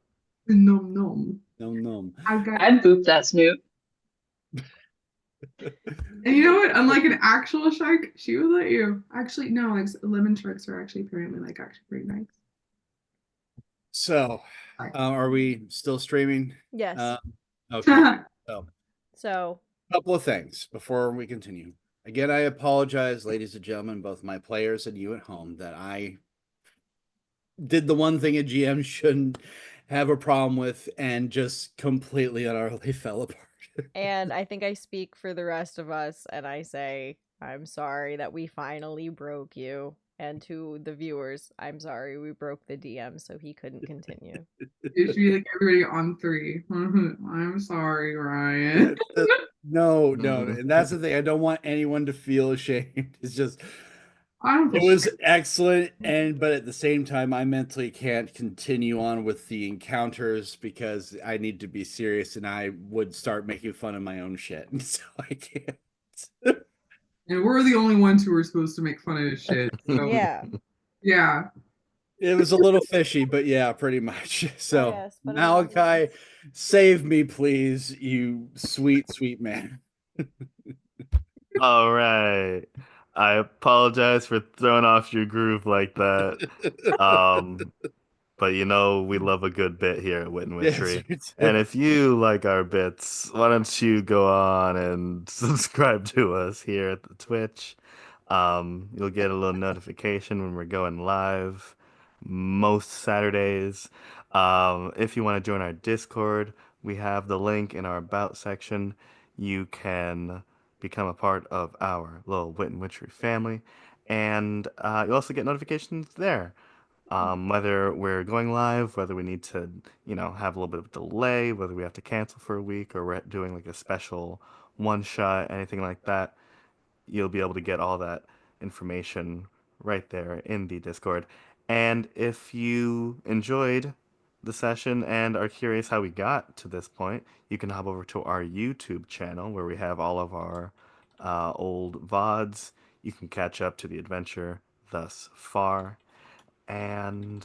Nom nom. No, no. I got. I'd boop that snoot. And you know what? Unlike an actual shark, she would let you. Actually, no. Like lemon sharks are actually apparently actually pretty nice. So, are we still streaming? Yes. Okay. So, A couple of things before we continue. Again, I apologize, ladies and gentlemen, both my players and you at home, that I did the one thing a GM shouldn't have a problem with and just completely and utterly fell apart. and I think I speak for the rest of us and I say I'm sorry that we finally broke you. And to the viewers, I'm sorry we broke the DM so he couldn't continue. It should be like everybody on 3. I'm sorry, Ryan. No, and that's the thing. I don't want anyone to feel ashamed. It's just I don't it feel was shame. excellent, but at the same time, I mentally can't continue on with the encounters because I need to be serious, and I would start making fun of my own shit, so I can't. And we're the only ones who are supposed to make fun of his shit. So Yeah. yeah. It was a little fishy, but yeah, pretty much. So, yes, put it on the Malachi, list. save me, please, you sweet, sweet man. All right. I apologize for throwing off your groove like that. But we love a good bit here at Wit and Yes, Witchery. you And do. if you like our bits, why don't you go on and subscribe to us here at the Twitch? You'll get a little notification when we're going live most Saturdays. If you want to join our Discord, we have the link in our About section. You can become a part of our little Wit and Witchery family. And you also get notifications there. Whether we're going live, whether we need to, have a little bit of delay, whether we have to cancel for a week or we're doing like a special one shot, anything like that, you'll be able to get all that information right there in the Discord. And if you enjoyed the session and are curious how we got to this point, you can hop over to our YouTube channel where we have all of our old VODs. You can catch up to the adventure thus far. And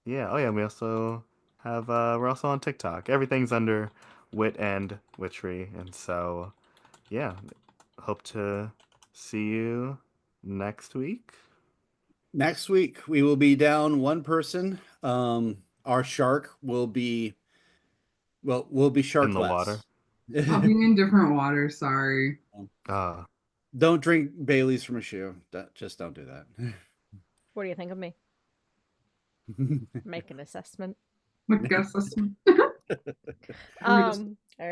yeah, oh yeah, we also have we're also on TikTok. Everything's under Wit and Witchery, and so yeah, hope to see you next week. Next week, we will be down one person. Our shark will be, well, we'll be In the water. sharkless. I'll be in different water, sorry. Uh, Don't drink Bailey's from a shoe. Just don't do that. What do you think of me? Make an assessment. I guess that's All right.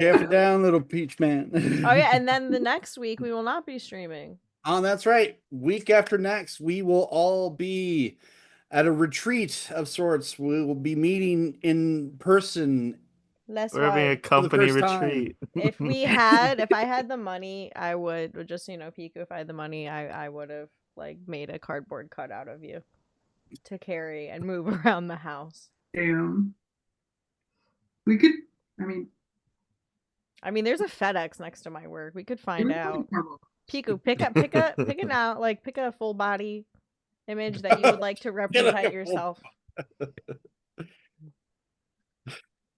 Careful down, little peach man. Oh yeah, and then the next week we will not be streaming. Oh, that's right. Week after next, we will all be at a retreat of sorts. We will be meeting in person Less We're having a wide. company first time. retreat. If I had the money, I would just so you know, Piku, if I had the money, I would have like made a cardboard cutout of you to carry and move around the house. Damn. We could. I mean, there's a FedEx next to my work. We could find we could out. probably- Piku, pick it out, like pick a full body image that you would like to represent yourself.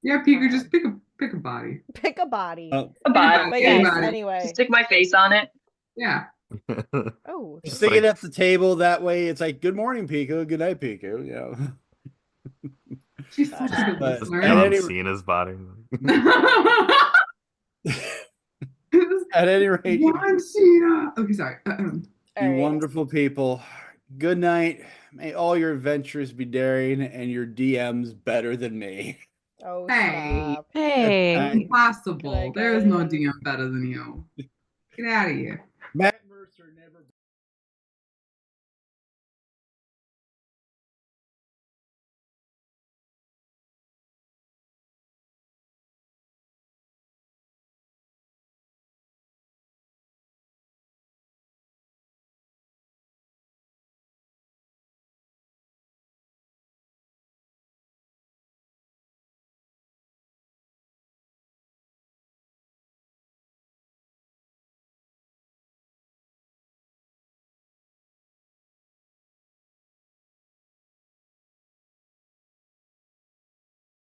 Yeah, Piku, just pick a body. Pick a body. A Pick body. But yes, anybody. anyway. Stick my face on it. Yeah. Oh, Just Stick like- it at the table. That way, it's like, good morning, Pico. Good night, Pico. Yeah. She's such a good But- Just listener. At John any- Cena's body. At any rate, John Cena. Okay, sorry. all you right. wonderful people. Good night. May all your adventures be daring and your DMs better than me. Oh, Hey. stop. Hey. Impossible. Good night, There is no guys. DM better than you. Get out of here. Matt Mercer never